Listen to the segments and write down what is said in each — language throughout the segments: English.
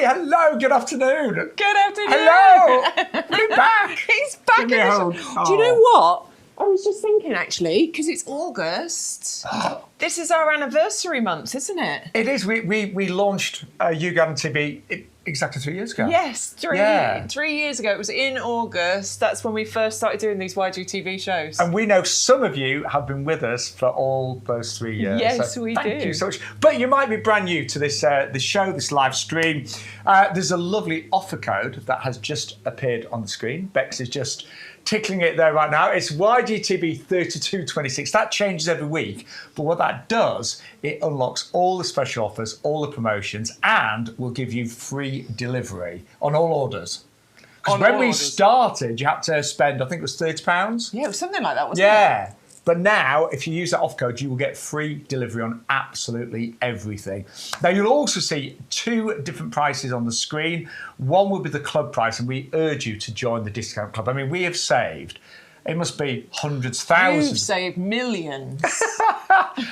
hello, good afternoon. Good afternoon. Hello. We're back. He's back. Give me a hug. Do you know what? I was just thinking, actually, because it's August. This is our anniversary month, isn't it? It is. We launched YouGarden TV exactly 3 years ago. Yes, 3 years ago. It was in August. That's when we first started doing these YGTV shows. And we know some of you have been with us for all those 3 years. Yes, so we do. Thank you so much. But you might be brand new to this show, this live stream. There's a lovely offer code that has just appeared on the screen. Bex is just tickling it there right now. It's YGTV 3226. That changes every week. But what that does, it unlocks all the special offers, all the promotions, and will give you free delivery on all orders. Because when we started, you had to spend, I think it was £30. Yeah, it was something like that, wasn't it? Yeah. But now, if you use that off code, you will get free delivery on absolutely everything. Now, you'll also see two different prices on the screen. One will be the club price, and we urge you to join the discount club. I mean, we have saved, it must be hundreds, thousands. You've saved millions.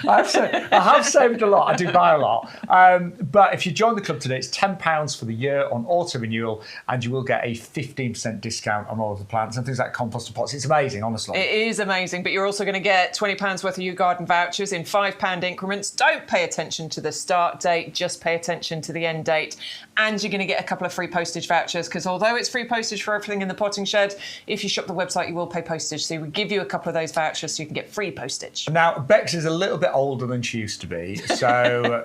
I have saved a lot. I do buy a lot. But if you join the club today, it's £10 for the year on auto renewal, and you will get a 15% discount on all of the plants and things like composter pots. It's amazing, honestly. It is amazing, but you're also going to get £20 worth of YouGarden vouchers in £5 increments. Don't pay attention to the start date, just pay attention to the end date. And you're going to get a couple of free postage vouchers, because although it's free postage for everything in the potting shed, if you shop the website, you will pay postage. So we give you a couple of those vouchers so you can get free postage. Now, Bex is a little bit older than she used to be, so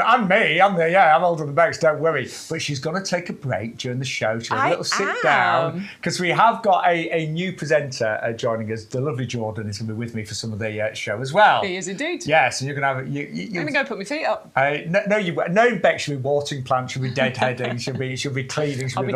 I'm older than Bex, don't worry. But she's going to take a break during the show. She'll have a little sit down, because we have got a new presenter joining us. The lovely Jordan is going to be with me for some of the show as well. He is indeed. Yeah, so you're going to have I'm going to go put my feet up. No, Bex, she'll be watering plants, she'll be deadheading, she'll be cleaning, she'll be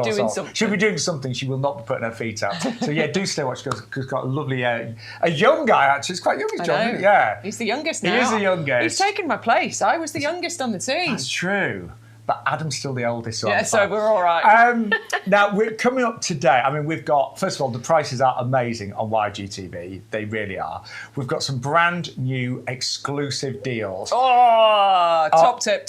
doing something. She will not be putting her feet up. So yeah, do stay watch, because he's got a lovely, a young guy actually. He's quite young, he's John, isn't he? Yeah. He's the youngest now. He is the youngest. He's taken my place. I was the youngest on the team. That's true. But Adam's still the oldest. So we're all right. Now, we're coming up today. I mean, we've got, first of all, the prices are amazing on YGTV. They really are. We've got some brand new exclusive deals. Oh, top tip.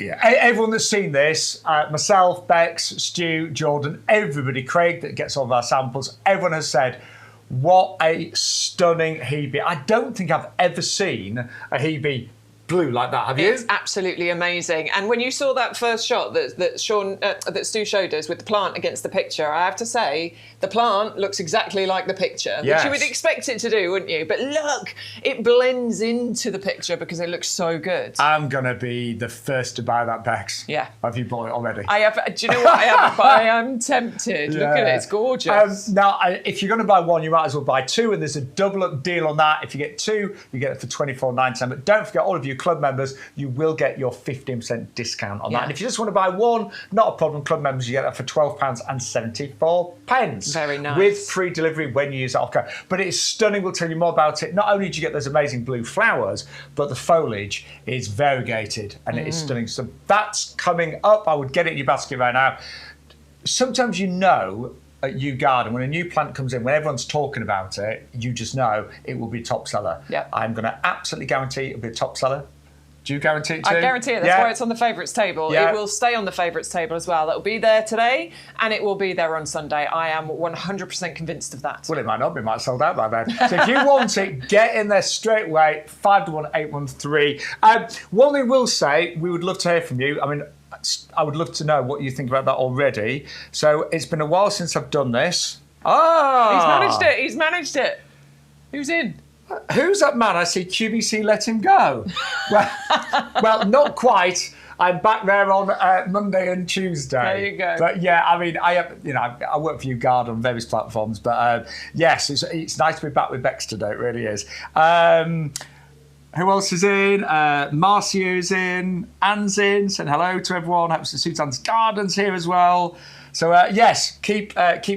Yeah. Everyone that's seen this, myself, Bex, Stu, Jordan, everybody, Craig that gets all of our samples, everyone has said, what a stunning hebe. I don't think I've ever seen a hebe blue like that, have you? It's absolutely amazing. And when you saw that first shot that Stu showed us with the plant against the picture, I have to say, the plant looks exactly like the picture, which you would expect it to do, wouldn't you? But look, it blends into the picture because it looks so good. I'm going to be the first to buy that, Bex. Yeah. Have you bought it already? I have. Do you know what? I haven't, but I am tempted. Yeah. Look at it, it's gorgeous. Now, if you're going to buy one, you might as well buy two, and there's a double up deal on that. If you get two, you get it for $24.99. But don't forget, all of you club members, you will get your 15% discount on that. And if you just want to buy one, not a problem. Club members, you get that for £12.74. Very nice. With free delivery when you use that offer code. But it's stunning. We'll tell you more about it. Not only do you get those amazing blue flowers, but the foliage is variegated and it is stunning. So that's coming up. I would get it in your basket right now. Sometimes you know at YouGarden, when a new plant comes in, when everyone's talking about it, you just know it will be a top seller. Yep. I'm going to absolutely guarantee it'll be a top seller. Do you guarantee it too? I guarantee it. That's why it's on the favourites table. Yeah. It will stay on the favourites table as well. It will be there today and it will be there on Sunday. I am 100% convinced of that. Well, it might not be. It might have sold out by then. So if you want it, get in there straight away. 511813. One thing we'll say, we would love to hear from you. I mean, I would love to know what you think about that already. So it's been a while since I've done this. He's managed it. Who's in? Who's that man? I see QVC let him go. well, not quite. I'm back there on Monday and Tuesday. There you go. But yeah, I mean, I work for YouGarden on various platforms, but yes, it's nice to be back with Bex today. It really is. Who else is in? Marcio's in. Anne's in. Saying hello to everyone. Happens to Susan's Gardens here as well. So yes, keep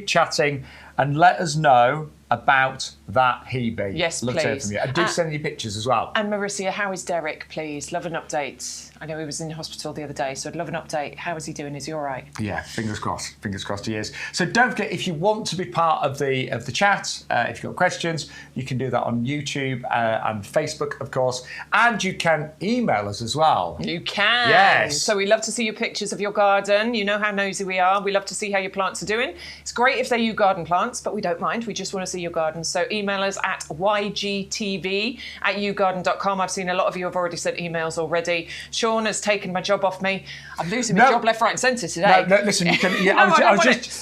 chatting and let us know about that Hebe. Yes, Love to hear please. from you. And do send your pictures as well. And Marissa, how is Derek, please? Love an update. I know he was in hospital the other day, so I'd love an update. How is he doing? Is he all right? Yeah, fingers crossed. Fingers crossed he is. So don't forget, if you want to be part of the chat, if you've got questions, you can do that on YouTube and Facebook, of course. And you can email us as well. You can. Yes. So we love to see your pictures of your garden. You know how nosy we are. We love to see how your plants are doing. It's great if they're YouGarden plants, but we don't mind. We just want to see your garden. So email us at YGTV@yougarden.com. I've seen a lot of you have already sent emails already. Sean has taken my job off me. I'm losing my job left, right, and centre today. No, listen, you can. Yeah, No, I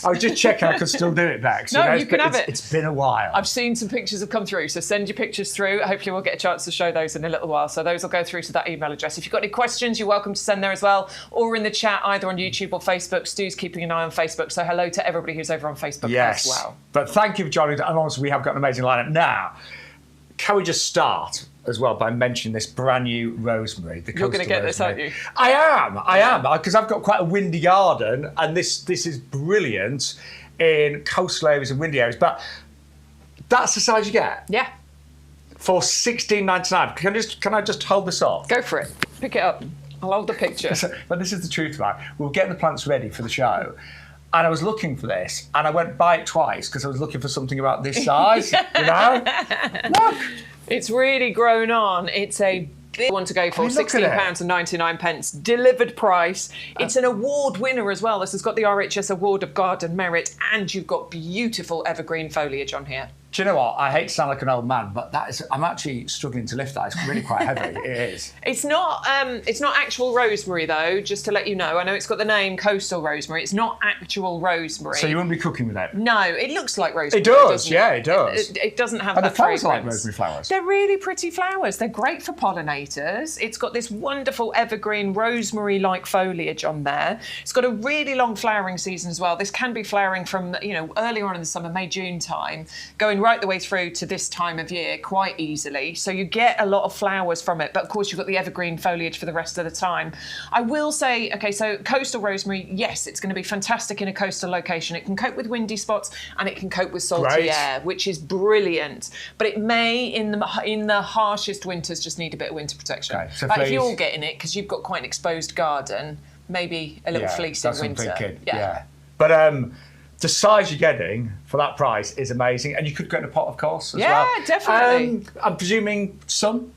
was just checking I could still do it, Bex. No, you can have it. It's been a while. I've seen some pictures have come through, so send your pictures through. Hopefully we'll get a chance to show those in a little while. So those will go through to that email address. If you've got any questions, you're welcome to send there as well, or in the chat, either on YouTube or Facebook. Stu's keeping an eye on Facebook, so hello to everybody who's over on Facebook as well. But thank you for joining. And honestly, we have got an amazing lineup. Now, can we just start as well by mentioning this brand new rosemary? You're going to get this, aren't you? I am, because I've got quite a windy garden, and this is brilliant in coastal areas and windy areas. But that's the size you get. Yeah. For $16.99. Can I just hold this up? Go for it. Pick it up. I'll hold the picture. But this is the truth, right? We were getting the plants ready for the show, and I was looking for this, and I went by it twice because I was looking for something about this size. You know? Look. It's really grown on. It's a big one to go for. £16.99. Delivered price. It's an award winner as well. This has got the RHS Award of Garden Merit, and you've got beautiful evergreen foliage on here. Do you know what? I hate to sound like an old man, but I'm actually struggling to lift that. It's really quite heavy. It is. It's not actual rosemary though, just to let you know. I know it's got the name coastal rosemary. It's not actual rosemary. So you wouldn't be cooking with it? No, it looks like rosemary. It does, yeah, it does. It doesn't have and that the flowers fragrance. are like rosemary flowers. They're really pretty flowers. They're great for pollinators. It's got this wonderful evergreen rosemary-like foliage on there. It's got a really long flowering season as well. This can be flowering from, earlier on in the summer, May, June time, going right the way through to this time of year quite easily. So you get a lot of flowers from it, but of course you've got the evergreen foliage for the rest of the time. I will say, okay, so coastal rosemary, yes, it's going to be fantastic in a coastal location. It can cope with windy spots and it can cope with salty air, which is brilliant. But it may, in the harshest winters, just need a bit of winter protection. Okay, so but if you're getting it, because you've got quite an exposed garden, maybe a little fleece in winter. That's what I'm thinking. Yeah. But the size you're getting for that price is amazing, and you could get in a pot, of course, as well. Yeah, definitely. I'm presuming sun?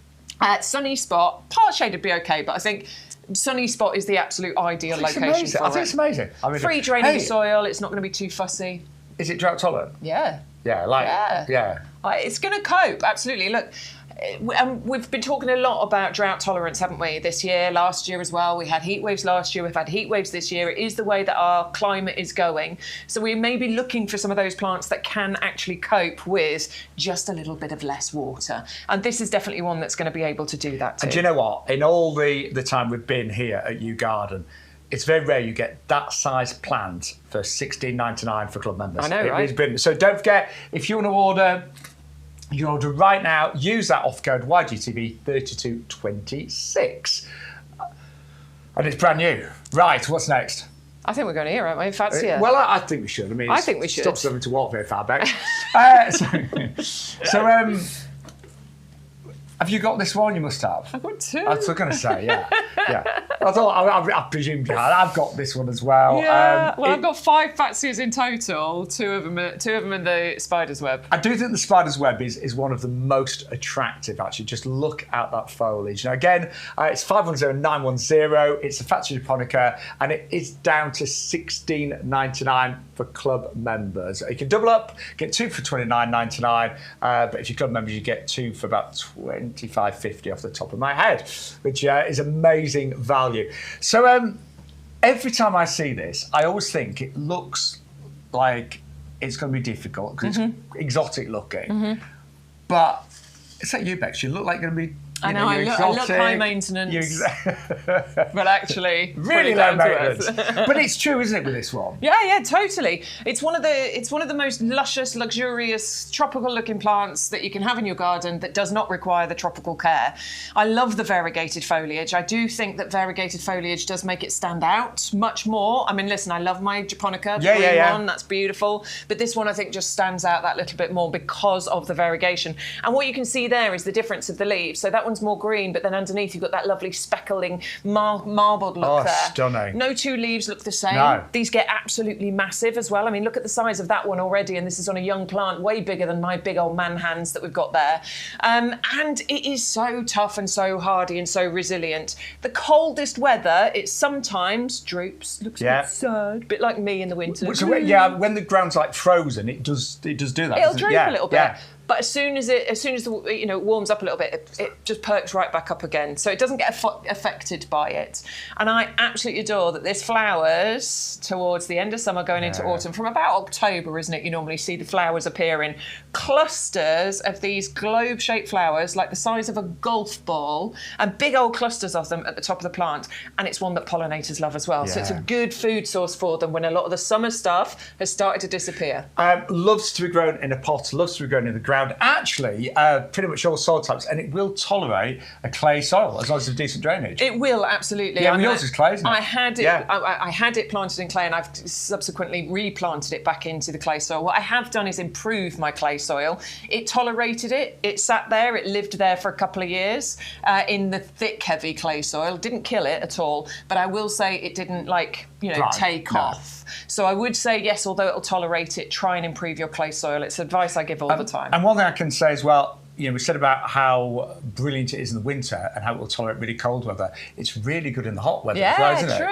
Sunny spot. Part shade would be okay, but I think sunny spot is the absolute ideal location for it. I think it's amazing. I mean, free draining soil. It's not going to be too fussy. Is it drought tolerant? Yeah. Yeah, It's going to cope, absolutely. Look, we've been talking a lot about drought tolerance, haven't we, this year, last year as well. We had heat waves last year, we've had heat waves this year. It is the way that our climate is going. So we may be looking for some of those plants that can actually cope with just a little bit of less water. And this is definitely one that's going to be able to do that too. And do you know what? In all the time we've been here at YouGarden, it's very rare you get that size plant for $16.99 for club members. I know, right? It's been, so don't forget, if you want to order, you can order right now. Use that offer code YGTV3226. And it's brand new. Right, what's next? I think we're going here, aren't we? Fancy it. Well, I think we should. I think we should. Stop having to walk very far back. Have you got this one? You must have. I've got two. I was going to say, yeah. I presumed you had. I've got this one as well. Yeah. I've got 5 Fatsias in total. Two of them in the spider's web. I do think the spider's web is one of the most attractive, actually. Just look at that foliage. Now, again, it's 510910. It's a Fatsia japonica, and it is down to $16.99 for club members. You can double up, get 2 for $29.99, but if you're club members, you get 2 for about $25.50 off the top of my head, which is amazing value. So every time I see this, I always think it looks like it's going to be difficult because it's exotic looking. But it's like you, Bex. You look like you're going to be I know, I look high maintenance, but actually really low maintenance. But it's true, isn't it, with this one? Yeah, totally. It's one of the most luscious, luxurious, tropical-looking plants that you can have in your garden that does not require the tropical care. I love the variegated foliage. I do think that variegated foliage does make it stand out much more. I mean, listen, I love my japonica, the green one, that's beautiful. But this one, I think, just stands out that little bit more because of the variegation. And what you can see there is the difference of the leaves. So that one's more green, but then underneath you've got that lovely speckling marbled look there. Stunning. No two leaves look the same. No. These get absolutely massive as well. I mean, look at the size of that one already, and this is on a young plant, way bigger than my big old man hands that we've got there. And it is so tough and so hardy and so resilient. The coldest weather, it sometimes droops, looks a bit sad, a bit like me in the winter. So, when the ground's like frozen, it does do that. It'll droop a little bit. Yeah. But as soon as it warms up a little bit, it just perks right back up again. So it doesn't get affected by it. And I absolutely adore that this flowers towards the end of summer, going into autumn. From about October, isn't it? You normally see the flowers appear in clusters of these globe-shaped flowers, like the size of a golf ball, and big old clusters of them at the top of the plant. And it's one that pollinators love as well. So it's a good food source for them when a lot of the summer stuff has started to disappear. Loves to be grown in a pot, loves to be grown in the ground. Actually, pretty much all soil types, and it will tolerate a clay soil as long as there's decent drainage. It will, absolutely. Yeah, yours is clay, isn't it? I had it. I had it planted in clay, and I've subsequently replanted it back into the clay soil. What I have done is improve my clay soil. It tolerated it. It sat there. It lived there for a couple of years in the thick, heavy clay soil. Didn't kill it at all, but I will say it didn't take off. So I would say yes, although it'll tolerate it, try and improve your clay soil. It's advice I give all the time. And one thing I can say as well, we said about how brilliant it is in the winter and how it will tolerate really cold weather. It's really good in the hot weather as well, isn't it? True.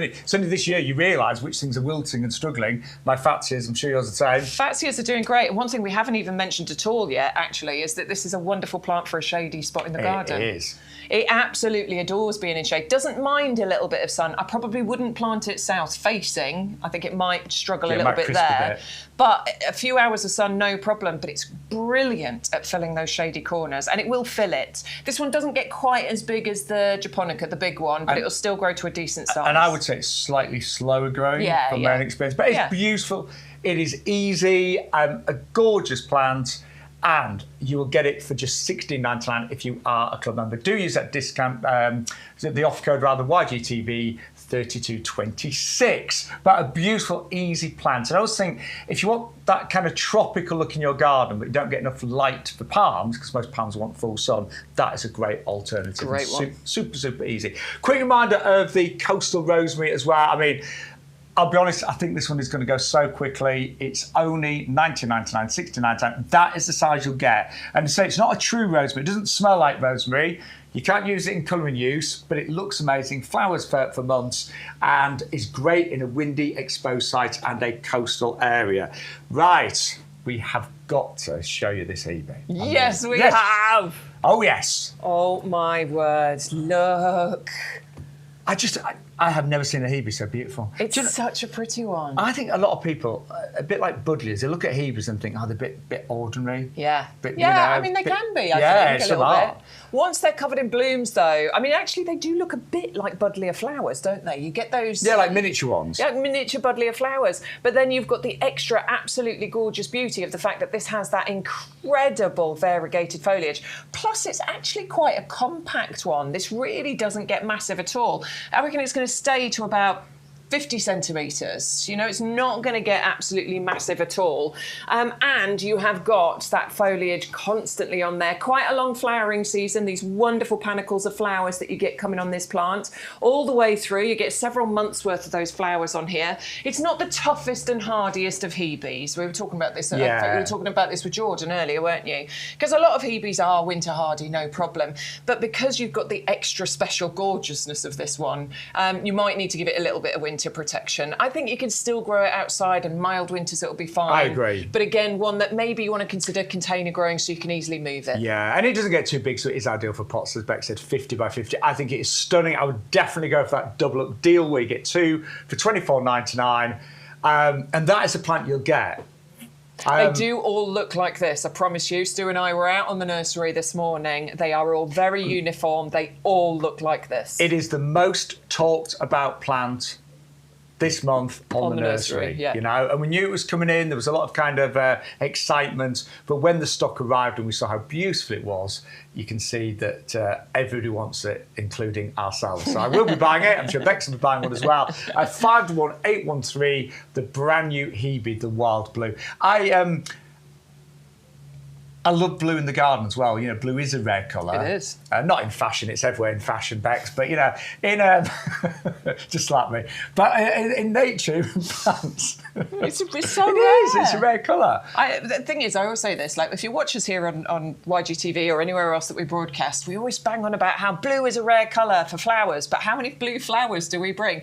It's only this year you realise which things are wilting and struggling. My Fatsias, I'm sure yours are the same. Fatsias are doing great. And one thing we haven't even mentioned at all yet, actually, is that this is a wonderful plant for a shady spot in the garden. It is. It absolutely adores being in shade. Doesn't mind a little bit of sun. I probably wouldn't plant it south facing. I think it might struggle a little bit there. But a few hours of sun, no problem. But it's brilliant at filling those shady corners, and it will fill it. This one doesn't get quite as big as the japonica, the big one, but it'll still grow to a decent size. And I would say it's slightly slower growing from my own experience. But it's beautiful. It is easy, a gorgeous plant. And you will get it for just $16.99 if you are a club member. Do use that discount, the off code rather, YGTV 3226. But a beautiful, easy plant. And I always think if you want that kind of tropical look in your garden, but you don't get enough light for palms, because most palms want full sun, that is a great alternative. Great one. Super, super easy. Quick reminder of the coastal rosemary as well. I mean, I'll be honest, I think this one is going to go so quickly. It's only $19.99, $69.99. That is the size you'll get. And so it's not a true rosemary. It doesn't smell like rosemary. You can't use it in colouring use, but it looks amazing. Flowers for months and is great in a windy, exposed site and a coastal area. Right, we have got to show you this Hebe. Yes, we have. Oh, yes. Oh, my word. Look. I have never seen a Hebe so beautiful. It's such a pretty one. I think a lot of people, a bit like Budleys, they look at Hebes and think, they're a bit ordinary. Yeah. Bit, I mean, they can be, I think, a little bit. Once they're covered in blooms, though, I mean, actually, they do look a bit like Buddleia flowers, don't they? You get those... Yeah, like miniature ones. Yeah, miniature Buddleia flowers. But then you've got the extra absolutely gorgeous beauty of the fact that this has that incredible variegated foliage. Plus, it's actually quite a compact one. This really doesn't get massive at all. I reckon it's going to stay to about 50 centimetres. You know, it's not going to get absolutely massive at all. And you have got that foliage constantly on there. Quite a long flowering season, these wonderful panicles of flowers that you get coming on this plant. All the way through, you get several months worth of those flowers on here. It's not the toughest and hardiest of Hebes. We were talking about this, we were talking about this with Jordan earlier, weren't you? Because a lot of Hebes are winter hardy, no problem. But because you've got the extra special gorgeousness of this one, you might need to give it a little bit of winter protection. I think you can still grow it outside, and mild winters it'll be fine. I agree. But again, one that maybe you want to consider container growing so you can easily move it. Yeah, and it doesn't get too big, so it is ideal for pots. As Beck said, 50 by 50. I think it is stunning. I would definitely go for that double up deal where you get two for $24.99. And that is a plant you'll get They do all look like this, I promise you. Stu and I were out on the nursery this morning. They are all very uniform. They all look like this. It is the most talked about plant this month on the nursery, yeah. you know, and we knew it was coming in. There was a lot of kind of excitement, but when the stock arrived and we saw how beautiful it was, you can see that everybody wants it, including ourselves. So I will be buying it. I'm sure Bex will be buying one as well. 51813, the brand new Hebe, the wild blue. I love blue in the garden as well. You know, blue is a rare colour. It is. Not in fashion, it's everywhere in fashion, Bex, but, you know, in just slap me. But in nature, in plants. It's so It rare. is, it's a rare colour. The thing is, I always say this, like, if you watch us here on YGTV or anywhere else that we broadcast, we always bang on about how blue is a rare colour for flowers, but how many blue flowers do we bring?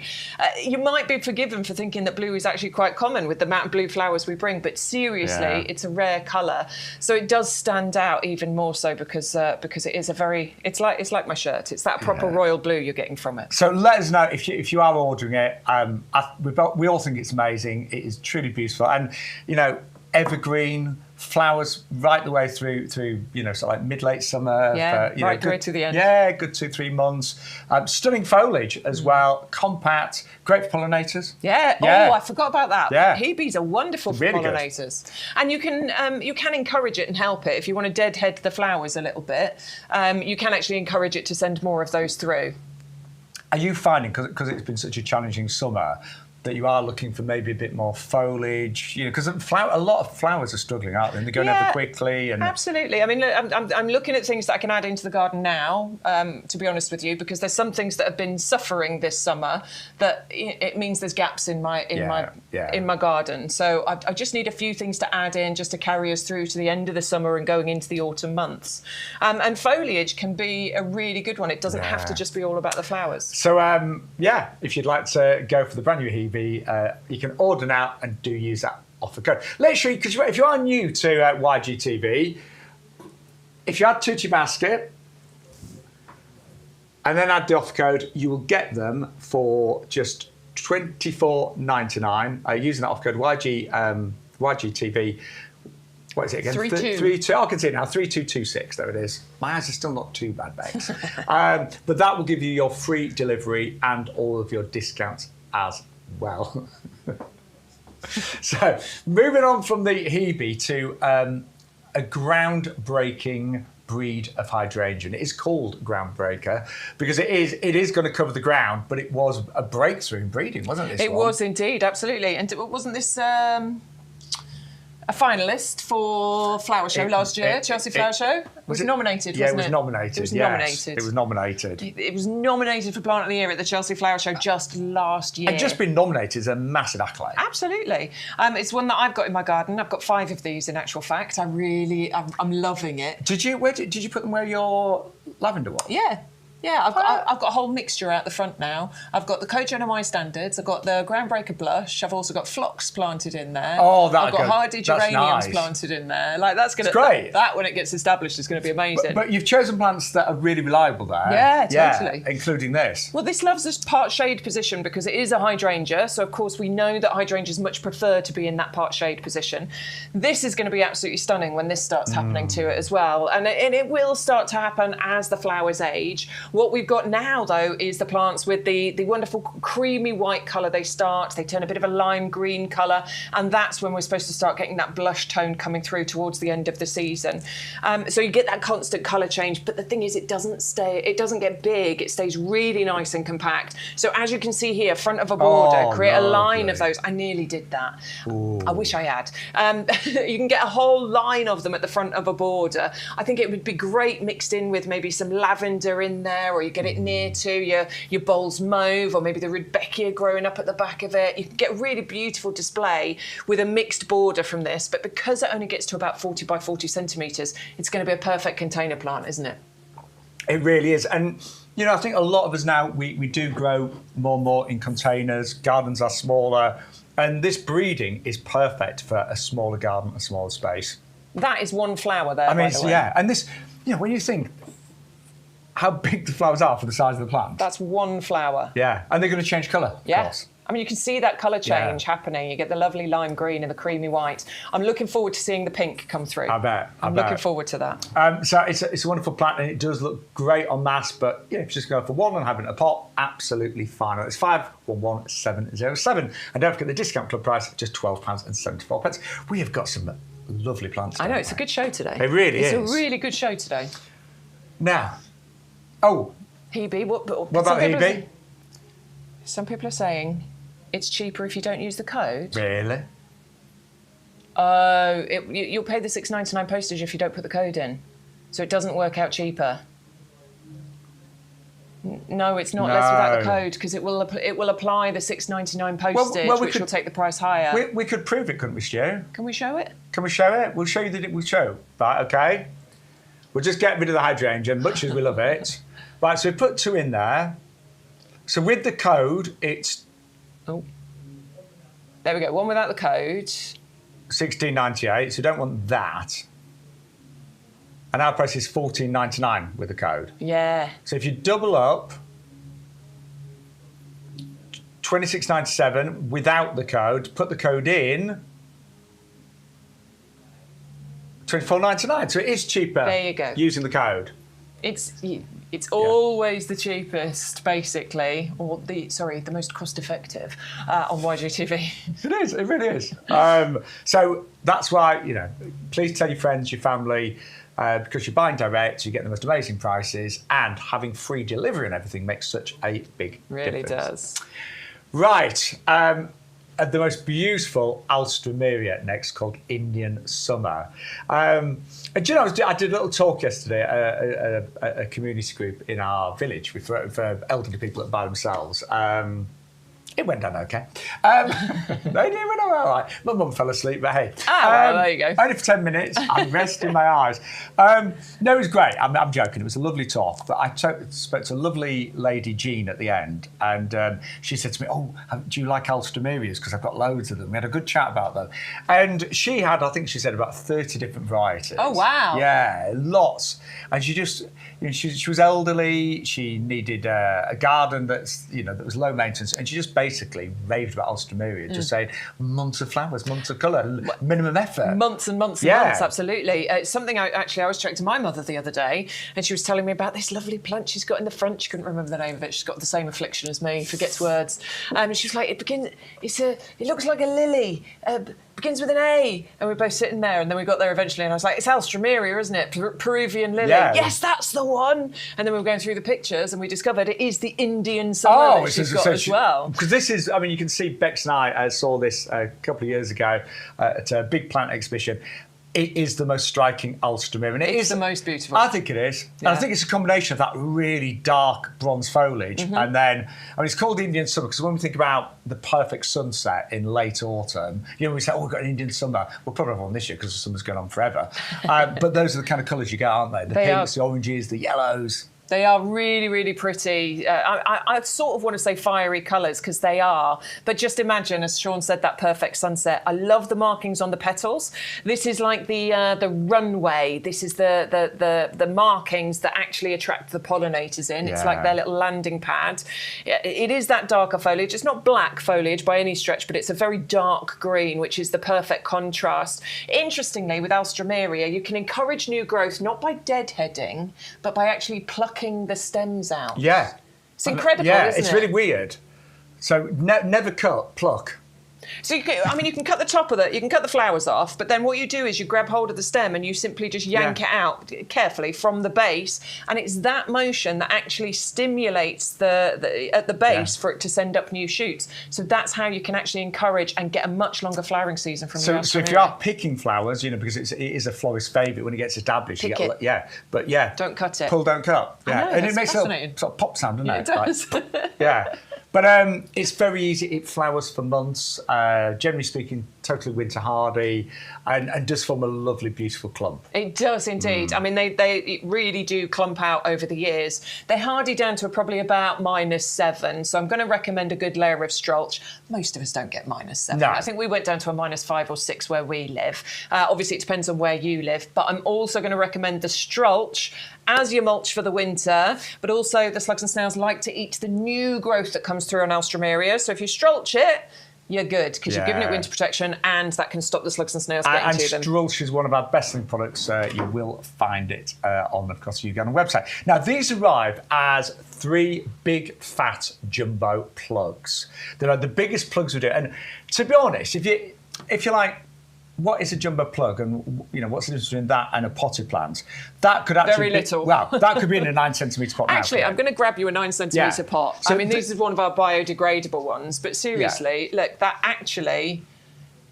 You might be forgiven for thinking that blue is actually quite common with the amount of blue flowers we bring, but seriously, it's a rare colour. So it does stand out even more so because it is a very, it's like my shirt. It's that proper royal blue you're getting from it. So let us know if you are ordering it. We all think it's amazing. It is truly beautiful, and you know, evergreen flowers right the way through you know, sort of like mid-late summer. Yeah, you know, right through to the end. Yeah, good 2-3 months. Stunning foliage as well. Compact, great for pollinators. Yeah. Oh, I forgot about that. Yeah. Hebe's are wonderful for Really pollinators, and you can encourage it and help it if you want to deadhead the flowers a little bit. You can actually encourage it to send more of those through. Are you finding, because it's been such a challenging summer, that you are looking for maybe a bit more foliage? You know, because a lot of flowers are struggling, aren't they? And they're going over quickly. And absolutely. I mean, look, I'm looking at things that I can add into the garden now, to be honest with you, because there's some things that have been suffering this summer that it means there's gaps in my garden. So I just need a few things to add in just to carry us through to the end of the summer and going into the autumn months. And foliage can be a really good one. It doesn't have to just be all about the flowers. So, if you'd like to go for the brand new Hebe, you can order now and do use that offer code. Literally, because if you are new to YGTV, if you add 2 to your basket and then add the offer code, you will get them for just $24.99 using that offer code YGTV. What is it again? 32. I can see it now. 3226. There it is. My eyes are still not too bad, Bex. But that will give you your free delivery and all of your discounts as well. So, moving on from the Hebe to a groundbreaking breed of hydrangea. It is called Groundbreaker because it is going to cover the ground, but it was a breakthrough in breeding, wasn't it? It was indeed, absolutely. And wasn't this a finalist for Flower Show last year, Chelsea Flower Show? Was it nominated, wasn't it? Yeah, it was nominated. It was nominated. It was nominated. It was nominated for Plant of the Year at the Chelsea Flower Show just last year. And just being nominated is a massive accolade. Absolutely. It's one that I've got in my garden. I've got 5 of these in actual fact. I'm loving it. Did you put them where your lavender was? Yeah. Yeah, I've got a whole mixture out the front now. I've got the Cogenomai Standards, I've got the Groundbreaker Blush, I've also got Phlox planted in there. Oh, I've got hardy geraniums planted in there. Like that's great. That when it gets established is going to be amazing. But you've chosen plants that are really reliable there. Yeah, totally. Yeah, including this. Well, this loves this part shade position because it is a hydrangea. So of course we know that hydrangeas much prefer to be in that part shade position. This is going to be absolutely stunning when this starts happening to it as well, and it will start to happen as the flowers age. What we've got now, though, is the plants with the wonderful creamy white colour. They turn a bit of a lime green colour, and that's when we're supposed to start getting that blush tone coming through towards the end of the season. So you get that constant colour change, but the thing is it doesn't get big, it stays really nice and compact. So as you can see here, front of a border, create a line of those. I nearly did that. Ooh. I wish I had. You can get a whole line of them at the front of a border. I think it would be great mixed in with maybe some lavender in there, or you get it near to your Bowles Mauve, or maybe the Rudbeckia growing up at the back of it. You can get a really beautiful display with a mixed border from this, but because it only gets to about 40 by 40 centimetres, it's going to be a perfect container plant, isn't it? It really is. And, you know, I think a lot of us now, we do grow more and more in containers. Gardens are smaller. And this breeding is perfect for a smaller garden, a smaller space. That is one flower there, by the way. Yeah. And this, you know, when you think how big the flowers are for the size of the plant. That's one flower. Yeah. And they're going to change colour, of course. I mean, you can see that colour change happening. You get the lovely lime green and the creamy white. I'm looking forward to seeing the pink come through. I bet. I'm looking forward to that. So it's a wonderful plant, and it does look great on mass, but if you're just going for one and having a pot, absolutely fine. It's 511707. And don't forget the discount club price, just £12.74. We have got some lovely plants. I know, it's a good show today. It really is. It's a really good show today. Now, Hebe, what about Hebe? Some people are saying it's cheaper if you don't use the code. Really? Oh, you'll pay the £6.99 postage if you don't put the code in. So it doesn't work out cheaper. No, it's not less without the code, because it will apply the £6.99 postage, which will take the price higher. We could prove it, couldn't we, Stu? Can we show it? Can we show it? We'll show you that it will show. Right, okay. We'll just get rid of the hydrangea, much as we love it. Right, so we put 2 in there. So with the code, it's... Oh. There we go, one without the code. $16.98, so you don't want that. And our price is $14.99 with the code. Yeah. So if you double up, $26.97 without the code, put the code in, $24.99. So it is cheaper. There you go. Using the code. It's always the cheapest, basically, or the most cost-effective on YGTV. It is. It really is. So that's why, please tell your friends, your family, because you're buying direct, you get the most amazing prices, and having free delivery and everything makes such a big difference. Really does. Right. The most beautiful Alstroemeria next, called Indian Summer. And I did a little talk yesterday at a community group in our village for elderly people that buy themselves. It went down okay. They did went all right. My mum fell asleep, but hey. Well, there you go. Only for 10 minutes. I'm resting my eyes. No, it was great. I'm joking. It was a lovely talk. But I spoke to a lovely lady, Jean, at the end. And she said to me, do you like Alstroemerias? Because I've got loads of them. We had a good chat about them. And she had, I think she said, about 30 different varieties. Oh, wow. Yeah, lots. And she just, she was elderly. She needed a garden that was low maintenance. And she just basically raved about Alstroemeria, just saying months of flowers, months of colour, minimum effort. Months and months and months, absolutely. Something I was chatting to my mother the other day, and she was telling me about this lovely plant she's got in the front. She couldn't remember the name of it. She's got the same affliction as me, forgets words. She was like, it looks like a lily. Begins with an A, and we're both sitting there, and then we got there eventually, and I was like, it's Alstroemeria, isn't it? Peruvian lily. Yeah. Yes, that's the one. And then we were going through the pictures, and we discovered it is the Indian summer that she's got as well. Because this is, you can see Bex and I saw this a couple of years ago at a big plant exhibition. It is the most striking Alstroemeria. And it's the most beautiful. I think it is. Yeah. And I think it's a combination of that really dark bronze foliage and then, it's called Indian summer because when we think about the perfect sunset in late autumn, we say, we've got an Indian summer. We'll probably have one this year because the summer's going on forever. But those are the kind of colours you get, aren't they? The pinks, the oranges, the yellows. They are really, really pretty. I sort of want to say fiery colours because they are. But just imagine, as Sean said, that perfect sunset. I love the markings on the petals. This is like the runway. This is the markings that actually attract the pollinators in. Yeah. It's like their little landing pad. It is that darker foliage. It's not black foliage by any stretch, but it's a very dark green, which is the perfect contrast. Interestingly, with Alstroemeria, you can encourage new growth not by deadheading, but by actually plucking the stems out. Yeah. It's incredible, isn't it? It's really weird. So never pluck. So you can cut the top of it, you can cut the flowers off, but then what you do is you grab hold of the stem and you simply just yank it out carefully from the base, and it's that motion that actually stimulates at the base for it to send up new shoots. So that's how you can actually encourage and get a much longer flowering season from your So if you are picking flowers, because it is a florist's favourite when it gets established. Don't cut it. Pull, don't cut. Yeah, know, and it makes a little sort of pop sound, doesn't it? It does. Yeah. But it's very easy. It flowers for months. Generally speaking, totally winter hardy, and does form a lovely, beautiful clump. It does indeed. I mean, they really do clump out over the years. They're hardy down to probably about -7, so I'm going to recommend a good layer of strolch. Most of us don't get -7. No. I think we went down to a -5 or 6 where we live. Obviously, it depends on where you live, but I'm also going to recommend the strolch as your mulch for the winter, but also the slugs and snails like to eat the new growth that comes through on Alstroemeria. So if you strolch it, you're good because you're giving it winter protection, and that can stop the slugs and snails getting to them. And strolch is one of our best-selling products. You will find it on, of course, the YouGarden website. Now, these arrive as 3 big, fat jumbo plugs. They're the biggest plugs we do. And to be honest, if you're like, what is a jumbo plug, and what's the difference between that and a potted plant? That could actually very little. Well, that could be in a 9 centimetre pot. Actually, I'm going to grab you a 9 centimetre pot. So I mean, this is one of our biodegradable ones, but seriously, look, that actually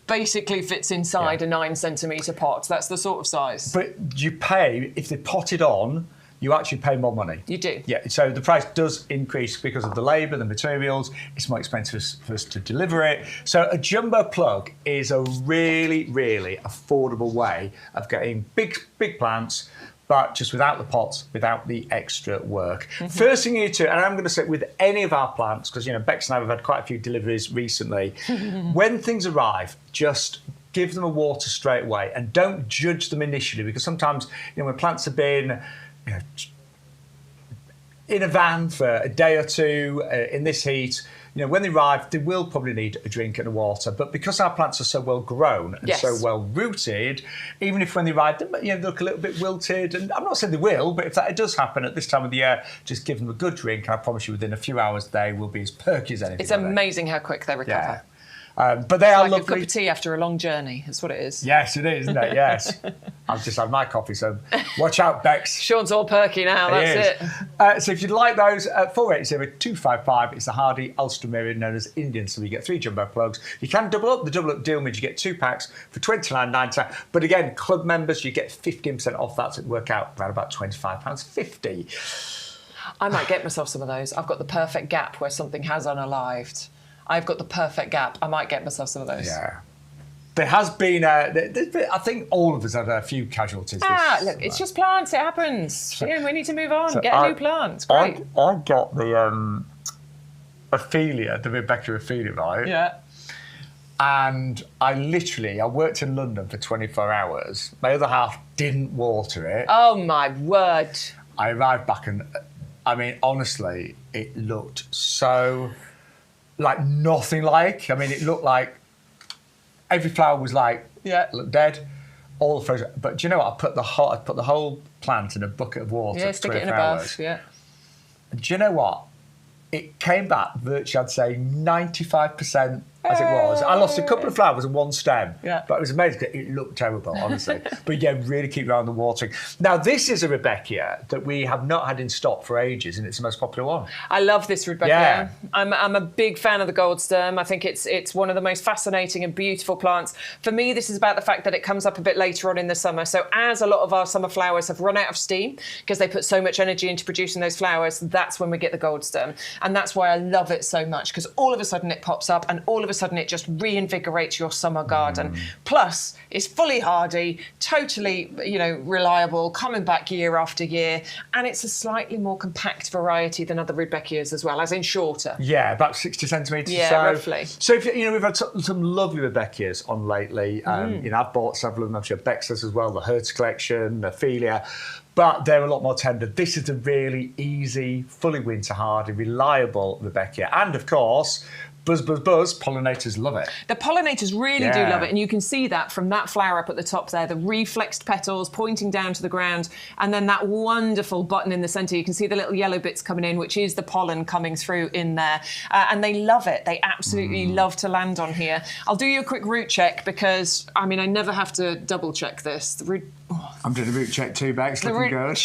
basically fits inside a 9 centimetre pot. That's the sort of size. But you pay, if they're potted on, you actually pay more money. You do. Yeah, so the price does increase because of the labour, the materials. It's more expensive for us to deliver it. So a jumbo plug is a really, really affordable way of getting big plants, but just without the pots, without the extra work. First thing you need to, and I'm going to say with any of our plants, because Bex and I have had quite a few deliveries recently, when things arrive, just give them a water straight away and don't judge them initially, because sometimes when plants have been in a van for a day or two in this heat, when they arrive, they will probably need a drink and a water. But because our plants are so well grown and so well rooted, even if when they arrive, they look a little bit wilted, and I'm not saying they will, but if that does happen at this time of the year, just give them a good drink, and I promise you within a few hours they will be as perky as anything. It's amazing how quick they recover. Yeah. But they are like lovely. A cup of tea after a long journey. That's what it is. Yes, it is, isn't it? Yes. I've just had my coffee, so watch out, Bex. Sean's all perky now. That's it. So if you'd like those, 480-255. It's the hardy Alstroemeria known as Indian. So you get 3 jumbo plugs. You can double up. The double up deal means you get 2 packs for $29.90. But again, club members, you get 15% off that. So it'd work out around about £25.50. I might get myself some of those. I've got the perfect gap where something has unalived. I've got the perfect gap. I might get myself some of those. Yeah. There has been, I think all of us had a few casualties. Look, it's just plants. It happens. We need to move on. Get a new plant. It's great. I got the Ophelia, the Rebecca Ophelia, right? Yeah. And I worked in London for 24 hours. My other half didn't water it. Oh, my word. I arrived back and, I mean, honestly, it looked so... like nothing like. I mean, it looked like every flower was looked dead. All the frozen. But do you know what? I put the whole plant in a bucket of water. Yeah, stick it in a bath. Yeah. And do you know what? It came back virtually, I'd say 95% as it was. I lost a couple of flowers and 1 stem. Yeah. But it was amazing. It looked terrible, honestly. But yeah, really keep your eye on the watering. Now, this is a Rebecca that we have not had in stock for ages, and it's the most popular one. I love this Rebecca. Yeah. I'm a big fan of the gold stem. I think it's one of the most fascinating and beautiful plants. For me, this is about the fact that it comes up a bit later on in the summer. So as a lot of our summer flowers have run out of steam because they put so much energy into producing those flowers, that's when we get the gold stem. And that's why I love it so much, because all of a sudden it pops up and all of a sudden it just reinvigorates your summer garden. Plus, it's fully hardy, totally, reliable, coming back year after year, and it's a slightly more compact variety than other Rudbeckias as well, as in shorter. Yeah, about 60 centimetres or so. Yeah, roughly. So, if, we've had some lovely Rebeckias on lately. I've bought several of them. I'm sure Bex does as well, the Hertz collection, the Ophelia. But they're a lot more tender. This is a really easy, fully winter hardy, reliable Rebecca. And of course, buzz, buzz, buzz, pollinators love it. The pollinators really do love it, and you can see that from that flower up at the top there, the reflexed petals pointing down to the ground, and then that wonderful button in the centre. You can see the little yellow bits coming in, which is the pollen coming through in there. And they love it. They absolutely love to land on here. I'll do you a quick root check because, I mean, I never have to double check this. The root... I'm doing a root check too, Bex. Looking good.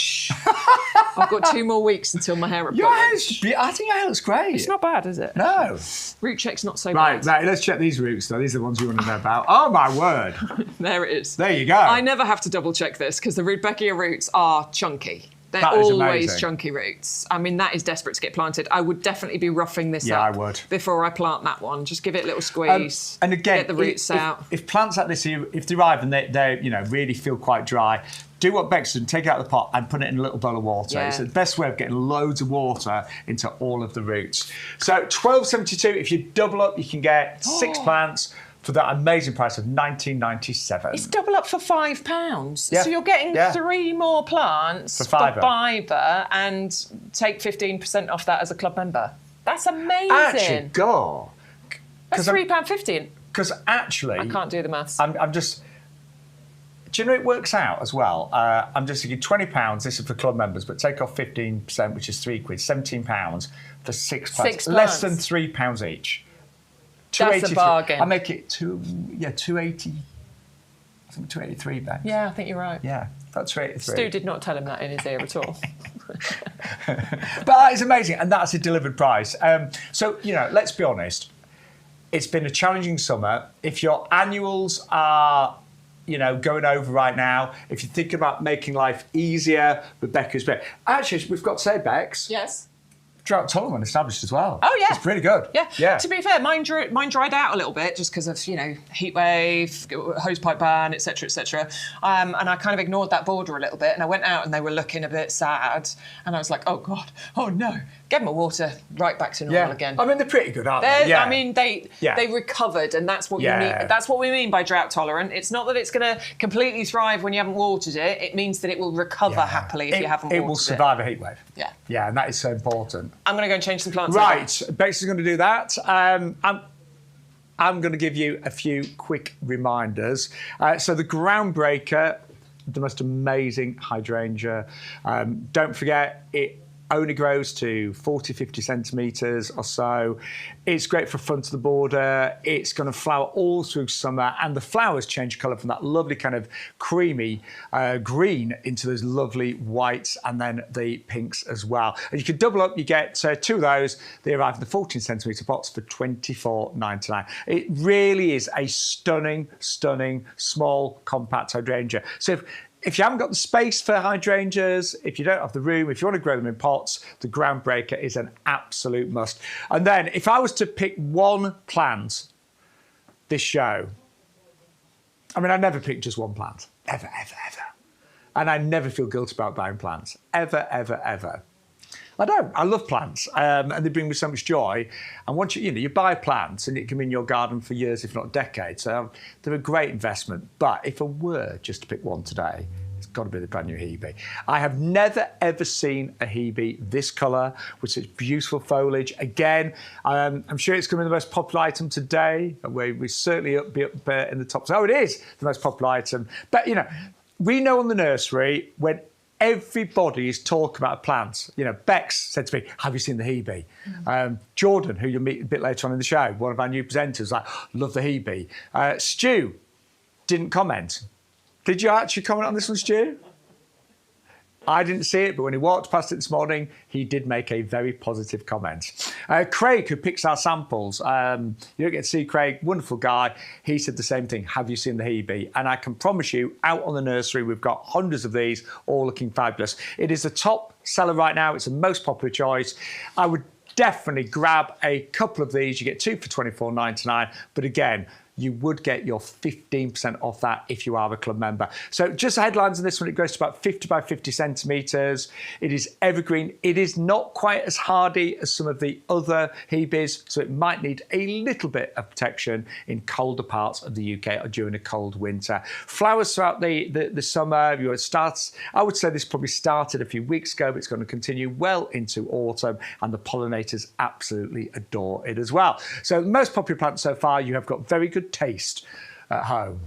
I've got 2 more weeks until my hair appointment. I think your hair looks great. It's not bad, is it? No. Root check's not so bad. Right, let's check these roots, though. These are the ones we want to know about. Oh, my word. There it is. There you go. I never have to double check this because the Rudbeckia roots are chunky. They're That is always amazing. chunky roots. I mean, that is desperate to get planted. I would definitely be roughing this Yeah, up I would. before I plant that one. Just give it a little squeeze. And again, get the roots out. If plants like this, if they arrive and they really feel quite dry, do what Bex did, take it out of the pot and put it in a little bowl of water. Yeah. It's the best way of getting loads of water into all of the roots. So $12.72. If you double up, you can get 6 plants for that amazing price of $19.97. It's double up for £5. Yeah. So you're getting Yeah. 3 more plants For £5 and take 15% off that as a club member. That's amazing. Actually, go. That's £3.50. Because actually, I can't do the maths. I'm just. Do you know it works out as well? I'm just thinking £20. This is for club members, but take off 15%, which is £3, £17 for 6 plants. 6 Less plants. than £3 each. That's a bargain. I make it 280. I think 283 back. Yeah, I think you're right. Yeah, that's 283. Stu did not tell him that in his ear at all. But that is amazing, and that's a delivered price. So let's be honest. It's been a challenging summer. If your annuals are going over right now, if you're thinking about making life easier, Rebecca's better. Actually, we've got to say, Bex, Yes. drought tolerant established as well. Oh, yeah. It's pretty good. Yeah. To be fair, mine dried out a little bit just because of, heat wave, hosepipe ban, etc., etc. And I kind of ignored that border a little bit. And I went out and they were looking a bit sad. And I was like, oh, God, oh, no. Get my water right back to normal again. I mean, they're pretty good, aren't they? Yeah. I mean, they recovered, and that's what you mean. That's what we mean by drought tolerant. It's not that it's going to completely thrive when you haven't watered it. It means that it will recover happily if you haven't watered it. It will survive a heat wave. Yeah. Yeah, and that is so important. I'm going to go and change some plants. Right, Bex is going to do that. I'm going to give you a few quick reminders. So the Groundbreaker, the most amazing hydrangea. Don't forget, it only grows to 40, 50 centimetres or so. It's great for front of the border. It's going to flower all through summer, and the flowers change colour from that lovely kind of creamy green into those lovely whites and then the pinks as well. And you can double up, you get 2 of those. They arrive in the 14 centimetre pots for $24.99. It really is a stunning, stunning, small, compact hydrangea. So if you haven't got the space for hydrangeas, if you don't have the room, if you want to grow them in pots, the Groundbreaker is an absolute must. And then if I was to pick one plant this show, I mean, I never pick just one plant. Ever, ever, ever. And I never feel guilty about buying plants. Ever, ever, ever. I don't. I love plants, and they bring me so much joy. And once you buy plants, and it can be in your garden for years, if not decades. So they're a great investment. But if I were just to pick one today, it's got to be the brand new Hebe. I have never ever seen a Hebe this colour with such beautiful foliage. Again, I'm sure it's going to be the most popular item today. We certainly be up in the top. So it is the most popular item. But we know on the nursery when everybody is talking about plants. Bex said to me, have you seen the Hebe? Jordan, who you'll meet a bit later on in the show, one of our new presenters, love the Hebe. Stu didn't comment. Did you actually comment on this one, Stu? I didn't see it, but when he walked past it this morning, he did make a very positive comment. Craig, who picks our samples, you don't get to see Craig, wonderful guy. He said the same thing. Have you seen the Hebe? And I can promise you, out on the nursery, we've got hundreds of these, all looking fabulous. It is the top seller right now. It's the most popular choice. I would definitely grab a couple of these. You get 2 for $24.99. But again, you would get your 15% off that if you are a club member. So just the headlines on this one, it goes to about 50 by 50 centimetres. It is evergreen. It is not quite as hardy as some of the other Hebes, so it might need a little bit of protection in colder parts of the UK or during a cold winter. Flowers throughout the summer. I would say this probably started a few weeks ago, but it's going to continue well into autumn, and the pollinators absolutely adore it as well. So the most popular plant so far, you have got very good taste at home.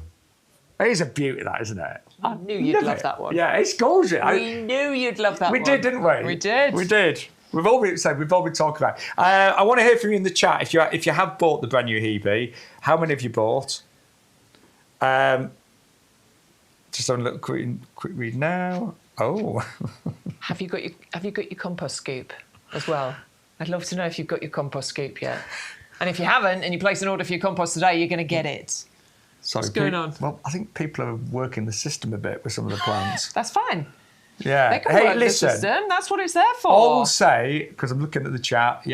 It is a beauty, that, isn't it? I knew you'd love that one. Yeah, it's gorgeous. We knew you'd love that one. We did, didn't we? We did. We did. We've all been talking about it. I want to hear from you in the chat. If you have bought the brand new Hebe, how many have you bought? Just having a little quick read now. Oh. Have you got your compost scoop as well? I'd love to know if you've got your compost scoop yet. And if you haven't, and you place an order for your compost today, you're going to get it. Sorry, what's going on? Well, I think people are working the system a bit with some of the plants. That's fine. Yeah. They can Hey, work listen. the system. That's what it's there for. I'll say, because I'm looking at the chat,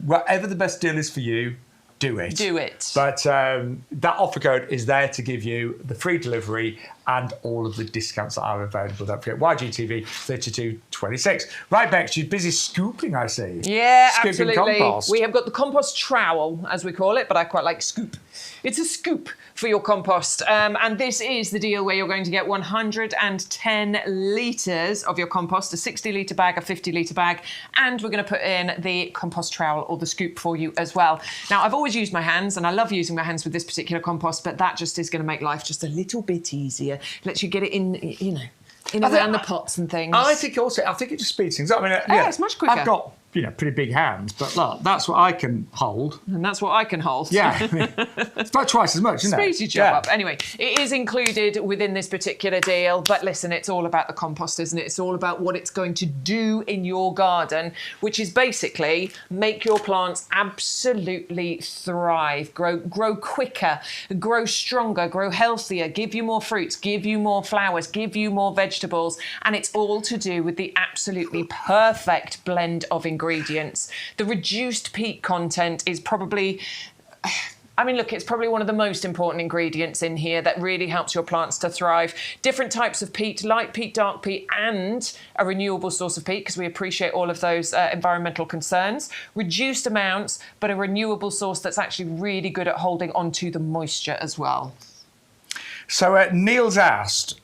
whatever the best deal is for you, do it. Do it. But that offer code is there to give you the free delivery and all of the discounts that are available. Don't forget, YGTV 3226. Right, Bex, you're busy scooping, I see. Yeah, Scooping absolutely. compost. We have got the compost trowel, as we call it, but I quite like scoop. It's a scoop for your compost. And this is the deal where you're going to get 110 litres of your compost, a 60-litre bag, a 50-litre bag, and we're going to put in the compost trowel or the scoop for you as well. Now, I've always used my hands, and I love using my hands with this particular compost, but that just is going to make life just a little bit easier. Lets you get it in, in and around the pots and things. I think it just speeds things up. I mean, it's much quicker. I've got pretty big hands, but look, that's what I can hold. And that's what I can hold. Yeah, it's about twice as much, isn't it? Speeds your job up. Anyway, it is included within this particular deal, but listen, it's all about the compost, isn't it? It's all about what it's going to do in your garden, which is basically make your plants absolutely thrive, grow quicker, grow stronger, grow healthier, give you more fruits, give you more flowers, give you more vegetables, and it's all to do with the absolutely perfect blend of ingredients. The reduced peat content is probably, it's probably one of the most important ingredients in here that really helps your plants to thrive. Different types of peat, light peat, dark peat, and a renewable source of peat, because we appreciate all of those environmental concerns. Reduced amounts, but a renewable source that's actually really good at holding onto the moisture as well. So Neil's asked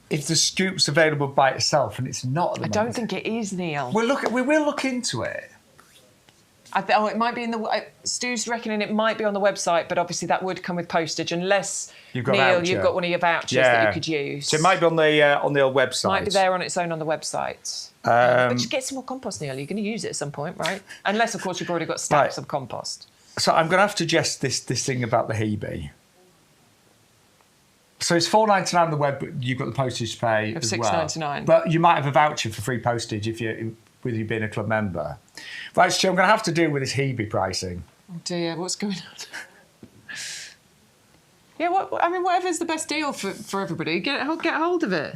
if the scoop's available by itself, and it's not at the moment. I don't think it is, Neil. We will look into it. It might be in the... Stu's reckoning it might be on the website, but obviously that would come with postage, unless, Neil, you've got one of your vouchers that you could use. So it might be on the old website. Might be there on its own on the website. But just get some more compost, Neil. You're going to use it at some point, right? Unless, of course, you've already got stacks of compost. So I'm going to have to suggest this thing about the Hebe. So it's $4.99 on the web, but you've got the postage to pay as well. $6.99. But you might have a voucher for free postage with you being a club member. Right, Stu, I'm going to have to deal with this Hebe pricing. Oh dear, what's going on? Yeah, whatever's the best deal for everybody, get hold of it.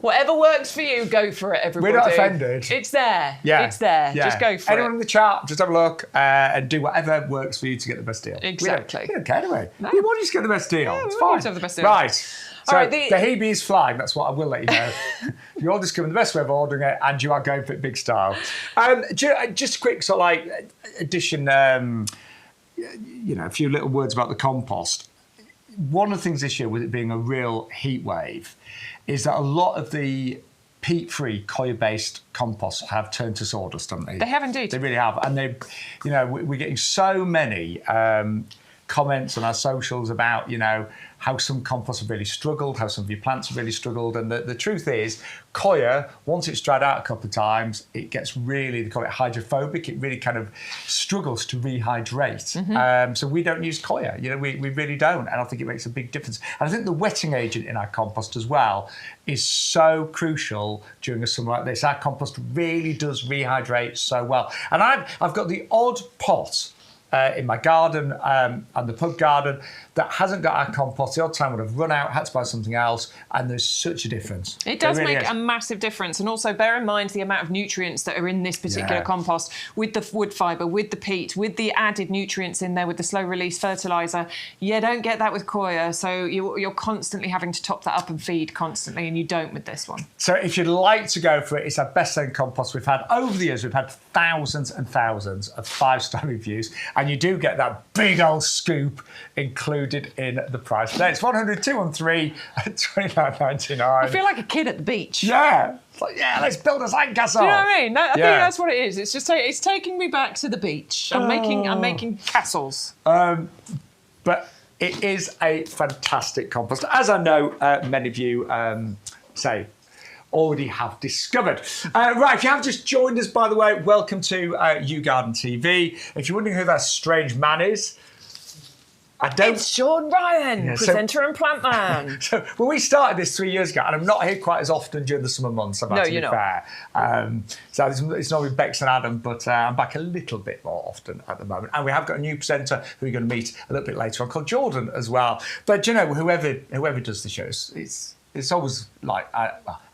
Whatever works for you, go for it, everybody. We're not offended. It's there. Yeah. It's there. Yeah. Just go for Anyone in the chat, just have a look and do whatever works for you to get the best deal. Exactly. We don't care, do we? No. We want you to get the best deal. Yeah, it's we fine. want you to have the best deal. Right. So All right, the Hebe is flying. That's what I will let you know. You're just coming the best way of ordering it, and you are going for it big style. Just a quick sort of addition. A few little words about the compost. One of the things this year, with it being a real heat wave, is that a lot of the peat-free, coir-based composts have turned to sawdust, haven't they? They have indeed. They really have, and we're getting so many comments on our socials about how some composts have really struggled, how some of your plants have really struggled, and the truth is, coir, once it's dried out a couple of times, it gets really, they call it hydrophobic. It really kind of struggles to rehydrate. Mm-hmm. So we don't use coir. We really don't, and I think it makes a big difference. And I think the wetting agent in our compost as well is so crucial during a summer like this. Our compost really does rehydrate so well. And I've got the odd pot in my garden and the pub garden that hasn't got our compost. The odd time would have run out, had to buy something else, and there's such a difference. It does make a massive difference, and also bear in mind the amount of nutrients that are in this particular compost, with the wood fibre, with the peat, with the added nutrients in there, with the slow release fertiliser. You don't get that with coir, so you're constantly having to top that up and feed constantly, and you don't with this one. So if you'd like to go for it, it's our best-selling compost we've had over the years. We've had thousands and thousands of 5-star reviews, and you do get that big old scoop included in the price. Today it's 102 at $29.99. I feel like a kid at the beach. Yeah. It's like, let's build a sandcastle. Do you know what I mean? I think that's what it is. It's just it's taking me back to the beach. I'm making castles. But it is a fantastic compost, as I know many of you say already have discovered. Right, if you have just joined us, by the way, welcome to YouGarden TV. If you're wondering who that strange man is, It's Sean Ryan, presenter and plant man. So when we started this 3 years ago, and I'm not here quite as often during the summer months, I'm actually fair. So it's not with Bex and Adam, but I'm back a little bit more often at the moment. And we have got a new presenter who we're going to meet a little bit later on called Jordan as well. But you know, whoever does the shows, it's always like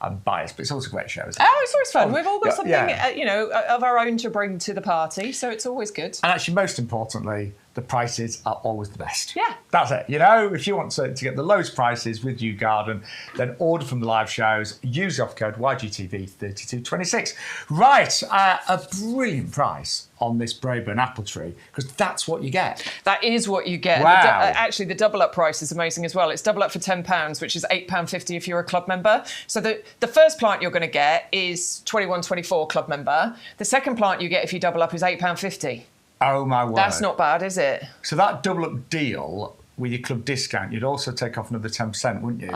I'm biased, but it's always a great show. Isn't it? Oh, it's always fun. We've all got something of our own to bring to the party, so it's always good. And actually, most importantly, the prices are always the best. Yeah. That's it. You know, if you want to get the lowest prices with YouGarden, then order from the live shows. Use the offer code YGTV3226. Right, a brilliant price on this Braeburn apple tree, because that's what you get. That is what you get. Wow. Actually, the double up price is amazing as well. It's double up for £10, which is £8.50 if you're a club member. So the first plant you're going to get is 21-24 club member. The second plant you get if you double up is £8.50. Oh my word. That's not bad, is it? So that double up deal with your club discount, you'd also take off another 10%, wouldn't you?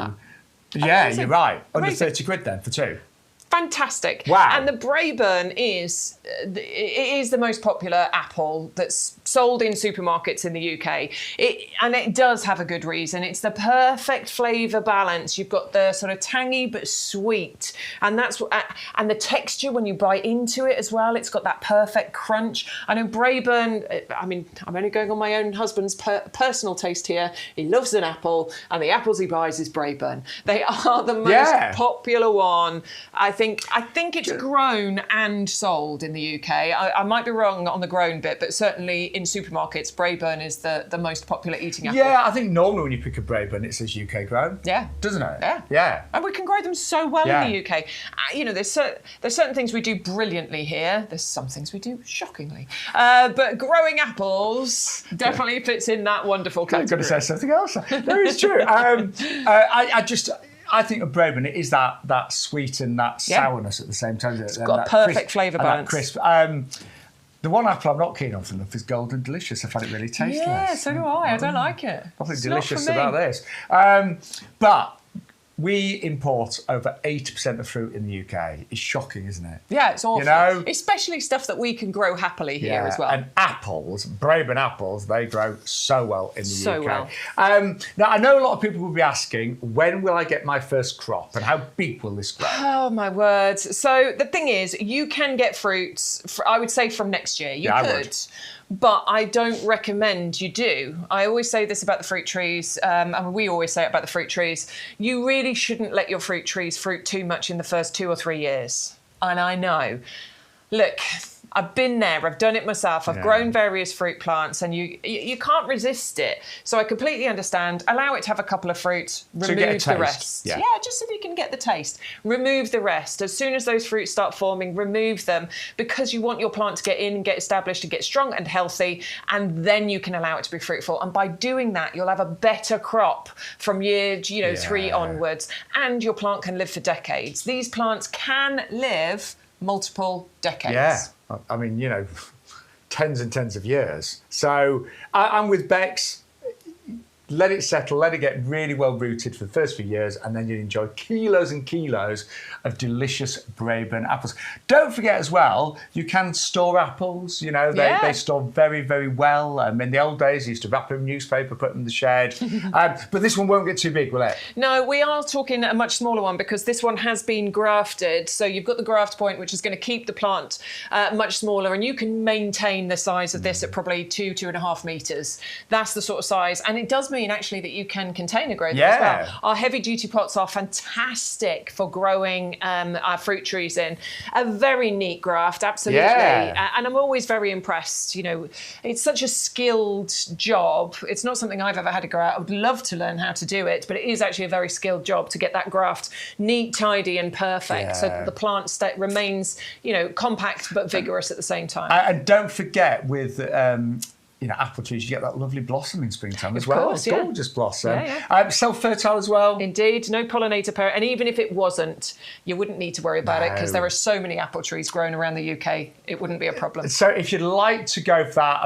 Yeah, amazing. you're right. Under Amazing. 30 quid then for two. Fantastic. Wow. And the Braeburn is the most popular apple that's sold in supermarkets in the UK. And it does have a good reason. It's the perfect flavour balance. You've got the sort of tangy but sweet. And and the texture when you bite into it as well, it's got that perfect crunch. I know Braeburn, I mean, I'm only going on my own husband's personal taste here. He loves an apple, and the apples he buys is Braeburn. They are the most popular one. I think it's grown and sold in the UK. I might be wrong on the grown bit, but certainly in supermarkets, Braeburn is the most popular eating apple. Yeah, I think normally when you pick a Braeburn, it says UK grown. Yeah. Doesn't it? Yeah. Yeah. And we can grow them so well in the UK. There's certain things we do brilliantly here. There's some things we do shockingly. But growing apples definitely fits in that wonderful category. I'm going to say something else. No, it's true. I think of Braeburn, it is that sweet and that sourness at the same time. It's got a perfect flavour balance. Crisp. The one apple I'm not keen on for enough is Golden Delicious. I find it really tasteless. Yeah, so do I. I don't like it. Nothing It's delicious not for me. about this. But we import over 80% of fruit in the UK. It's shocking, isn't it? Yeah, it's awful. You know? Especially stuff that we can grow happily here as well. And apples, Braeburn apples, they grow so well in the UK. So well. Now, I know a lot of people will be asking, when will I get my first crop and how big will this grow? Oh, my word. So the thing is, you can get fruits, I would say, from next year. You could. But I don't recommend you do. I always say this about the fruit trees, and we always say it about the fruit trees. You really shouldn't let your fruit trees fruit too much in the first 2 or 3 years. And I know. Look, I've been there. I've done it myself. I've grown various fruit plants, and you can't resist it. So I completely understand. Allow it to have a couple of fruits. Remove the rest. Yeah, just so you can get the taste. Remove the rest. As soon as those fruits start forming, remove them, because you want your plant to get in and get established and get strong and healthy, and then you can allow it to be fruitful. And by doing that, you'll have a better crop from year 3 onwards, and your plant can live for decades. These plants can live multiple decades. Yeah. I mean, tens and tens of years. So I'm with Bex. Let it settle, let it get really well rooted for the first few years, and then you'll enjoy kilos and kilos of delicious Braeburn apples. Don't forget as well, you can store apples. They store very, very well. In the old days, you used to wrap them in newspaper, put them in the shed. But this one won't get too big, will it? No, we are talking a much smaller one, because this one has been grafted. So you've got the graft point, which is going to keep the plant much smaller, and you can maintain the size of this at probably 2.5 metres. That's the sort of size, and it does mean actually that you can container grow them as well. Our heavy duty pots are fantastic for growing our fruit trees in. A very neat graft, absolutely. And I'm always very impressed. It's such a skilled job. It's not something I've ever had to go out. I would love to learn how to do it, but it is actually a very skilled job to get that graft neat, tidy and perfect, so that the plant remains, compact but vigorous at the same time. And don't forget with apple trees, you get that lovely blossom in springtime as well. Course, yeah. Gorgeous blossom. Yeah. Self-fertile as well. Indeed, no pollinator parent. And even if it wasn't, you wouldn't need to worry about it, because there are so many apple trees grown around the UK. It wouldn't be a problem. So if you'd like to go for that,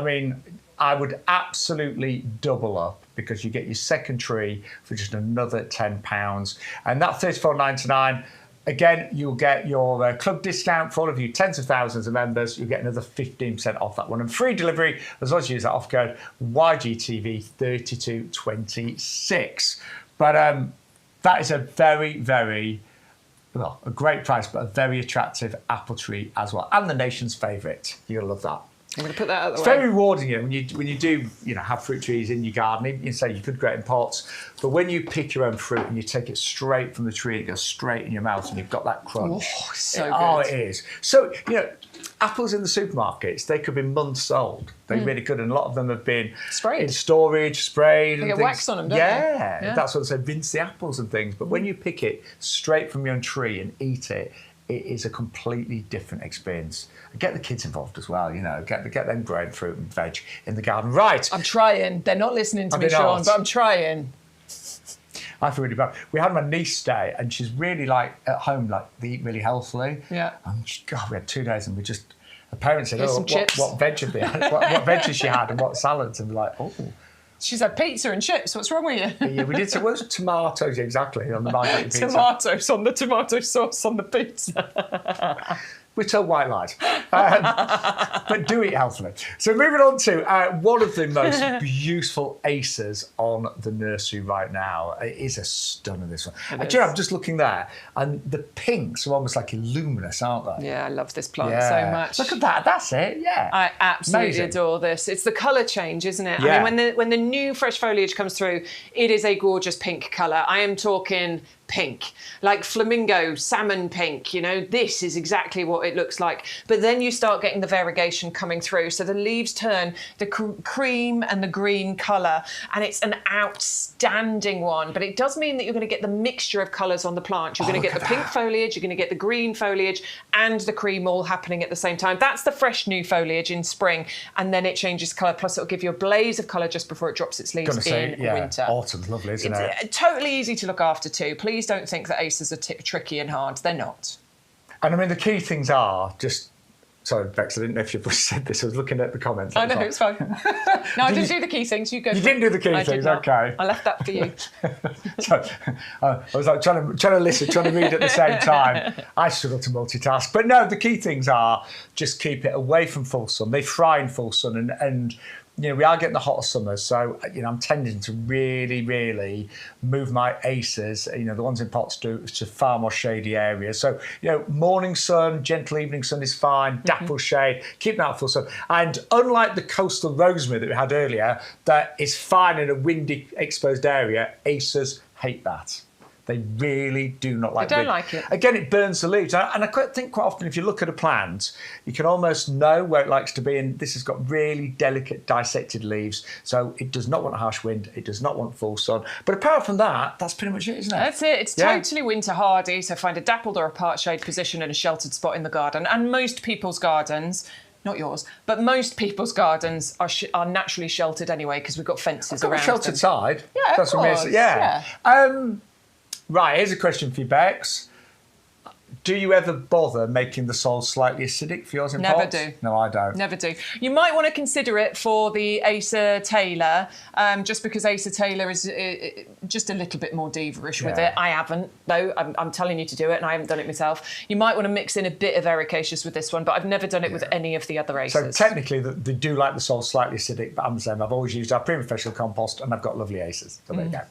I would absolutely double up, because you get your second tree for just another £10. And that £34.99, Again, you'll get your club discount for all of you tens of thousands of members. You'll get another 15% off that one. And free delivery, as long as you use that off code, YGTV3226. But that is a very, very, well, a great price, but a very attractive apple tree as well. And the nation's favourite. You'll love that. I'm going to put that out the way. It's very rewarding, when you do have fruit trees in your garden. You say you could grow it in pots, but when you pick your own fruit and you take it straight from the tree, it goes straight in your mouth, and you've got that crunch. Oh, so good. Oh, it is. So apples in the supermarkets, they could be months old. They really could, and a lot of them have been sprayed in storage, sprayed. They and get wax on them, don't they? Yeah, that's what they say. Rinse the apples and things. But when you pick it straight from your own tree and eat it, it is a completely different experience. Get the kids involved as well, get them growing fruit and veg in the garden. Right. I'm trying. They're not listening to me, Sean, but I'm trying. I feel really bad. We had my niece stay, and she's really at home, they eat really healthily. Yeah. And we had 2 days, and her parents said, Here's some chips. What veg have they had? what veg has she had, and what salads? And we're like, oh. She's had pizza and chips. What's wrong with you? Yeah, we did. So what was tomatoes exactly on the margarita pizza? Tomatoes on the tomato sauce on the pizza. We tell white lies. But do eat healthily. So moving on to one of the most beautiful acers on the nursery right now. It is a stunner, this one. I'm just looking there, and the pinks are almost like luminous, aren't they? Yeah, I love this plant so much. Look at that. That's it, yeah. I absolutely adore this. It's the colour change, isn't it? Yeah. I mean, when the new fresh foliage comes through, it is a gorgeous pink colour. I am talking pink, like flamingo, salmon pink, this is exactly what it looks like. But then you start getting the variegation coming through. So the leaves turn the cream and the green colour, and it's an outstanding one. But it does mean that you're going to get the mixture of colours on the plant. You're going to get the pink foliage, you're going to get the green foliage, and the cream all happening at the same time. That's the fresh new foliage in spring, and then it changes colour. Plus it'll give you a blaze of colour just before it drops its leaves in winter. Autumn's lovely, isn't it? It's totally easy to look after too. Please don't think that acers are tricky and hard. They're not. And I mean, the key things are just... Sorry, Bex, I didn't know if you said this. I was looking at the comments. I know, it's fine. No, I didn't do the key things. You go. You didn't do the key things, okay. I left that for you. So I was trying to listen, trying to read at the same time. I struggle to multitask. But no, the key things are just keep it away from full sun. They fry in full sun, and we are getting the hotter summers, so I'm tending to really, really move my acers, the ones in pots, to far more shady areas. So morning sun, gentle evening sun is fine. Dapple shade, keep that full sun. And unlike the coastal rosemary that we had earlier, that is fine in a windy, exposed area, acers hate that. They really do not like it. They don't like it. Again, it burns the leaves. And I think quite often if you look at a plant, you can almost know where it likes to be. And this has got really delicate, dissected leaves. So it does not want a harsh wind. It does not want full sun. But apart from that, that's pretty much it, isn't it? That's it. It's totally winter hardy. So find a dappled or a part shade position in a sheltered spot in the garden. And most people's gardens... Not yours, but most people's gardens are naturally sheltered anyway because we've got fences around them. A sheltered side. Yeah, of course. Yeah. Right, here's a question for you, Bex. Do you ever bother making the soil slightly acidic for yours in Never pots? do. No, I don't. Never do. You might want to consider it for the Acer Taylor, just because Acer Taylor is just a little bit more diva-ish with it. I haven't, though. I'm telling you to do it, and I haven't done it myself. You might want to mix in a bit of ericaceous with this one, but I've never done it with any of the other Acers. So technically, they do like the soil slightly acidic, but I'm the same. I've always used our pre-professional compost, and I've got lovely Acers. So there you go.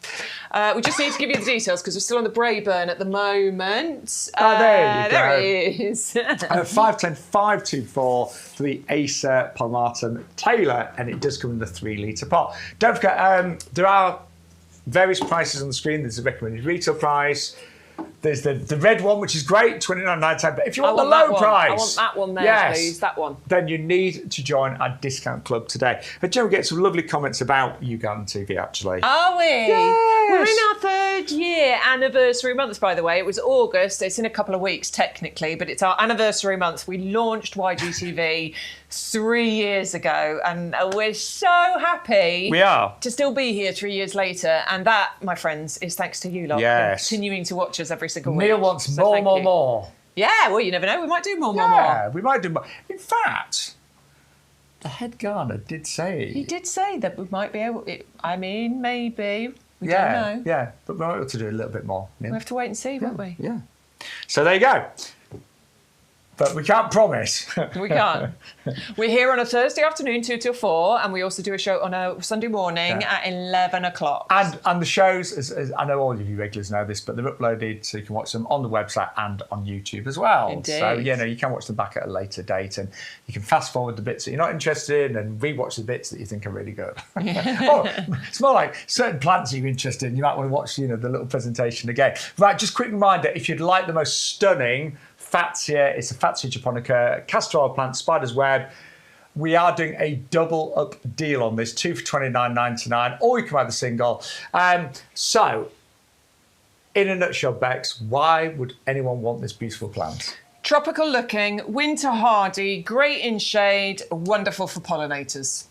We just need to give you the details because we're still on the Brayburn at the moment. There you go. There it is. 510-524 for the Acer Palmatum Taylor, and it does come in the 3-litre pot. Don't forget, there are various prices on the screen. There's a recommended retail price. There's the red one, which is great, $29.99. But if you want the low price, I want that one there, please. That one. Then you need to join our discount club today. But Jen, we get some lovely comments about YouGarden TV, actually. Are we? Yes. We're in our 3rd year anniversary month, by the way. It was August. It's in a couple of weeks, technically, but it's our anniversary month. We launched YGTV 3 years ago, and we're so happy to still be here 3 years later. And that, my friends, is thanks to you lot continuing to watch us every single week. Neil wants more. Yeah, well, you never know. We might do more. Yeah, we might do more. In fact, the head gardener did say... He did say that we might be able... maybe. We don't know. Yeah, but we might be able to do a little bit more, Neil. We have to wait and see, won't we? Yeah. So there you go. But we can't promise. We can't. We're here on a Thursday afternoon, 2 till 4, and we also do a show on a Sunday morning at 11 o'clock. And the shows, as I know all of you regulars know this, but they're uploaded so you can watch them on the website and on YouTube as well. Indeed. So, you can watch them back at a later date, and you can fast forward the bits that you're not interested in and rewatch the bits that you think are really good. It's more like certain plants you're interested in, you might want to watch, the little presentation again. Right, just quick reminder, if you'd like the most stunning Fatsia, it's a Fatsia japonica, castor oil plant, spider's web. We are doing a double up deal on this, 2 for $29.99, or you can buy the single. So, in a nutshell, Bex, why would anyone want this beautiful plant? Tropical looking, winter hardy, great in shade, wonderful for pollinators.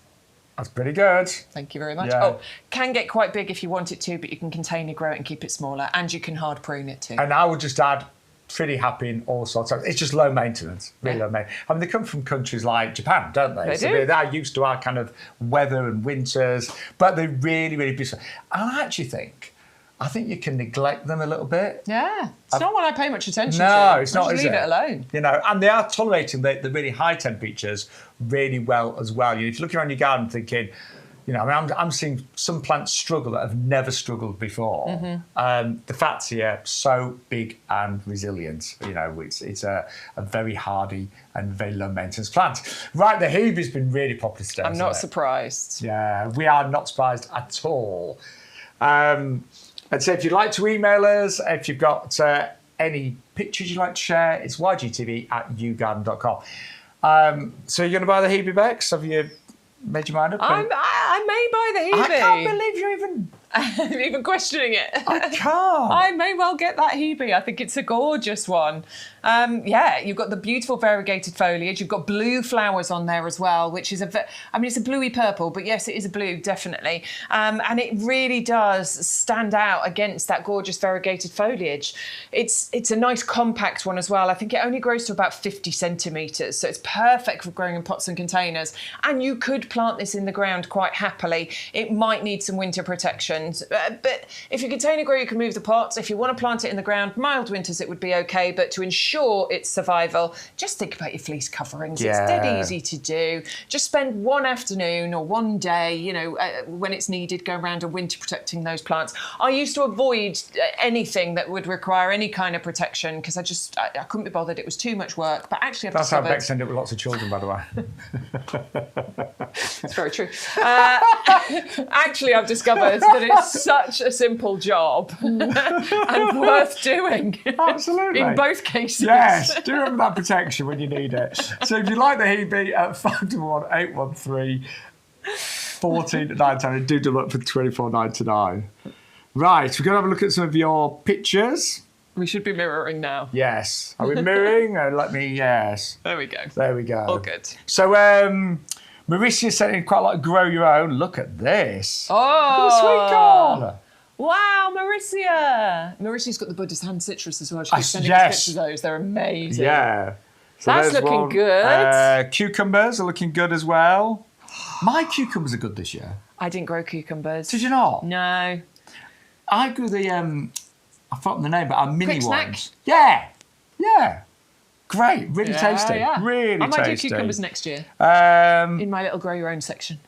That's pretty good. Thank you very much. Yeah. Oh, can get quite big if you want it to, but you can container grow it and keep it smaller, and you can hard prune it too. And I would just add, pretty happy in all sorts of. It's just low maintenance, really low maintenance. I mean, they come from countries like Japan, don't they? They So do. they're used to our kind of weather and winters, but they're really, really beautiful. And I actually think you can neglect them a little bit. Yeah, it's not one I pay much attention to. No, it's not. Just Is leave it? it alone. And they are tolerating the really high temperatures really well as well. If you're looking around your garden thinking, I'm seeing some plants struggle that have never struggled before. Mm-hmm. The Fatsia, so big and resilient. It's a very hardy and very low maintenance plant. Right, the Hebe's been really popular today. I'm not hasn't it? surprised. Yeah, we are not surprised at all. And so if you'd like to email us, if you've got any pictures you'd like to share, it's YGTV@yougarden.com. So you're going to buy the Hebe, Bex? Have you made your mind up? I may buy the Hebe. I can't believe you're even questioning it. I can't. I may well get that Hebe. I think it's a gorgeous one. You've got the beautiful variegated foliage. You've got blue flowers on there as well, which is it's a bluey purple, but yes, it is a blue, definitely. And it really does stand out against that gorgeous variegated foliage. It's a nice compact one as well. I think it only grows to about 50 centimetres, so it's perfect for growing in pots and containers. And you could plant this in the ground quite happily. It might need some winter protection. But if you container grow, you can move the pots. If you want to plant it in the ground, mild winters, it would be okay. But to ensure its survival, just think about your fleece coverings. Yeah. It's dead easy to do. Just spend one afternoon or one day, when it's needed, go around and winter protecting those plants. I used to avoid anything that would require any kind of protection because I couldn't be bothered. It was too much work. But actually, I've That's how discovered... Bex ended up with lots of children, by the way. It's very true. Actually, I've discovered that it's such a simple job and worth doing. Absolutely. In both cases. Yes, do remember that protection when you need it. So if you like the Hebe at 511 14.99, do double up for $24.99. Right, we're going to have a look at some of your pictures. We should be mirroring now. Yes. Are we mirroring? Yes. There we go. There we go. All good. So, Mauricia sent in quite a lot of grow your own. Look at this. Oh. Look at the sweet corn. Wow, Mauricia. Mauricia's got the Buddha's hand citrus as well. She's sending us pictures of those. They're amazing. Yeah. So that's there's looking good. Cucumbers are looking good as well. My cucumbers are good this year. I didn't grow cucumbers. Did you not? No. I grew the, I've forgotten the name, but our mini Quick snack? ones. Yeah. Yeah. Great. Really tasty. Yeah. Really tasty. I might do cucumbers next year in my little grow your own section.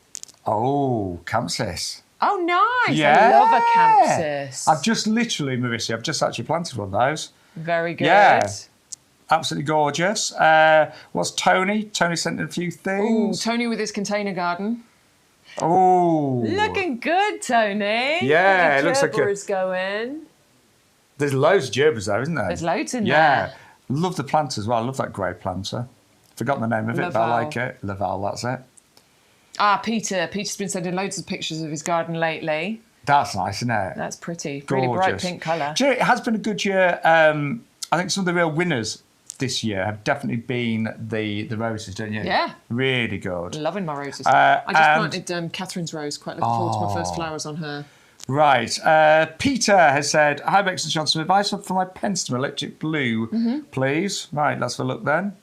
Oh, campsis. Oh, nice. Yeah. I love a campsis. I've just actually planted one of those. Very good. Yeah. Absolutely gorgeous. What's Tony? Tony sent in a few Ooh, things. Tony with his container garden. Oh. Looking good, Tony. Yeah, The it looks like gerber is going. There's loads of gerbers though, isn't there? There's loads in Yeah. there. Love the plant as well. I love that grey planter. Forgotten the name of it, but I Laval. like it. Laval, that's it. Peter. Peter's been sending loads of pictures of his garden lately. That's nice, isn't it? That's pretty. Gorgeous. Really bright pink colour. Do you know, it has been a good year. I think some of the real winners this year have definitely been the roses, don't you? Yeah. Really good. Loving my roses. and- I just planted Catherine's rose. Quite looking forward to my first flowers on her. Right. Peter has said, hi, Bex and John, some advice for my Penstem electric blue, please. Right, let's have a look then.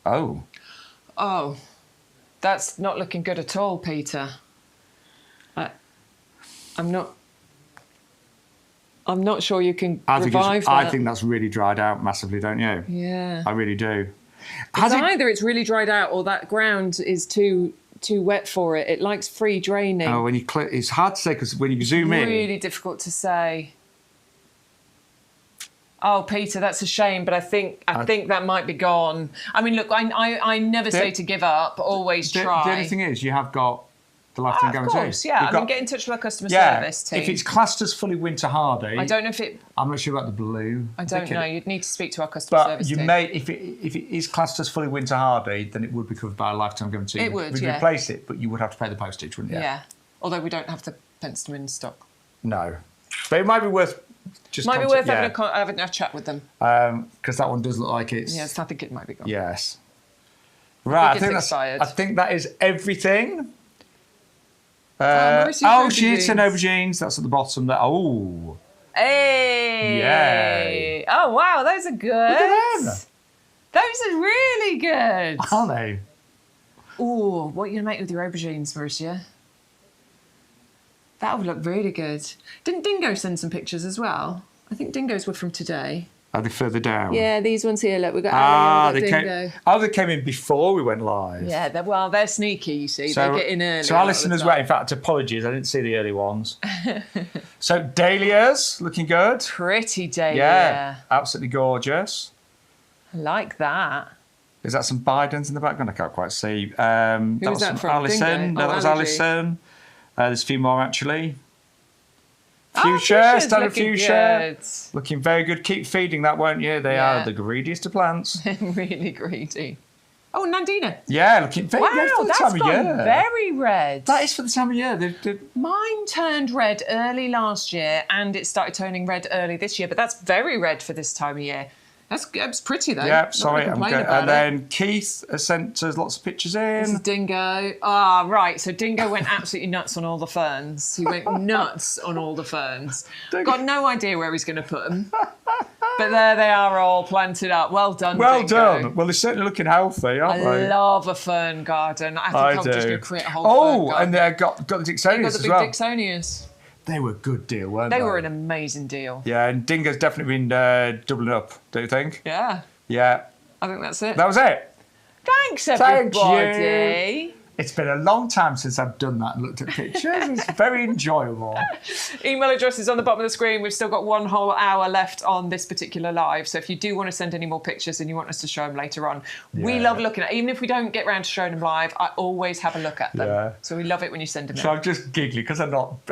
Oh. Oh, that's not looking good at all, Peter. I'm not... I'm not sure you can I revive that. I think that's really dried out massively, don't you? Yeah. I really do. Either it's really dried out or that ground is too wet for it. It likes free draining. Oh, when you click, it's hard to say because when you zoom in. Really difficult to say. Oh, Peter, that's a shame, but I think that might be gone. I mean, look, I never say to give up. Always try. The only thing is, you have got the lifetime guarantee. Of course, yeah. Get in touch with our customer service team. If it's classed as fully winter hardy, I don't know if it. I'm not sure about the blue. I don't know. You'd need to speak to our customer service team. But if it is classed as fully winter hardy, then it would be covered by a lifetime guarantee. It would. We'd replace it, but you would have to pay the postage, wouldn't you? Yeah. Although we don't have the Penston in stock. No, but it might be worth. Having a chat with them. Because that one does look like it's. Yes, I think it might be gone. Yes. Right, I think it's expired. I think that is everything. She eats an aubergines. That's at the bottom there. Oh. Hey. Yay. Oh, wow, those are good. Look at them. Those are really good. Aren't they? Oh, what are you going to make with your aubergines, Mauricia? That would look really good. Didn't Dingo send some pictures as well? I think Dingo's were from today. Are they further down? Yeah, these ones here. Look, we've got Ali, we've got Dingo. They came in before we went live. Yeah, they're sneaky, you see. They get in early. So our listeners were, in fact, apologies, I didn't see the early ones. So dahlias, looking good. Pretty dahlia. Yeah, absolutely gorgeous. I like that. Is that some Bidens in the background? I can't quite see. Who was that from? Alison. No, that was Alison. There's a few more actually. Fuchsia, standard fuchsia. Looking very good. Keep feeding that, won't you? They are the greediest of plants. Really greedy. Oh, Nandina. Yeah, looking very red for the time of year. Very red. That is for the time of year. Mine turned red early last year and it started turning red early this year, but that's very red for this time of year. That's pretty though. Yeah, sorry, I'm good. And then Keith has sent us lots of pictures in. This is Dingo. Right. So Dingo went absolutely nuts on all the ferns. He went nuts on all the ferns. Got no idea where he's going to put them. But there they are all planted up. Well done, Well Dingo. done. Well, they're certainly looking healthy, aren't they? I love a fern garden. I think I'm just going to create a whole fern garden. And they've got the Dixonias as well. Got the big Dixonias. They were a good deal, weren't they? They were an amazing deal. Yeah, and Dingo's definitely been doubling up, do you think? Yeah. Yeah. I think that's it. That was it. Thanks, everybody. Thank you. It's been a long time since I've done that and looked at pictures. It's very enjoyable. Email address is on the bottom of the screen. We've still got 1 whole hour left on this particular live. So if you do want to send any more pictures and you want us to show them later on, we love looking at. Even if we don't get round to showing them live, I always have a look at them. Yeah. So we love it when you send them. So I'm just giggling because I've not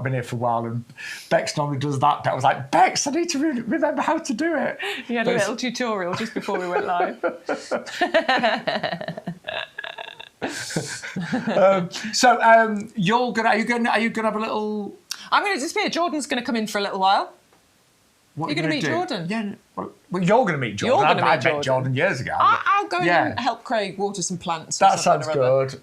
been here for a while, and Bex normally does that. I was like, Bex, I need to remember how to do it. You had a little tutorial just before we went live. You're gonna. Are you gonna have a little? I'm gonna disappear. Jordan's gonna come in for a little while. What you're gonna meet Jordan. Yeah. Well, you're gonna meet Jordan. I met Jordan years ago. I'll go in and help Craig water some plants. That sounds good.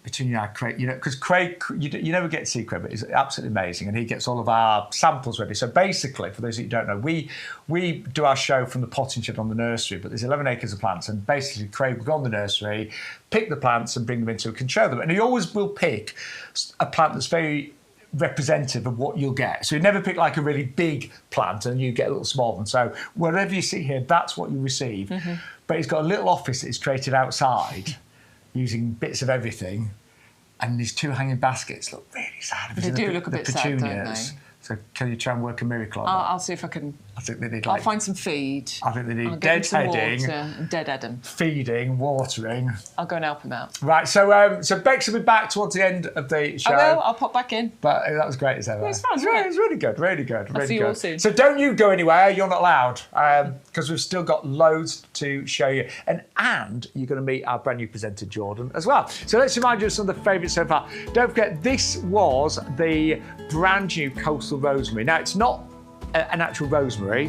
Between you and I, Craig, because Craig, you never get to see Craig, but he's absolutely amazing, and he gets all of our samples ready. So basically, for those of you who don't know, we do our show from the potting shed on the nursery, but there's 11 acres of plants, and basically Craig will go on the nursery, pick the plants, and bring them in so we can show them. And he always will pick a plant that's very representative of what you'll get. So you never pick like a really big plant and you get a little small one. So wherever you see here, that's what you receive. Mm-hmm. But he's got a little office that he's created outside, using bits of everything, and these 2 hanging baskets look really sad. They do look a bit sad, don't they? So can you try and work a miracle on that? I'll see if I can. I think they need I'll find some feed. I think they need deadheading, water and deadheading, feeding, watering. I'll go and help him out. Right, so Bex will be back towards the end of the show. I will. I'll pop back in. But that was great as ever. It was fun. It was really good, really good. I'll see you all soon. So don't you go anywhere. You're not allowed, because we've still got loads to show you, and you're going to meet our brand new presenter Jordan as well. So let's remind you of some of the favourites so far. Don't forget, this was the brand new coastal rosemary. Now it's not an actual rosemary.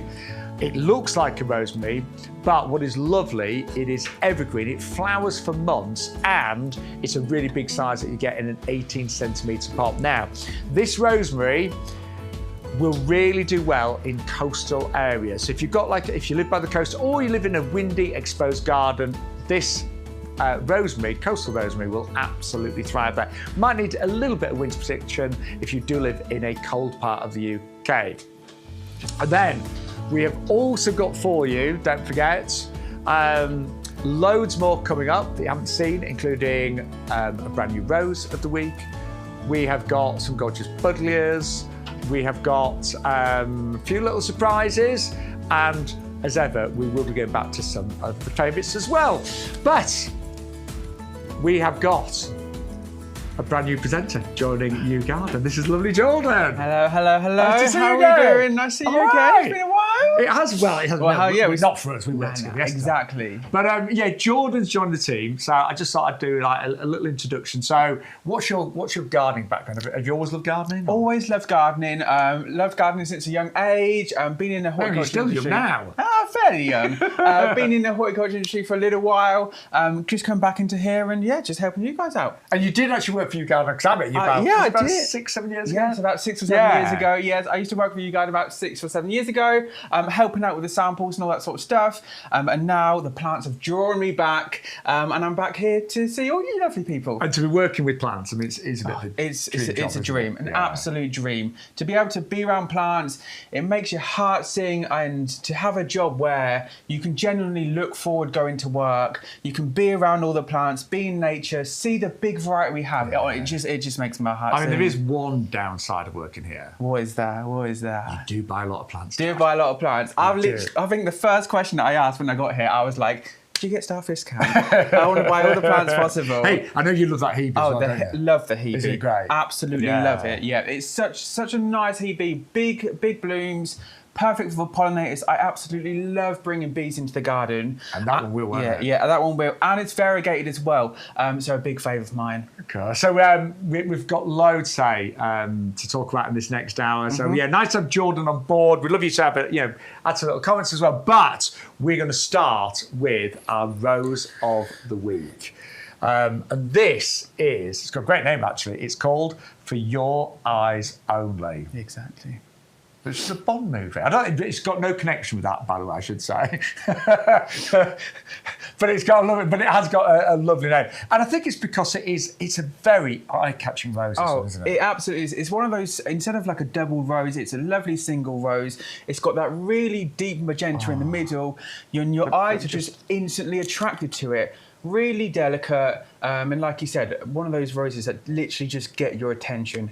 It looks like a rosemary, but what is lovely, it is evergreen. It flowers for months, and it's a really big size that you get in an 18 centimetre pot. Now, this rosemary will really do well in coastal areas. So if you live by the coast or you live in a windy, exposed garden, this rosemary, coastal rosemary, will absolutely thrive there. Might need a little bit of winter protection if you do live in a cold part of the UK. And then we have also got for you, don't forget, loads more coming up that you haven't seen, including a brand new rose of the week. We have got some gorgeous buddleias. We have got a few little surprises. And as ever, we will be going back to some of the favourites as well. But we have got a brand new presenter joining YouGarden. This is lovely Jordan. Hello, hello, hello. Nice to see How you are again. you doing? Nice to see you All again. right. It's been a while. It has, not for us, we worked together yesterday. Exactly. But Jordan's joined the team, so I just thought I'd do like a little introduction. So what's your gardening background? Have you always loved gardening? Always loved gardening. Loved gardening since a young age. Been in the horticulture you're still industry. young now. Fairly young. Been in the horticulture industry for a little while. Just come back into here and just helping you guys out. And you did actually work for YouGarden, because I met you about, I about did. 6-7 years ago. Yeah, it's about 6 or 7 years ago. Yes, I used to work for YouGarden about 6 or 7 years ago, helping out with the samples and all that sort of stuff. And now the plants have drawn me back, and I'm back here to see all you lovely people. And to be working with plants, I mean, it's a bit of a It's a dream, an absolute dream. To be able to be around plants, it makes your heart sing, and to have a job where you can genuinely look forward going to work, you can be around all the plants, be in nature, see the big variety we have. It just makes my heart sing. there is one downside of working here. What is that? What is that? You do buy a lot of plants. Do buy a lot of plants. I think the first question that I asked when I got here, I was like, do you get staff discount? I want to buy all the plants possible. Hey, I know you love that hebe as well, don't you? Love the hebe. Is it great? Absolutely love it. Yeah, it's such a nice hebe. Big blooms. Perfect for pollinators. I absolutely love bringing bees into the garden. And that one will, won't it? Yeah, that one will. And it's variegated as well. So a big favourite of mine. Okay. So we've got loads, to talk about in this next hour. So nice to have Jordan on board. We'd love you to have add some little comments as well. But we're going to start with our Rose of the Week. And it's got a great name actually. It's called For Your Eyes Only. Exactly. Which is a Bond movie. It's got no connection with that, by the way, I should say. But it has got a lovely name. And I think it's because it's a very eye-catching rose, isn't it? It absolutely is. It's one of those, instead of like a double rose, it's a lovely single rose. It's got that really deep magenta in the middle. Your eyes are just instantly attracted to it. Really delicate, and like you said, one of those roses that literally just get your attention.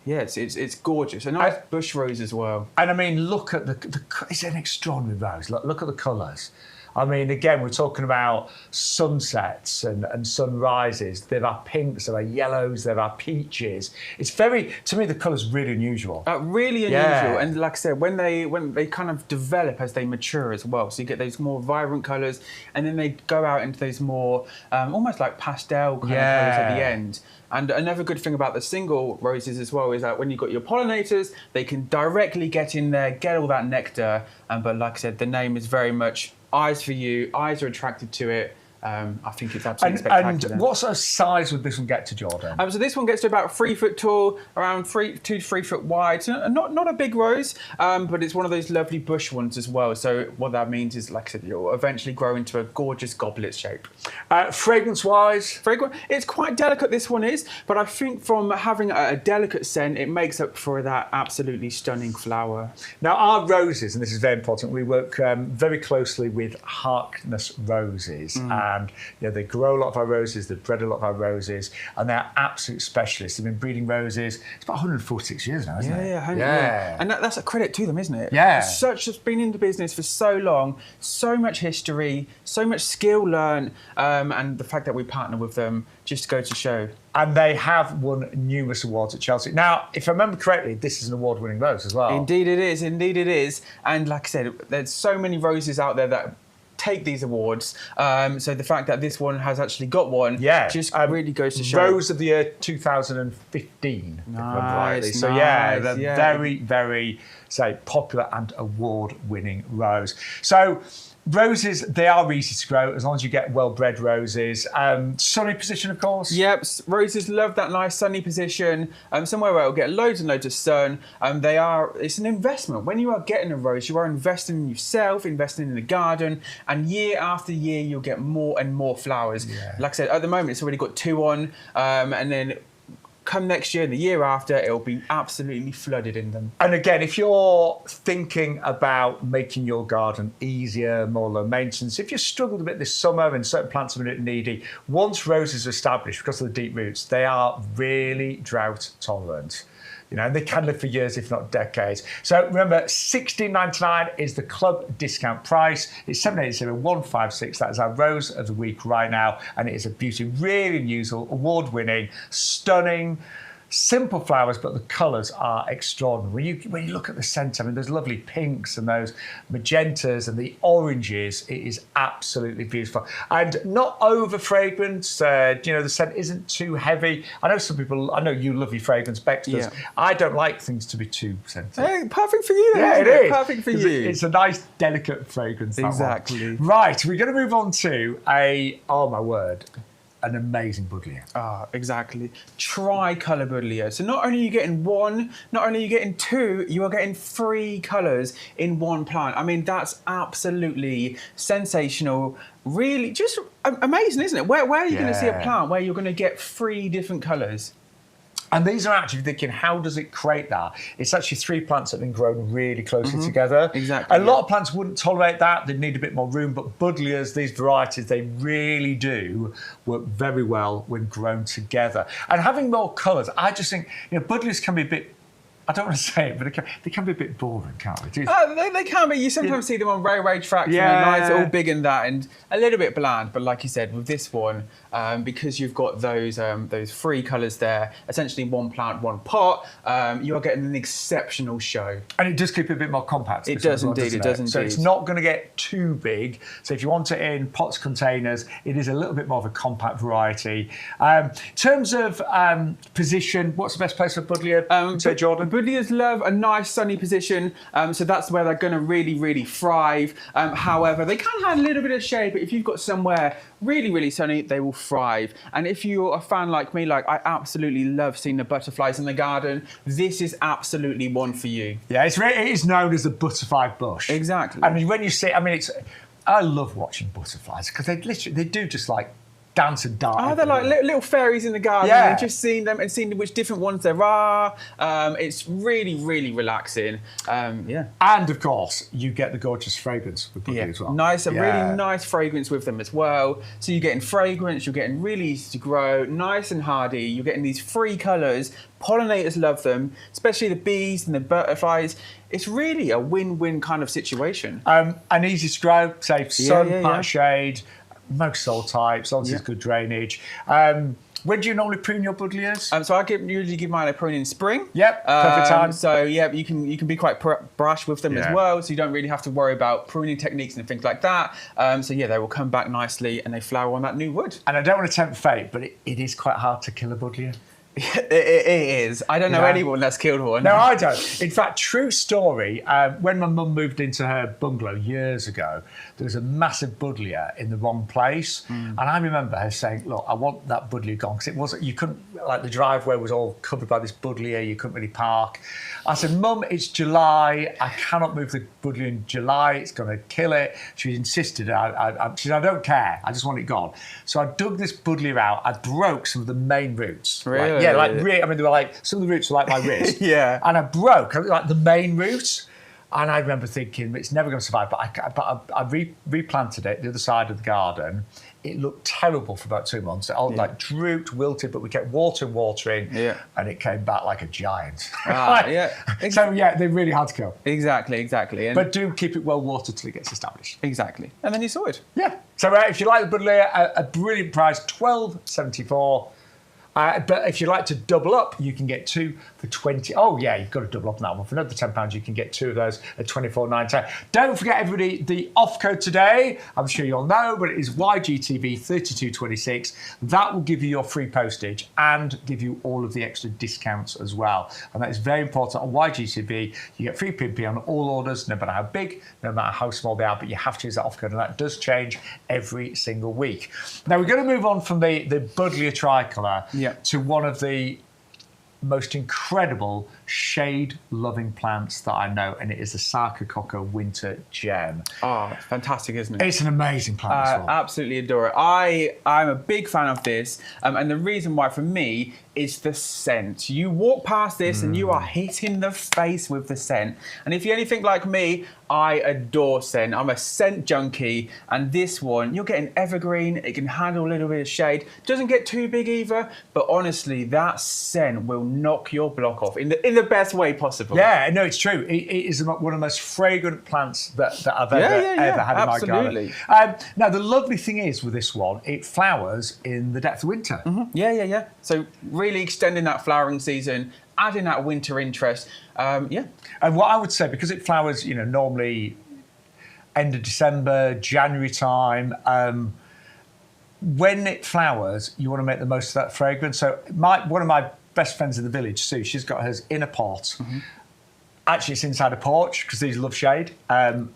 It's gorgeous. A nice bush rose as well. And I mean, look at it's an extraordinary rose. Look at the colours. I mean, again, we're talking about sunsets and sunrises. There are pinks, there are yellows, there are peaches. It's to me, the colour's really unusual. Really unusual. And like I said, when they kind of develop as they mature as well. So you get those more vibrant colours, and then they go out into those more almost like pastel kind of colours at the end. And another good thing about the single roses as well is that when you've got your pollinators, they can directly get in there, get all that nectar. But like I said, the name is very much eyes for you. Eyes are attracted to it. I think it's absolutely spectacular. And what sort of size would this one get to, Jordan? So this one gets to about 3 foot tall, around 2 to 3 foot wide. So not a big rose, but it's one of those lovely bush ones as well. So what that means is, like I said, you'll eventually grow into a gorgeous goblet shape. Fragrance-wise? It's quite delicate, this one is, but I think from having a delicate scent, it makes up for that absolutely stunning flower. Now, our roses, and this is very important, we work very closely with Harkness Roses. And they grow a lot of our roses, they bred a lot of our roses, and they're absolute specialists. They've been breeding roses, it's about 146 years now, isn't it? Yeah. And that's a credit to them, isn't it? Yeah. It's been in the business for so long, so much history, so much skill learned, and the fact that we partner with them just goes to show. And they have won numerous awards at Chelsea. Now, if I remember correctly, this is an award-winning rose as well. Indeed it is. And like I said, there's so many roses out there that take these awards. So the fact that this one has actually got one just really goes to show. Rose of the Year 2015. Nice, So they're very, very say, popular and award-winning rose. So roses, they are easy to grow as long as you get well-bred roses. Sunny position, of course. Yep, roses love that nice sunny position, somewhere where it'll get loads and loads of sun. It's an investment. When you are getting a rose, you are investing in yourself, investing in the garden, and year after year, you'll get more and more flowers. Yeah. Like I said, at the moment, it's already got 2 on, and then come next year and the year after, it'll be absolutely flooded in them. And again, if you're thinking about making your garden easier, more low maintenance, if you've struggled a bit this summer and certain plants are a bit needy, once roses are established, because of the deep roots, they are really drought tolerant. And they can live for years, if not decades. So remember, $16.99 is the club discount price. It's $780-156. That is our rose of the week right now. And it is a beauty, really unusual, award-winning, stunning, simple flowers, but the colours are extraordinary. When you look at the centre, I mean, there's lovely pinks and those magentas and the oranges. It is absolutely beautiful. And not over fragrance. The scent isn't too heavy. I know you love your fragrance, Bex does. Yeah. I don't like things to be too scented. Hey, perfect for you then, Yeah, isn't it is. Perfect for you. It's a nice, delicate fragrance, that one. Exactly. Right, we're going to move on to oh my word, an amazing buddleia. Exactly. Tricolour buddleia. So not only are you getting 1, not only are you getting 2, you are getting 3 colours in one plant. I mean, that's absolutely sensational. Really, just amazing, isn't it? Where are you going to see a plant where you're going to get 3 different colours? And these are actually thinking, how does it create that? It's actually 3 plants that have been grown really closely together. Exactly. A lot of plants wouldn't tolerate that. They'd need a bit more room. But buddleias, these varieties, they really do work very well when grown together. And having more colours, I just think, buddleias can be a bit, I don't want to say it, but they can be a bit boring, can't they? They can be. You sometimes see them on railway tracks, Yeah. and they're nice, all big and that, and a little bit bland. But like you said, with this one, because you've got those 3 colours there, essentially 1 plant, 1 pot, you are getting an exceptional show. And it does keep it a bit more compact. It does indeed, it does So indeed. it's not going to get too big. So if you want it in pots, containers, it is a little bit more of a compact variety. In terms of position, what's the best place for buddleia, say, Jordan? Buddleias love a nice sunny position, so that's where they're going to really, really thrive. However, they can have a little bit of shade, but if you've got somewhere really, really sunny, they will thrive. And if you're a fan like me, I absolutely love seeing the butterflies in the garden, this is absolutely one for you. Yeah, it is known as the butterfly bush. Exactly. I mean, when you see, I love watching butterflies because they do just like dance and dive. They're like little fairies in the garden, Yeah. and just seeing them and seeing which different ones there are. It's really, really relaxing. Yeah. And of course, you get the gorgeous fragrance with buddleia as well. Really nice fragrance with them as well. So you're getting fragrance, you're getting really easy to grow, nice and hardy. You're getting these 3 colours. Pollinators love them, especially the bees and the butterflies. It's really a win-win kind of situation. And easy to grow, say sun, yeah. shade, most soil types, obviously it's good drainage. When do you normally prune your buddleias? So I usually give mine a prune in spring. Yep, perfect time. So yeah, you can be quite brash with them as well, so you don't really have to worry about pruning techniques and things like that. So yeah, they will come back nicely and they flower on that new wood. And I don't want to tempt fate, but it is quite hard to kill a buddleia. It is. I don't know anyone that's killed one. No, I don't. In fact, true story, when my mum moved into her bungalow years ago, there was a massive buddleia in the wrong place. And I remember her saying, look, I want that buddleia gone, because you couldn't, like the driveway was all covered by this buddleia, you couldn't really park. I said, Mum, it's July, I cannot move the buddleia in July, it's going to kill it. She insisted, she said, I don't care, I just want it gone. So I dug this buddleia out, I broke some of the main roots. Really? They were like, some of the roots were like my wrist. Yeah. And I broke like the main roots. And I remember thinking, it's never going to survive. But I replanted it the other side of the garden. It looked terrible for about 2 months. It all like drooped, wilted, but we kept watering. Yeah. And it came back like a giant. Yeah. So yeah, they're really hard to kill. Exactly. But do keep it well watered till it gets established. Exactly. And then you saw it. Yeah. So if you like the buddleia, a brilliant price, $12.74. But if you like to double up, you can get 2 for 20. Oh yeah, you've got to double up on that one. For another £10, you can get 2 of those at £24.99. Don't forget, everybody, the off code today, I'm sure you all know, but it is YGTV 3226. That will give you your free postage and give you all of the extra discounts as well. And that is very important. On YGTV, you get free P&P on all orders, no matter how big, no matter how small they are, but you have to use that off code, and that does change every single week. Now, we're going to move on from the Buddleia tricolour to one of the most incredible shade-loving plants that I know, and it is the Sarcococca winter gem. Oh, fantastic, isn't it? It's an amazing plant as well. Absolutely adore it. I'm a big fan of this, and the reason why for me is the scent. You walk past this and you are hit in the face with the scent. And if you're anything like me, I adore scent. I'm a scent junkie, and this one, you're getting evergreen. It can handle a little bit of shade. Doesn't get too big either, but honestly, that scent will knock your block off in the best way possible. Yeah, no, it's true. It is one of the most fragrant plants that I've ever had in my garden. Now, the lovely thing is with this one, it flowers in the depth of winter. Yeah. So really extending that flowering season, adding that winter interest. And what I would say, because it flowers, normally end of December, January time, when it flowers, you want to make the most of that fragrance. So one of my best friends in the village, Sue, she's got hers in a pot. Actually, it's inside a porch because these love shade. And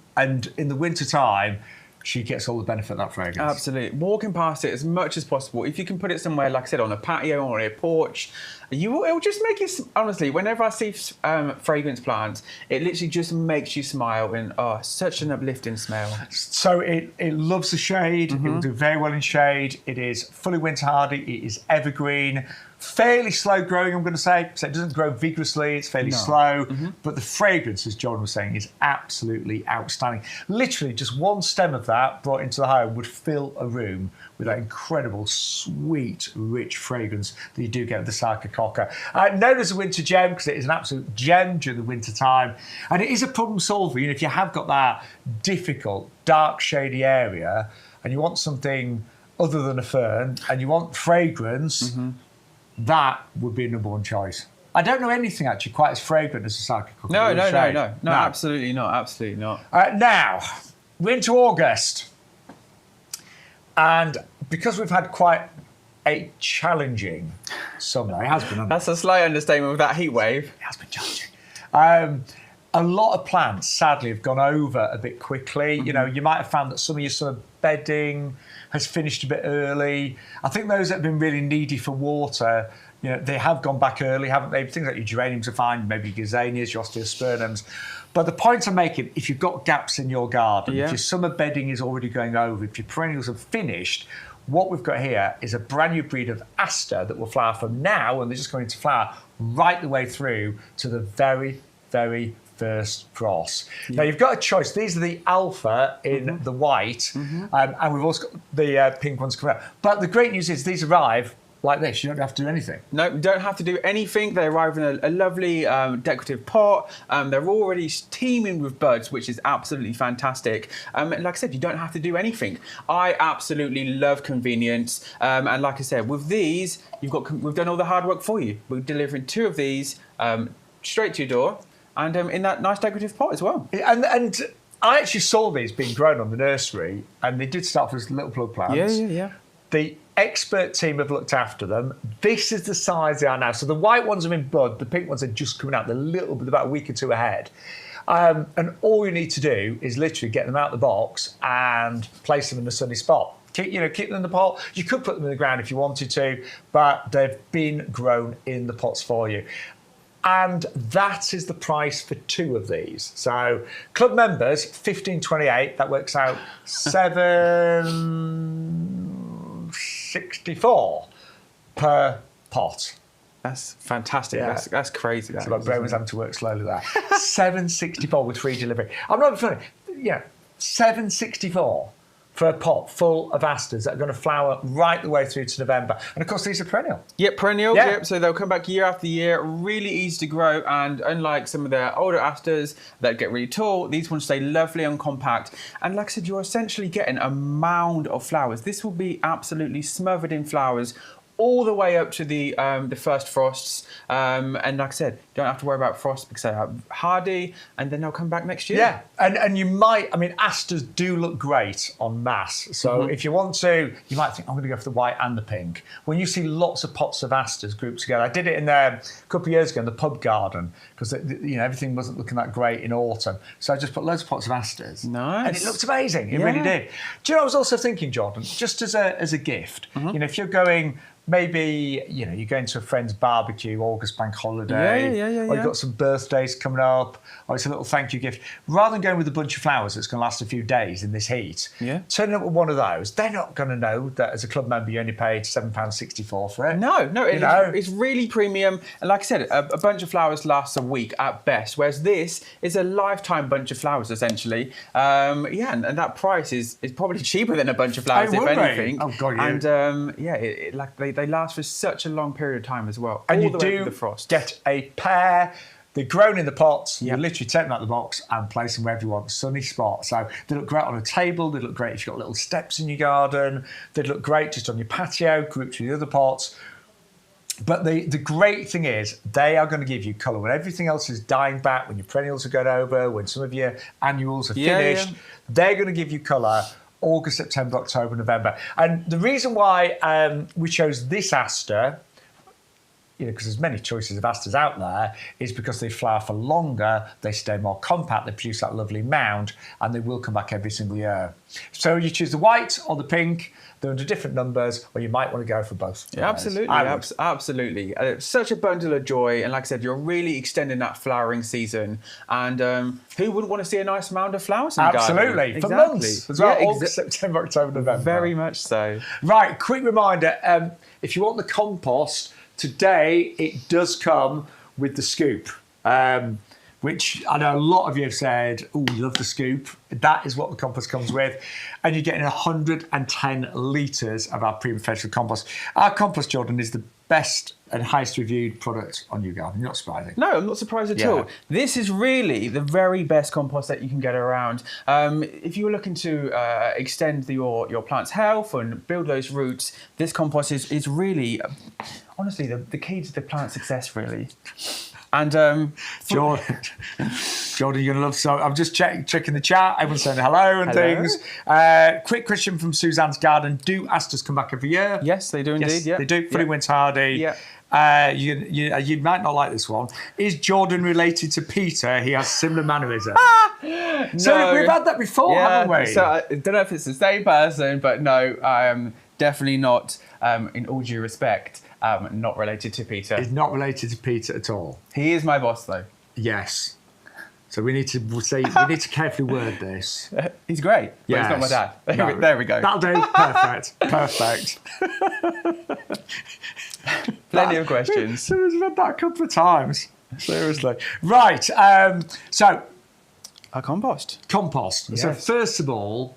in the winter time, she gets all the benefit of that fragrance. Absolutely. Walking past it as much as possible. If you can put it somewhere, like I said, on a patio or a porch, it will just make you, honestly, whenever I see fragrance plants, it literally just makes you smile, and such an uplifting smell. So it loves the shade. It will do very well in shade. It is fully winter hardy. It is evergreen. Fairly slow growing, I'm going to say. So it doesn't grow vigorously. It's fairly slow. But the fragrance, as John was saying, is absolutely outstanding. Literally, just one stem of that brought into the home would fill a room with that incredible, sweet, rich fragrance that you do get with the Sarcococca. Known as a winter gem because it is an absolute gem during the winter time. And it is a problem solver. If you have got that difficult, dark, shady area and you want something other than a fern and you want fragrance, that would be a number one choice. I don't know anything actually quite as fragrant as a Sarcococca. No, absolutely not. Now, we're into August. And because we've had quite a challenging summer, it has been. That's a slight understatement with that heat wave. It has been challenging. A lot of plants, sadly, have gone over a bit quickly. You might have found that some of your summer bedding has finished a bit early. I think those that have been really needy for water, they have gone back early, haven't they? Things like your geraniums are fine, maybe your gazanias, your osteospermums. But the point I'm making, if you've got gaps in your garden, if your summer bedding is already going over, if your perennials have finished, what we've got here is a brand new breed of aster that will flower from now, and they're just going to flower right the way through to the very, very first frost. Now, you've got a choice. These are the alpha in the white, and we've also got the pink ones coming out. But the great news is these arrive like this. You don't have to do anything. No, you don't have to do anything. They arrive in a lovely decorative pot. They're already teeming with buds, which is absolutely fantastic. Like I said, you don't have to do anything. I absolutely love convenience. And like I said, with these, we've done all the hard work for you. We're delivering 2 of these straight to your door, and in that nice decorative pot as well. And I actually saw these being grown on the nursery, and they did start as little plug plants. Yeah. The expert team have looked after them. This is the size they are now. So the white ones are in bud, the pink ones are just coming out. They're little bit, about a week or 2 ahead. And all you need to do is literally get them out of the box and place them in a sunny spot. Keep them in the pot. You could put them in the ground if you wanted to, but they've been grown in the pots for you. And that is the price for 2 of these. So club members, $15.28. That works out $7.64 per pot. That's fantastic. Yeah. That's crazy. So my brain was having to work slowly there. $7.64 with free delivery. I'm not funny. $7.64 for a pot full of asters that are going to flower right the way through to November. And of course, these are perennial. Yep, perennial. Yep. So they'll come back year after year, really easy to grow. And unlike some of their older asters that get really tall, these ones stay lovely and compact. And like I said, you're essentially getting a mound of flowers. This will be absolutely smothered in flowers all the way up to the first frosts. And like I said, don't have to worry about frost because they're hardy, and then they'll come back next year. Yeah, and you might, I mean, asters do look great on mass. So if you want to, you might think, I'm going to go for the white and the pink. When you see lots of pots of asters grouped together, I did it in there a couple of years ago in the pub garden because everything wasn't looking that great in autumn. So I just put loads of pots of asters. Nice. And it looked amazing. It really did. Do you know, I was also thinking, Jordan, just as a gift, if you're going, maybe, you're going to a friend's barbecue, August bank holiday, or you've got some birthdays coming up, or it's a little thank you gift. Rather than going with a bunch of flowers that's going to last a few days in this heat, turning up with one of those, they're not going to know that as a club member you only paid £7.64 for it. No, it's really premium. And like I said, a bunch of flowers lasts a week at best, whereas this is a lifetime bunch of flowers, essentially. And that price is probably cheaper than a bunch of flowers, if anything. Oh, God, yeah. And they last for such a long period of time as well. And all you the way do to the frost. get a pair. They're grown in the pots. You literally take them out of the box and place them wherever you want, sunny spot. So they look great on a table. They look great if you've got little steps in your garden. They look great just on your patio, grouped with the other pots. But the great thing is they are going to give you colour when everything else is dying back, when your perennials are going over, when some of your annuals are finished. They're going to give you colour August, September, October, November. And the reason why we chose this aster, because there's many choices of asters out there, is because they flower for longer, they stay more compact, they produce that lovely mound, and they will come back every single year. So you choose the white or the pink. They're under different numbers, or you might want to go for both. Yeah, absolutely, absolutely. It's such a bundle of joy, and like I said, you're really extending that flowering season. And who wouldn't want to see a nice mound of flowers in the garden? Absolutely, for months as well. August, September, October, November. Very much so. Right, quick reminder: if you want the compost today, it does come with the scoop. Which I know a lot of you have said, oh, you love the scoop. That is what the compost comes with. And you're getting 110 litres of our pre-professional compost. Our compost, Jordan, is the best and highest reviewed product on YouGarden. You're not surprising. No, I'm not surprised at all. This is really the very best compost that you can get around. If you were looking to extend your plant's health and build those roots, this compost is really, honestly, the key to the plant's success, really. And Jordan, you're going to love. So I'm just checking the chat. Everyone's saying hello and things. Quick question from Suzanne's Garden: do asters come back every year? Yes, they do indeed. Yes, yeah, they do. Fully winter hardy. Yeah. You might not like this one. Is Jordan related to Peter? He has similar mannerisms. So we've had that before, haven't we? So I don't know if it's the same person, but no, definitely not. In all due respect, not related to Peter. He's not related to Peter at all. He is my boss, though. Yes. So we need to carefully word this. He's great, but he's not my dad. There we go. That'll do. Perfect. Perfect. Plenty of questions. So we've had that a couple of times. Seriously. Right. So our compost. Yes. So first of all,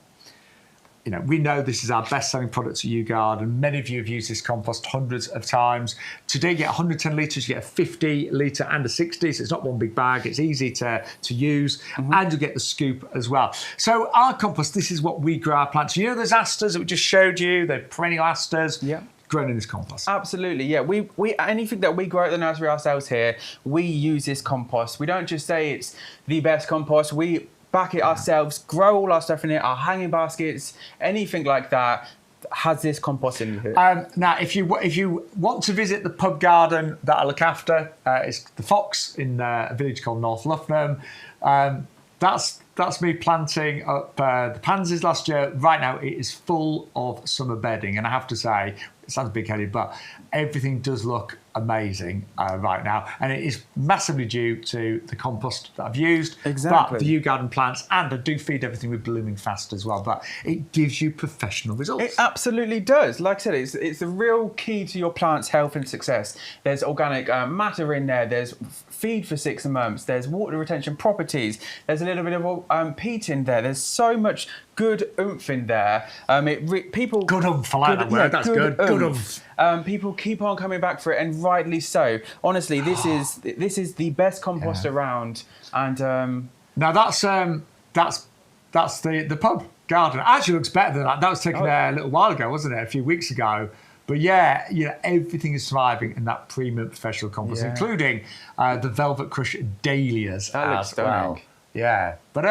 we know this is our best-selling product at YouGarden. Many of you have used this compost hundreds of times. Today, you get 110 litres, you get a 50 litre and a 60, so it's not one big bag. It's easy to use, and you get the scoop as well. So our compost, this is what we grow our plants. Those asters that we just showed you, the perennial asters. Yeah. Grown in this compost. Absolutely, yeah. We anything that we grow at the nursery ourselves here, we use this compost. We don't just say it's the best compost. We back it ourselves, grow all our stuff in it, our hanging baskets, anything like that has this compost in it. Now, if you want to visit the pub garden that I look after, it's the Fox in a village called North Luffenham. That's me planting up the pansies last year. Right now, it is full of summer bedding, and I have to say, it sounds big-headed, but everything does look amazing right now, and it is massively due to the compost that I've used. Exactly. But the YouGarden plants, and I do feed everything with blooming fast as well. But it gives you professional results. It absolutely does. Like I said, it's the real key to your plant's health and success. There's organic matter in there. There's feed for 6 months. There's water retention properties. There's a little bit of peat in there. There's so much good oomph in there. People good oomph. I like that word. That's good. Good oomph. People keep on coming back for it, and rightly so. Honestly, this is the best compost around. And now that's the pub garden. It actually looks better than that. That was taken a little while ago, wasn't it? A few weeks ago. But yeah, everything is thriving in that premium professional compost, including the Velvet Crush dahlias as well. Yeah, but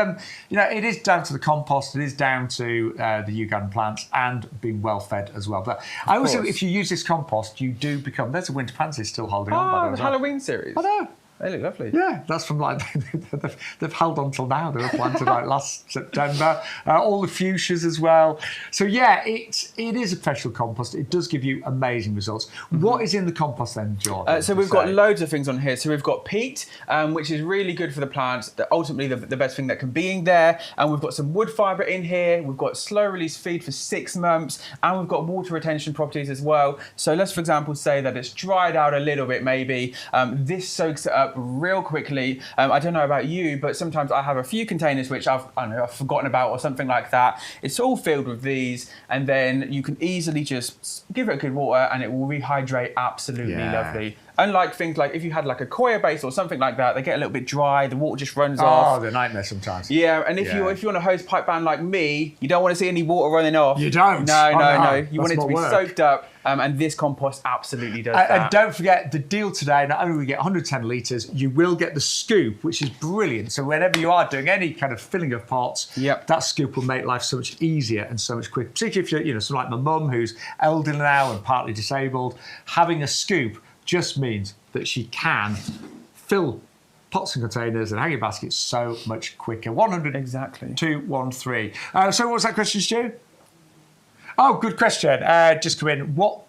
it is down to the compost. It is down to the YouGarden plants and being well fed as well. But I also, if you use this compost, you do become. There's a winter pansy still holding on. By the Halloween series. I know. They look lovely. Yeah, that's from they've held on till now. They were planted last September. All the fuchsias as well. So yeah, it is a professional compost. It does give you amazing results. What is in the compost then, Jordan? So we've got loads of things on here. So we've got peat, which is really good for the plants. Ultimately, the best thing that can be in there. And we've got some wood fibre in here. We've got slow release feed for 6 months, and we've got water retention properties as well. So let's, for example, say that it's dried out a little bit, maybe. This soaks it up real quickly. I don't know about you, but sometimes I have a few containers which I've forgotten about or something like that. It's all filled with these, and then you can easily just give it a good water and it will rehydrate absolutely lovely. Unlike things like if you had like a coir base or something like that, they get a little bit dry, the water just runs off. Oh, they're a nightmare sometimes. Yeah, and if you're on a hose pipe ban like me, you don't want to see any water running off. You don't? No. You want it to be soaked up, and this compost absolutely does that. And don't forget the deal today, not only do we get 110 litres, you will get the scoop, which is brilliant. So whenever you are doing any kind of filling of pots, that scoop will make life so much easier and so much quicker. Particularly if you're, someone like my mum who's elderly now and partly disabled, having a scoop just means that she can fill pots and containers and hanging baskets so much quicker. 100 exactly. 213. So what was that question, Stu? Oh, good question. Just come in. What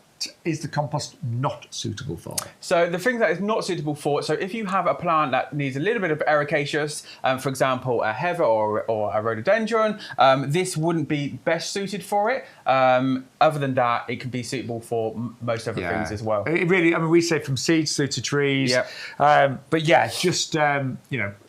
is the compost not suitable for? So the thing that is not suitable for, so if you have a plant that needs a little bit of ericaceous, for example, a heather or a rhododendron, this wouldn't be best suited for it. Other than that, it can be suitable for most other things as well. It really, we say from seeds through to trees. But yeah, just,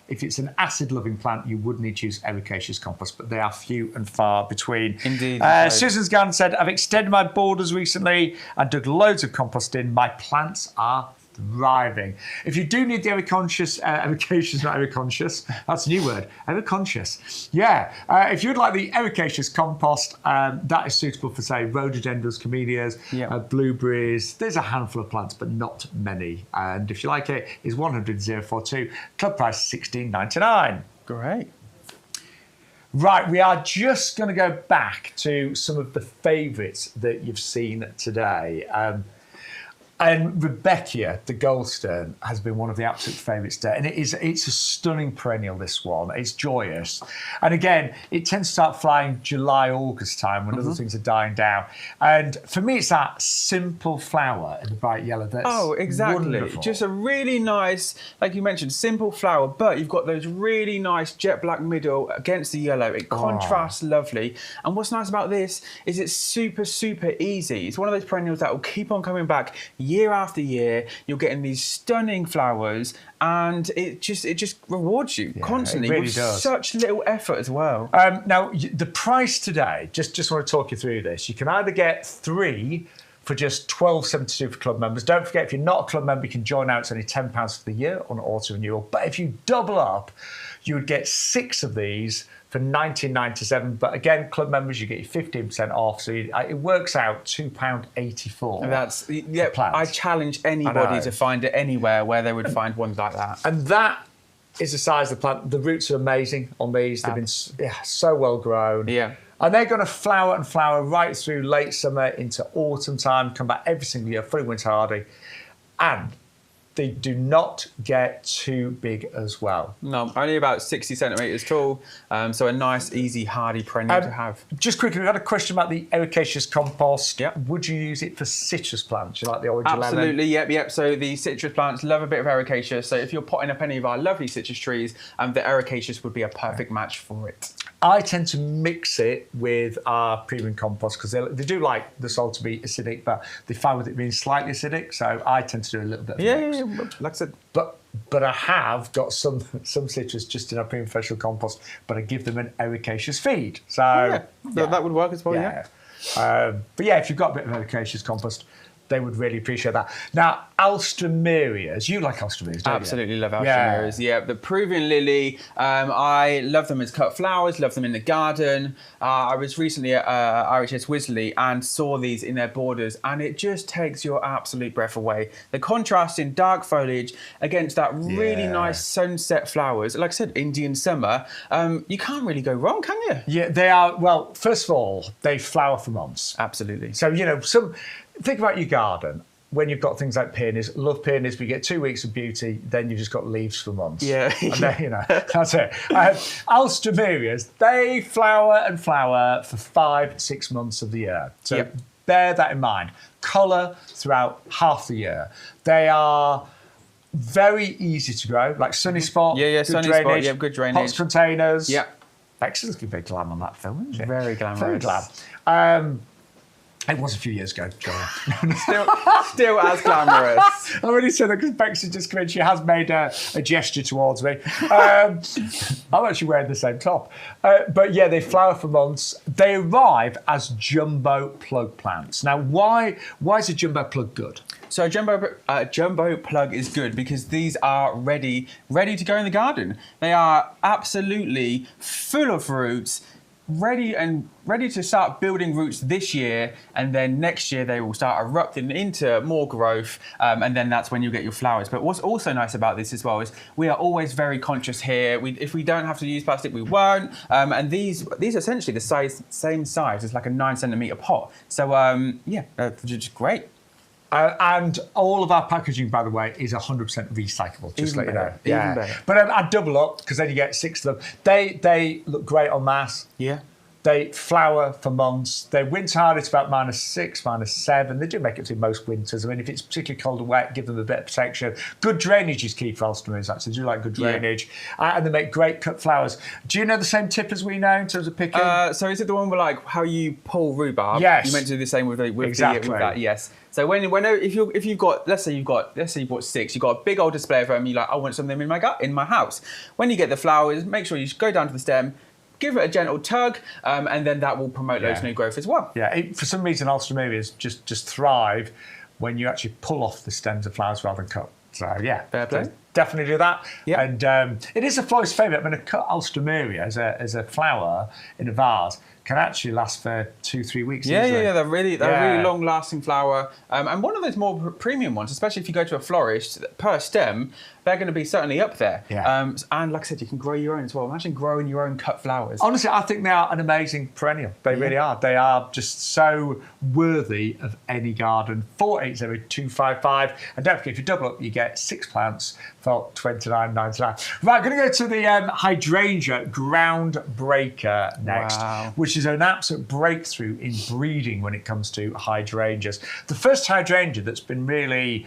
if it's an acid-loving plant, you would need to use ericaceous compost, but they are few and far between. Indeed. Susan's Garden said, I've extended my borders recently and dug loads of compost in. My plants are thriving. If you do need the ericaceous, not ericaceous, that's a new word, ericaceous. Yeah, if you'd like the ericaceous compost, that is suitable for, say, rhododendrons, camellias, blueberries. There's a handful of plants, but not many. And if you like it, it's 100,042, club price $16.99. Great. Right, we are just going to go back to some of the favourites that you've seen today. And Rebecca, the Goldstern, has been one of the absolute favourites today. And it's a stunning perennial, this one. It's joyous. And again, it tends to start flying July, August time when other things are dying down. And for me, it's that simple flower in the bright yellow that's wonderful. Just a really nice, like you mentioned, simple flower, but you've got those really nice jet black middle against the yellow. It contrasts lovely. And what's nice about this is it's super, super easy. It's one of those perennials that will keep on coming back year after year. You're getting these stunning flowers, and it just rewards you constantly. It really with does. Such little effort as well. Now, the price today, just want to talk you through this. You can either get 3 for just $12.72 for club members. Don't forget, if you're not a club member, you can join out. It's only £10 for the year on auto renewal. But if you double up, you would get 6 of these for $19.97. But again, club members, you get your 15% off. So it works out £2.84. That's I challenge anybody to find it anywhere where they would find ones like that. And that is the size of the plant. The roots are amazing on these. They've been so well grown. Yeah. And they're going to flower and flower right through late summer into autumn time, come back every single year, fully winter hardy. And they do not get too big as well. No, only about 60 centimetres tall. So a nice, easy, hardy perennial to have. Just quickly, we had a question about the ericaceous compost. Would you use it for citrus plants? You like the orange lemon? Absolutely, yep. So the citrus plants love a bit of ericaceous. So if you're potting up any of our lovely citrus trees, the ericaceous would be a perfect match for it. I tend to mix it with our premium compost because they do like the soil to be acidic, but they find with it being slightly acidic. So I tend to do a little bit of mix. Like I said. But I have got some citrus just in our premium professional compost, but I give them an ericaceous feed. So that would work as well, But yeah, if you've got a bit of ericaceous compost, they would really appreciate that. Now, alstroemerias, you like alstroemerias, don't Absolutely you? love alstroemerias. Yeah, the Peruvian lily. I love them as cut flowers. Love them in the garden. I was recently at RHS Wisley and saw these in their borders, and it just takes your absolute breath away. The contrast in dark foliage against that really nice sunset flowers. Like I said, Indian summer. You can't really go wrong, can you? Yeah, they are. Well, first of all, they flower for months. Absolutely. So think about your garden. When you've got things like peonies, love peonies, but you get 2 weeks of beauty, then you've just got leaves for months. Yeah. And then, that's it. Alstroemerias, they flower and flower for 5-6 months of the year. So bear that in mind. Colour throughout half the year. They are very easy to grow, like sunny spot. Yeah, good sunny drainage, spot. Yeah, good drainage. Pots containers. Yeah. Excellent, very glam on that film, isn't it? Very glamorous. Very glam. It was a few years ago. Still as glamorous. I already said that because Bex has just come in. She has made a gesture towards me. I'm actually wearing the same top. But yeah, they flower for months. They arrive as jumbo plug plants. Now, why is a jumbo plug good? So jumbo plug is good because these are ready to go in the garden. They are absolutely full of roots. Ready to start building roots this year, and then next year they will start erupting into more growth, and then that's when you get your flowers. But what's also nice about this as well is we are always very conscious here. If we don't have to use plastic, we won't. And these are essentially the same size as like a 9-centimetre pot. So they're just great. And all of our packaging, by the way, is 100% recyclable, just to let you know. Even better. But I'd double up, because then you get 6 of them. They look great en masse. Yeah. They flower for months. They're winter hard, it's about -6, -7. They do make it through most winters. I mean, if it's particularly cold and wet, give them a bit of protection. Good drainage is key for alstroemerias, actually. They do like good drainage. And they make great cut flowers. Do you know the same tip as we know in terms of picking? So is it the one where like how you pull rhubarb? Yes. You meant to do the same with Exactly. with that, yes. So if you've got, let's say you bought 6, you've got a big old display of them, you're like, I want some of them in my house. When you get the flowers, make sure you go down to the stem, give it a gentle tug, and then that will promote loads of new growth as well. Yeah, for some reason, alstroemerias just thrive when you actually pull off the stems of flowers rather than cut. So yeah, fair play. Definitely do that. Yeah. And it is a florist's favourite. I mean, a cut alstroemeria as a flower in a vase can actually last for 2-3 weeks. Yeah, easily. they're really long-lasting flower, and one of those more premium ones, especially if you go to a florist per stem, they're going to be certainly up there. Yeah. And like I said, you can grow your own as well. Imagine growing your own cut flowers. Honestly, I think they are an amazing perennial. They really are. They are just so worthy of any garden. 480255, and don't forget, if you double up, you get 6 plants for $29.99. Right, going to go to the hydrangea groundbreaker next, which is an absolute breakthrough in breeding when it comes to hydrangeas. The first hydrangea that's been really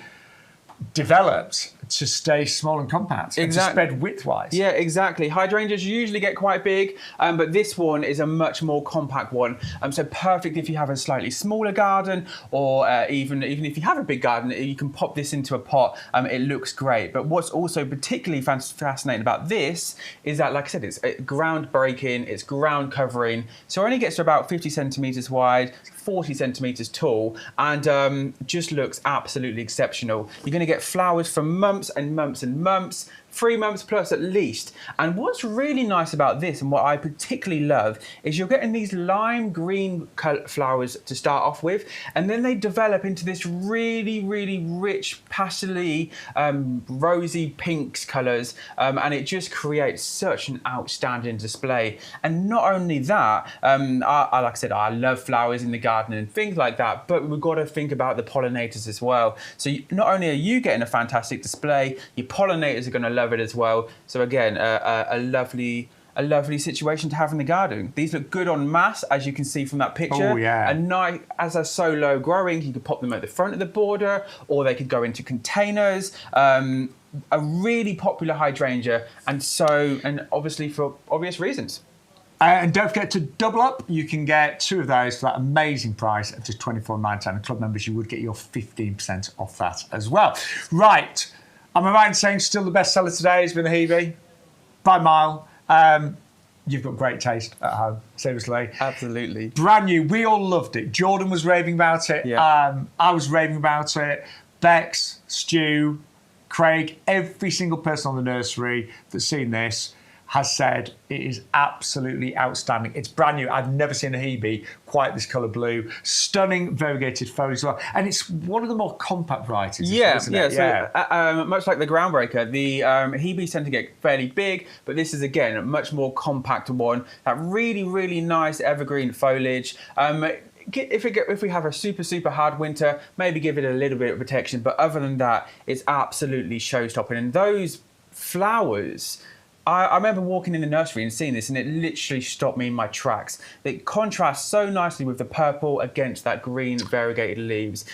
developed to stay small and compact, and to spread widthwise. Yeah, exactly. Hydrangeas usually get quite big, but this one is a much more compact one. So perfect if you have a slightly smaller garden, or even if you have a big garden, you can pop this into a pot. It looks great. But what's also particularly fascinating about this is that, like I said, it's ground breaking, it's ground covering. So it only gets to about 50 centimetres wide, 40 centimetres tall, and just looks absolutely exceptional. You're going to get flowers for months and months and months, 3 months plus at least. And what's really nice about this, and what I particularly love, is you're getting these lime green flowers to start off with, and then they develop into this really, really rich, pastely, rosy pinks colours, and it just creates such an outstanding display. And not only that, like I said, I love flowers in the garden and things like that, but we've got to think about the pollinators as well. So not only are you getting a fantastic display, your pollinators are going to love it as well. So again, a lovely situation to have in the garden. These look good en masse, as you can see from that picture. Oh, yeah. And nice, as they're so low growing, you could pop them at the front of the border, or they could go into containers. A really popular hydrangea, and obviously for obvious reasons. And don't forget to double up. You can get 2 of those for that amazing price of just $24.99. And club members, you would get your 15% off that as well. Right. Am I right in saying still the bestseller today has been the Hebe? By a mile. You've got great taste at home, seriously. Absolutely. Brand new. We all loved it. Jordan was raving about it. Yeah. I was raving about it. Bex, Stu, Craig, every single person on the nursery that's seen this has said it is absolutely outstanding. It's brand new. I've never seen a Hebe quite this colour blue. Stunning variegated foliage as well. And it's one of the more compact varieties, isn't it? So, much like the Groundbreaker, the Hebes tend to get fairly big, but this is, again, a much more compact one. That really, really nice evergreen foliage. If we have a super hard winter, maybe give it a little bit of protection. But other than that, it's absolutely show-stopping. And those flowers... I remember walking in the nursery and seeing this, and it literally stopped me in my tracks. It contrasts so nicely with the purple against that green variegated leaves.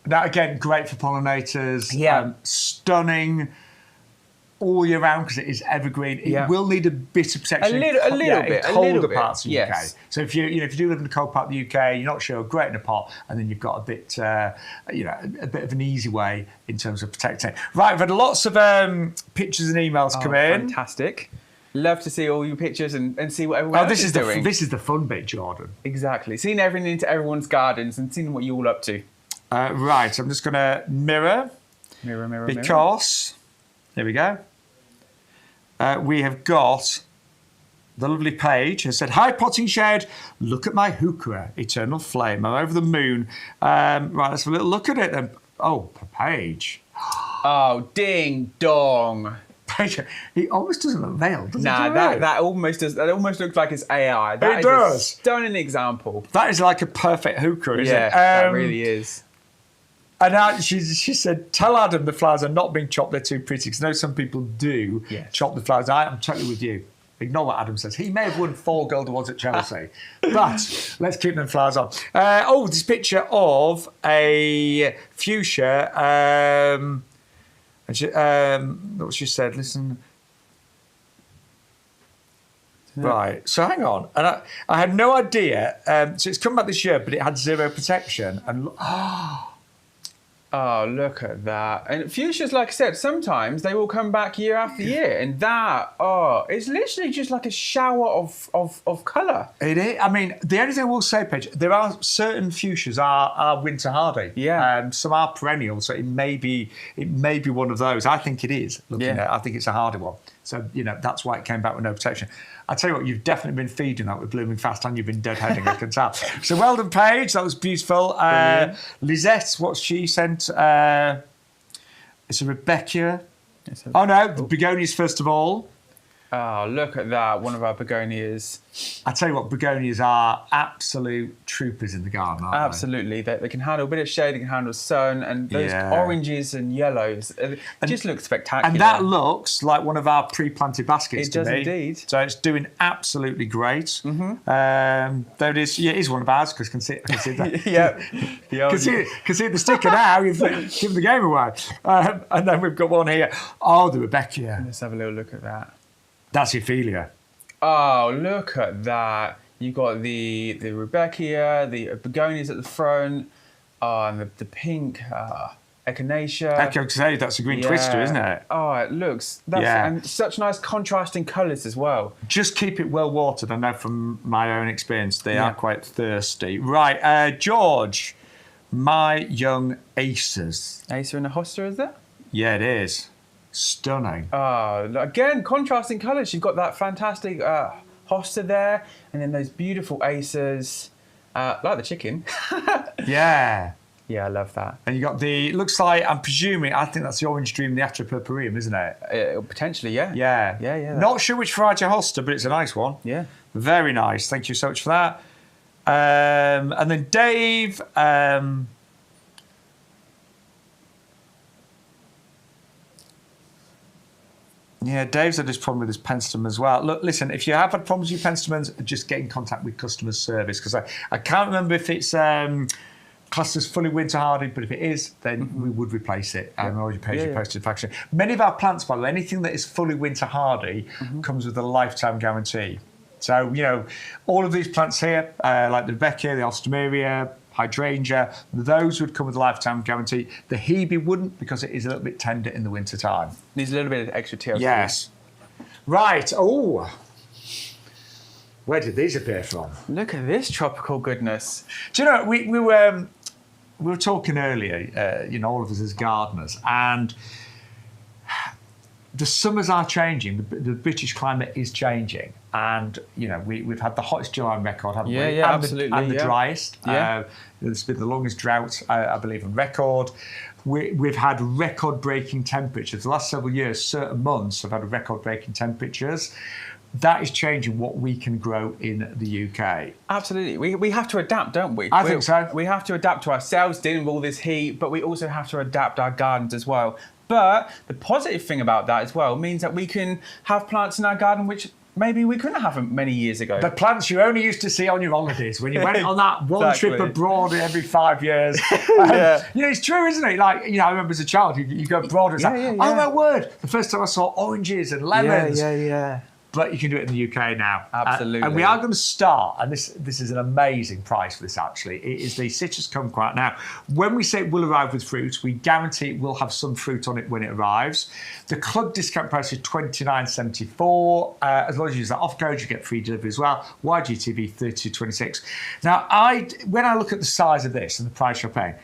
That, again, great for pollinators. Yeah. Stunning all year round because it is evergreen. It will need a bit of protection. A little bit. In colder parts of the UK. Yes. So if you do live in the cold part of the UK, you're not sure, great in a pot, and then you've got a bit of an easy way in terms of protecting. Right, we've had lots of pictures and emails come in. Fantastic. Love to see all your pictures and see what everyone else is doing. This is the fun bit, Jordan. Exactly. Seeing everything into everyone's gardens and seeing what you're all up to. Right, I'm just going to mirror. Mirror. Because, there we go. We have got the lovely Paige who said, "Hi, potting shed. Look at my heuchera, eternal flame. I'm over the moon." Right, let's have a little look at it then. Oh, Paige. Oh, ding dong. Paige, he almost doesn't look veiled, does he? That almost does. That almost looks like it's AI. That it does. A stunning example. That is like a perfect heuchera, isn't it? Yeah, that really is. And now she said, "Tell Adam the flowers are not being chopped, they're too pretty." Because I know some people do chop the flowers. I'm totally with you. Ignore what Adam says. He may have won 4 Gold Awards at Chelsea. But let's keep them flowers on. This picture of a fuchsia. What she said, listen. Right, so hang on. And I had no idea. So it's come back this year, but it had 0 protection. And Oh, look at that. And fuchsias, like I said, sometimes they will come back year after year. And that, it's literally just like a shower of colour. It is. I mean, the only thing I will say, Paige, there are certain fuchsias are winter hardy. Yeah. Some are perennial, so it may be one of those. I think it is. Looking at it, I think it's a hardy one. So, that's why it came back with no protection. I tell you what, you've definitely been feeding that with blooming fast and you've been deadheading, I can tell. So well done, Paige. That was beautiful. Lisette, what she sent, it's a Rebecca. The begonias first of all. Oh, look at that. One of our begonias. I tell you what, begonias are absolute troopers in the garden, aren't Absolutely. They can handle a bit of shade, they can handle sun, and those oranges and yellows just look spectacular. And that looks like one of our pre-planted baskets to me. It does indeed. So it's doing absolutely great. Mm-hmm. There it is. Yeah, it is one of ours because I can see that. Yeah. Can see the sticker now. You've given the game away. And then we've got one here. Oh, the Rebecca. Let's have a little look at that. That's Ophelia. Oh, look at that. You've got the Rebecca, the begonias at the front, and the pink echinacea. That's a green twister, isn't it? Oh, it looks... And such nice contrasting colours as well. Just keep it well watered. I know from my own experience, they are quite thirsty. Right, George, my young aces. Acer and a hosta, is it? Yeah, it is. Stunning. Again, contrasting colours. You've got that fantastic hosta there, and then those beautiful acers, like the chicken. Yeah, I love that. And you got looks like, I think that's the Orange Dream, the Atropurpureum, isn't it? Potentially, yeah. Yeah. Not sure which variety of hosta, but it's a nice one. Yeah. Very nice. Thank you so much for that. And then Dave... Yeah, Dave's had this problem with his penstemon as well. Look, listen, if you have had problems with your penstemons, just get in contact with customer service because I can't remember if it's classed as fully winter hardy, but if it is, then we would replace it and already pay your postage factory. Many of our plants, by the way, anything that is fully winter hardy comes with a lifetime guarantee. So, all of these plants here, like the Rebecca, the Alstomeria, hydrangea, those would come with a lifetime guarantee. The Hebe wouldn't because it is a little bit tender in the winter time. Needs a little bit of extra TLC. Yes. Right. Oh. Where did these appear from? Look at this tropical goodness. Do you know, we were talking earlier, all of us as gardeners, and the summers are changing. The British climate is changing, and we've had the hottest July on record, haven't we? Yeah, absolutely. And the driest. Yeah. It's been the longest drought, I believe, on record. We've had record-breaking temperatures. The last several years, certain months have had record-breaking temperatures. That is changing what we can grow in the UK. Absolutely. We have to adapt, don't we? I think so. We have to adapt to ourselves dealing with all this heat, but we also have to adapt our gardens as well. But the positive thing about that as well means that we can have plants in our garden which maybe we couldn't have them many years ago. The plants you only used to see on your holidays when you went on that one trip abroad every 5 years. It's true, isn't it? Like, I remember as a child, you go abroad and say, oh my word, the first time I saw oranges and lemons. Yeah. But you can do it in the UK now. Absolutely. And we are going to start, and this is an amazing price for this actually, it is the citrus kumquat. Now, when we say it will arrive with fruit, we guarantee it will have some fruit on it when it arrives. The club discount price is $29.74. As long as you use that off code, you get free delivery as well. YGTV 32.26. Now, when I look at the size of this and the price you're paying,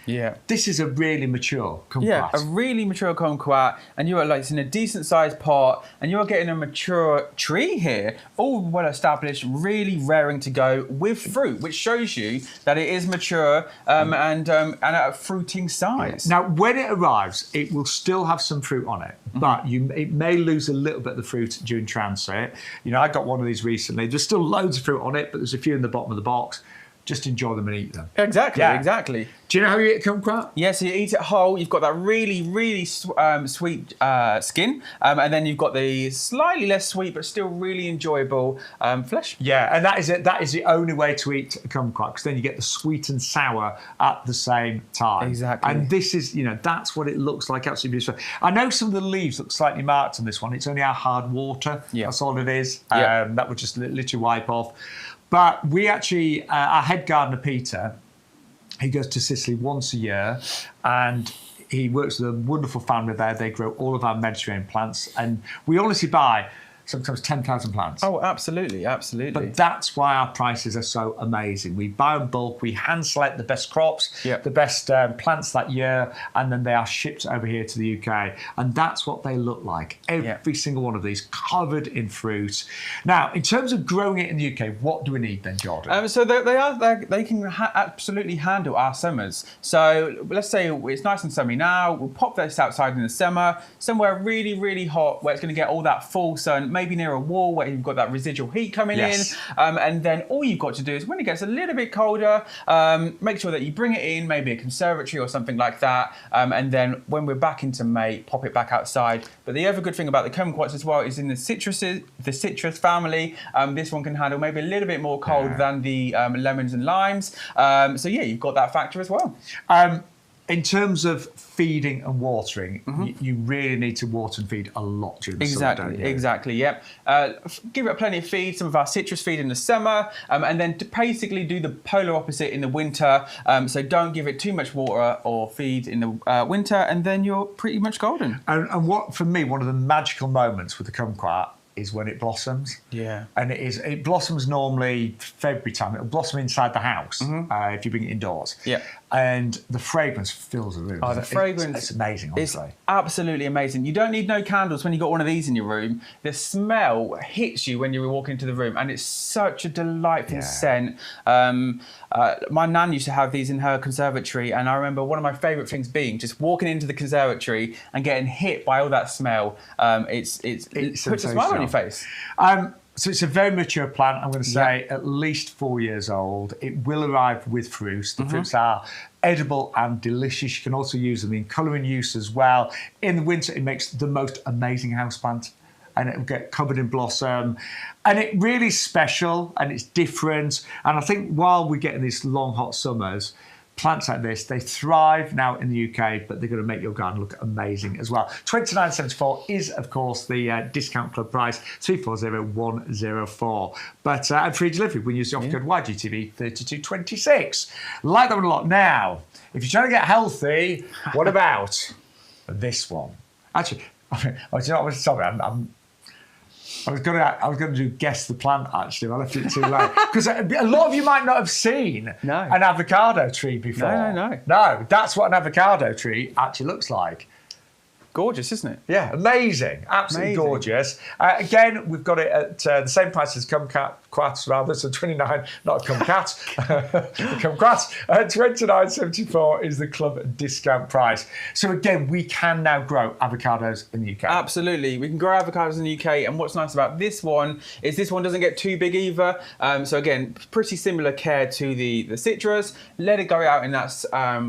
this is a really mature kumquat. Yeah, a really mature kumquat, and you are it's in a decent sized pot, and you are getting a mature tree here, all well established, really raring to go with fruit, which shows you that it is mature and at a fruiting size. Now, when it arrives, it will still have some fruit on it, but it may lose a little bit of the fruit during transit. I got one of these recently. There's still loads of fruit on it, but there's a few in the bottom of the box. Just enjoy them and eat them. Exactly. Do you know how you eat kumquat? Yeah, so you eat it whole. You've got that really, really sweet skin, and then you've got the slightly less sweet but still really enjoyable flesh. Yeah, and that is it. That is the only way to eat a kumquat, because then you get the sweet and sour at the same time. Exactly. And this is, that's what it looks like. Absolutely beautiful. I know some of the leaves look slightly marked on this one. It's only our hard water. Yeah. That's all it is. Yeah. That would just literally wipe off. But we actually, our head gardener, Peter, he goes to Sicily once a year, and he works with a wonderful family there. They grow all of our Mediterranean plants, and we honestly buy sometimes 10,000 plants. Oh, absolutely. But that's why our prices are so amazing. We buy in bulk, we hand select the best crops, the best plants that year, and then they are shipped over here to the UK. And that's what they look like. Every single one of these covered in fruit. Now, in terms of growing it in the UK, what do we need then, Jordan? So they can absolutely handle our summers. So let's say it's nice and sunny now. We'll pop this outside in the summer, somewhere really, really hot, where it's going to get all that full sun, maybe near a wall where you've got that residual heat coming in. And then all you've got to do is when it gets a little bit colder, make sure that you bring it in, maybe a conservatory or something like that. And then when we're back into May, pop it back outside. But the other good thing about the kumquats as well is in the citrus family, this one can handle maybe a little bit more cold than the lemons and limes. So yeah, you've got that factor as well. In terms of feeding and watering, you really need to water and feed a lot during the summer, don't you? Exactly, yep. Give it plenty of feed, some of our citrus feed in the summer, and then to basically do the polar opposite in the winter. So don't give it too much water or feed in the winter, and then you're pretty much golden. And what, for me, one of the magical moments with the kumquat is when it blossoms. Yeah. And it blossoms normally February time. It'll blossom inside the house if you bring it indoors. Yeah. And the fragrance fills the room. Oh, the fragrance. It's amazing, honestly. It's absolutely amazing. You don't need no candles when you've got one of these in your room. The smell hits you when you walk into the room, and it's such a delightful scent. My nan used to have these in her conservatory, and I remember one of my favourite things being just walking into the conservatory and getting hit by all that smell. It puts a smile on your face. So it's a very mature plant. I'm going to say at least 4 years old. It will arrive with fruits. The fruits are edible and delicious. You can also use them in colouring use as well. In the winter, it makes the most amazing houseplant, and it will get covered in blossom. And it really is special, and it's different. And I think while we're getting these long, hot summers, plants like this, they thrive now in the UK, but they're going to make your garden look amazing as well. $29.74 is, of course, the discount club price, 340104. But and free delivery when you use the offer code YGTV 3226. Like that one a lot. Now, if you're trying to get healthy, what about this one? Actually, do you know what? Sorry, I was gonna do guess the plant actually. I left it too late because a lot of you might not have seen an avocado tree before. No, that's what an avocado tree actually looks like. Gorgeous, isn't it? Yeah, amazing, absolutely gorgeous. Again, we've got it at the same price as kumquats, rather, so 29, not a kumquat, kumquats. 29.74 is the club discount price. So again, we can now grow avocados in the UK. Absolutely, we can grow avocados in the UK, and what's nice about this one is this one doesn't get too big either. So again, pretty similar care to the citrus. Let it go out in that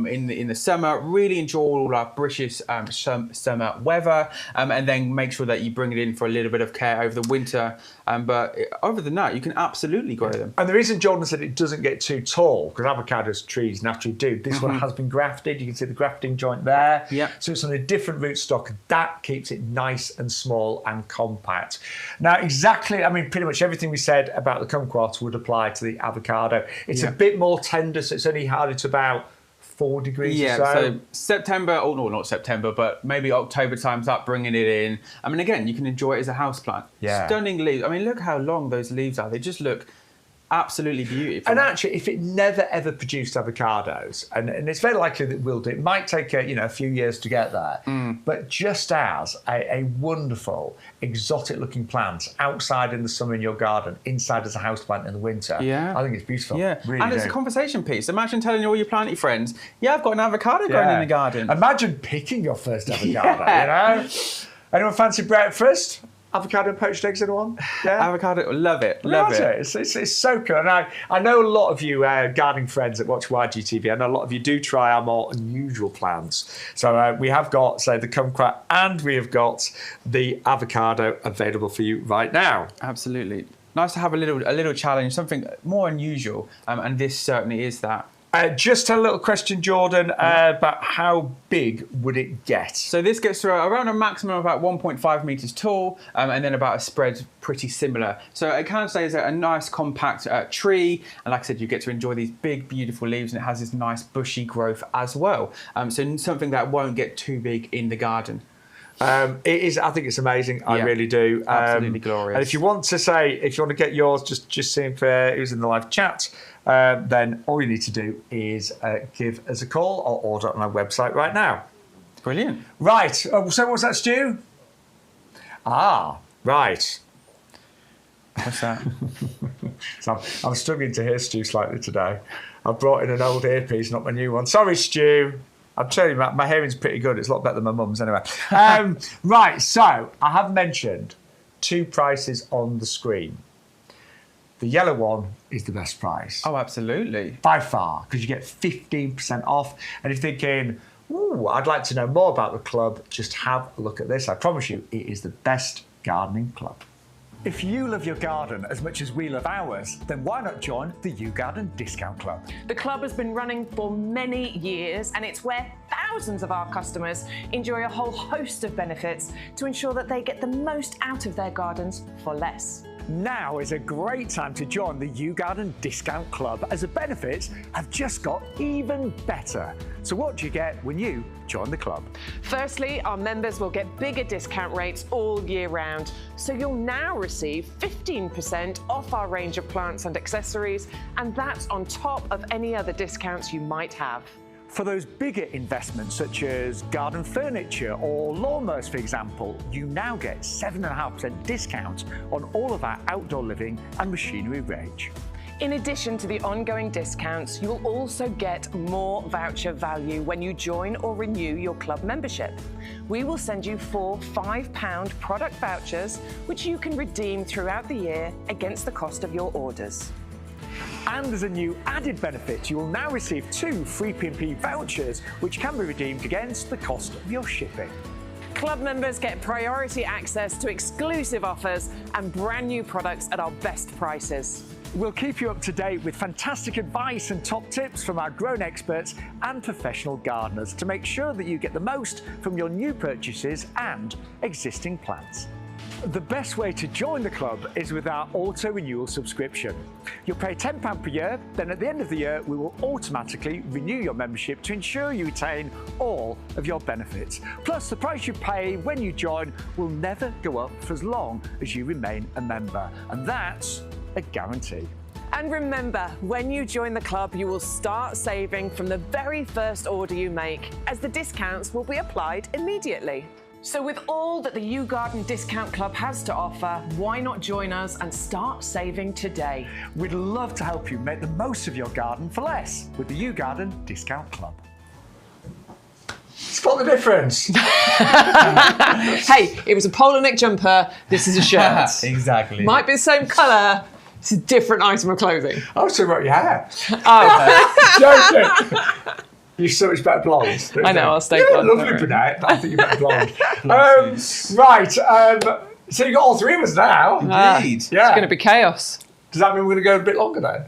in the summer. Really enjoy all our British summer weather, and then make sure that you bring it in for a little bit of care over the winter. But other than that, you can absolutely grow them. And the reason Jordan said it doesn't get too tall, because avocados trees naturally do, this one has been grafted. You can see the grafting joint there. Yeah. So it's on a different rootstock. That keeps it nice and small and compact. Now, exactly, I mean, pretty much everything we said about the kumquat would apply to the avocado. It's a bit more tender, so it's only harder to about 4 degrees or so September, oh no, not September, but maybe October time's up, bringing it in. I mean, again, you can enjoy it as a houseplant. Yeah. Stunning leaves. I mean, look how long those leaves are. They just look absolutely beautiful. And actually, if it never ever produced avocados, and it's very likely that it will do, it might take a few years to get there, but just as a wonderful exotic looking plant outside in the summer in your garden, inside as a houseplant in the winter, I think it's beautiful. Yeah, really and it's a conversation piece. Imagine telling all your planty friends, I've got an avocado growing in the garden. Imagine picking your first avocado, you know? Anyone fancy breakfast? Avocado and poached eggs, anyone? Yeah? Avocado, love it. It's so cool. And I know a lot of you gardening friends that watch YGTV, I know a lot of you do try our more unusual plants. So we have got, say, the kumquat, and we have got the avocado available for you right now. Absolutely. Nice to have a little challenge, something more unusual, and this certainly is that. Just a little question, Jordan, about how big would it get? So this gets to around a maximum of about 1.5 metres tall, and then about a spread pretty similar. So it can say it's a nice compact tree, and like I said, you get to enjoy these big, beautiful leaves, and it has this nice bushy growth as well. So something that won't get too big in the garden. It is. I think it's amazing. I really do. Absolutely glorious. And if you want to get yours, just see if who's in the live chat. Then all you need to do is give us a call or order on our website right now. Brilliant. Right. So what's that, Stu? Ah, right. What's that? So I'm struggling to hear Stu slightly today. I've brought in an old earpiece, not my new one. Sorry, Stu. I'm telling you, my hearing's pretty good. It's a lot better than my mum's anyway. Right, so I have mentioned 2 prices on the screen. The yellow one is the best price. Oh, absolutely. By far, because you get 15% off. And if you're thinking, ooh, I'd like to know more about the club, just have a look at this. I promise you, it is the best gardening club. If you love your garden as much as we love ours, then why not join the YouGarden Discount Club? The club has been running for many years, and it's where thousands of our customers enjoy a whole host of benefits to ensure that they get the most out of their gardens for less. Now is a great time to join the YouGarden Discount Club, as the benefits have just got even better. So what do you get when you join the club? Firstly, our members will get bigger discount rates all year round. So you'll now receive 15% off our range of plants and accessories, and that's on top of any other discounts you might have. For those bigger investments, such as garden furniture or lawnmowers, for example, you now get 7.5% discount on all of our outdoor living and machinery range. In addition to the ongoing discounts, you'll also get more voucher value when you join or renew your club membership. We will send you 4 £5 product vouchers, which you can redeem throughout the year against the cost of your orders. And as a new added benefit, you will now receive 2 free P&P vouchers, which can be redeemed against the cost of your shipping. Club members get priority access to exclusive offers and brand new products at our best prices. We'll keep you up to date with fantastic advice and top tips from our grown experts and professional gardeners to make sure that you get the most from your new purchases and existing plants. The best way to join the club is with our auto renewal subscription. You'll pay £10 per year, then at the end of the year, we will automatically renew your membership to ensure you retain all of your benefits. Plus, the price you pay when you join will never go up for as long as you remain a member. And that's a guarantee. And remember, when you join the club, you will start saving from the very first order you make, as the discounts will be applied immediately. So with all that the YouGarden Discount Club has to offer, why not join us and start saving today? We'd love to help you make the most of your garden for less with the YouGarden Discount Club. Spot the difference. Hey, it was a polo neck jumper. This is a shirt. Exactly. Might be the same colour. It's a different item of clothing. I was talking about your hair. Oh, Joking. You're so much better blonde. I know, I'll stay You're blonde. lovely brunette, but I think you're better blonde. Right, so you've got all three of us now. Indeed. Yeah. It's going to be chaos. Does that mean we're going to go a bit longer then?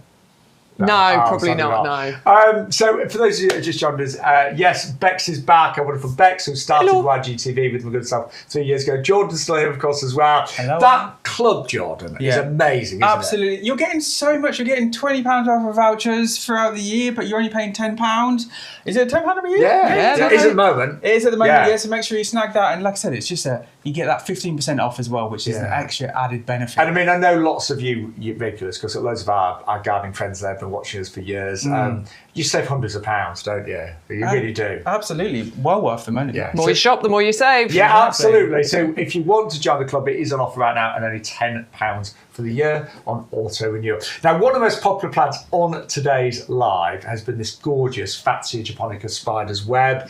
No, Oh, probably sadly not. No. So for those of you that just joined us, yes, Bex is back. Our wonderful Bex, who started YGTV with my good self 3 years ago. Jordan's still here, of course, as well. Hello. That club, Jordan, is amazing, isn't Absolutely. You're getting so much. You're getting £20 worth of vouchers throughout the year, but you're only paying £10. Is it £10 a year? it? Yeah, it is at the moment. It is at the moment, Yeah. yeah. So make sure you snag that. And like I said, it's just you get that 15% off as well, which is an extra added benefit. And I mean, I know lots of you regulars, because loads of our gardening friends there have been watching us for years. You save hundreds of pounds, don't you? You really do. Absolutely. Well worth the money. Yeah. The more you shop, the more you save. Yeah, Exactly. absolutely. So if you want to join the club, it is on offer right now, and only £10 for the year on auto renewal. Now, one of the most popular plants on today's live has been this gorgeous Fatsia japonica spider's web.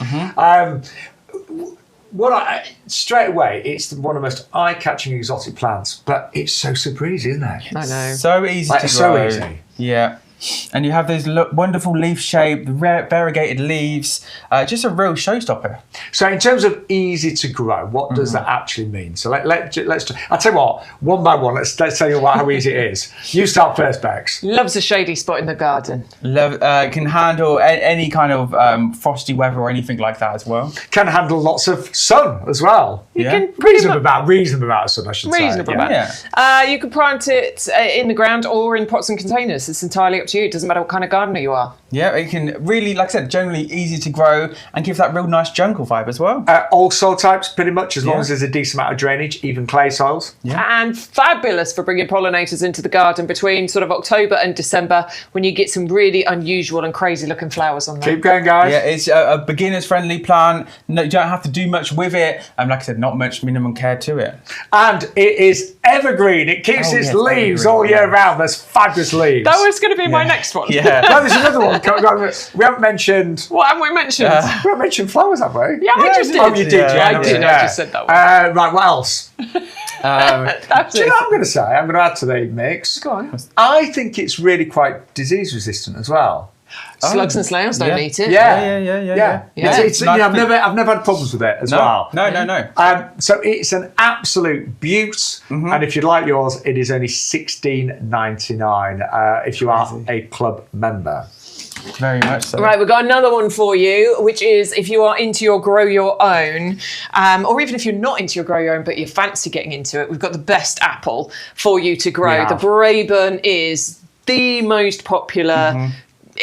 Straight away, it's one of the most eye-catching exotic plants, but it's so super easy, isn't it? I know. So easy to grow. so easy. Yeah. And you have those wonderful leaf shape, the variegated leaves, just a real showstopper. So in terms of easy to grow, what does that actually mean? So let's I'll tell you what, one by one, let's tell you how easy it is. You start first, Bex. Loves a shady spot in the garden. Can handle any kind of frosty weather or anything like that as well. Can handle lots of sun as well. You Yeah. can pretty Reasonable much amount of sun, I should say. reasonable Yeah. amount. Yeah. You can plant it in the ground or in pots and containers. It's entirely up to you. It doesn't matter what kind of gardener you are. Yeah, it can really, like I said, generally easy to grow and give that real nice jungle vibe as well. All soil types, pretty much, as long as there's a decent amount of drainage, even clay soils. And fabulous for bringing pollinators into the garden between sort of October and December, when you get some really unusual and crazy looking flowers on there. Keep going, guys. Yeah, it's a beginner's friendly plant. No, you don't have to do much with it. And like I said, not much minimum care to it. And it is evergreen. It keeps its yes, leaves evergreen, all year yeah. round. There's fabulous leaves. That was going to be my next one. Yeah. No, there's another one. We haven't mentioned. What have we mentioned? We haven't mentioned flowers, have we? Yeah, I just did. Oh, you did. Yeah, Yeah, I did. I just said that one. Right. What else? That's Do you it. know what I'm going to say? I'm going to add to the mix. Go on. I think it's really quite disease resistant as well. Slugs and snails don't eat it. Yeah. Yeah. It's, Nice I've never had problems with it as well. No. So it's an absolute beaut, and if you'd like yours, it is only $16.99 if you are a club member. Very much so. Right, we've got another one for you, which is if you are into your grow your own, or even if you're not into your grow your own, but you fancy getting into it, we've got the best apple for you to grow. Yeah. The Braeburn is the most popular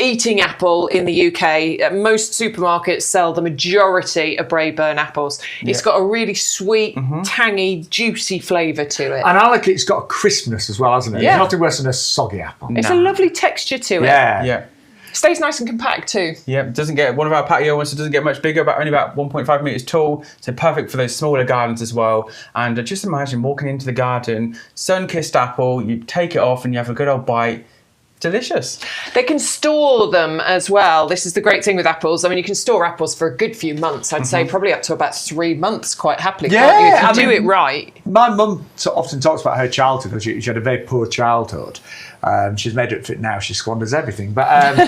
eating apple in the UK. Most supermarkets sell the majority of Braeburn apples. It's got a really sweet, tangy, juicy flavour to it. And I like it's got a crispness as well, hasn't it? Yeah. There's nothing worse than a soggy apple. It's a lovely texture to it. Yeah. Stays nice and compact too. Yeah, doesn't get one of our patio ones. It doesn't get much bigger, only about 1.5 meters tall. So perfect for those smaller gardens as well. And just imagine walking into the garden, sun-kissed apple. You take it off and you have a good old bite. Delicious. They can store them as well. This is the great thing with apples. I mean, you can store apples for a good few months. I'd say probably up to about 3 months quite happily. Can't you? If you do it right. My mum often talks about her childhood because she had a very poor childhood. She's made it fit now. She squanders everything. But I'm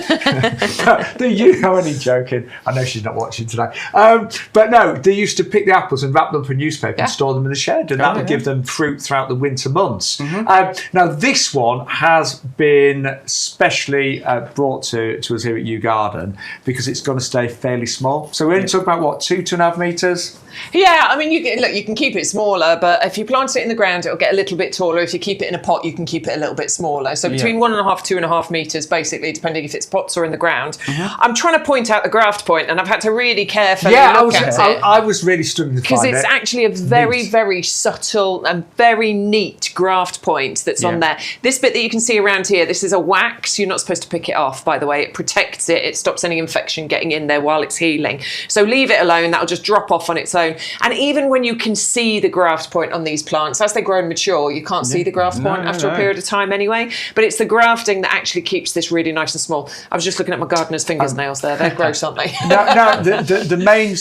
only joking. I know she's not watching today. But no, they used to pick the apples and wrap them up in newspaper and store them in the shed, and that would give them fruit throughout the winter months. Now, this one has been specially brought to us here at YouGarden because it's going to stay fairly small. So we're only talking about, what, 2.5 metres? Yeah, I mean, you can keep it smaller, but if you plant it in the ground, it'll get a little bit taller. If you keep it in a pot, you can keep it a little bit smaller. So between 1.5 to 2.5 metres, basically, depending if it's pots or in the ground. I'm trying to point out the graft point, and I've had to really carefully look at it. I was really struggling to find it. Because it's actually a very, very subtle and very neat graft point that's on there. This bit that you can see around here, this is a wax. You're not supposed to pick it off, by the way. It protects it. It stops any infection getting in there while it's healing. So leave it alone. That'll just drop off on its own. And even when you can see the graft point on these plants, as they grow and mature, you can't see the graft point after a period of time anyway. But it's the grafting that actually keeps this really nice and small. I was just looking at my gardener's fingernails there. They're gross, aren't they? No, the main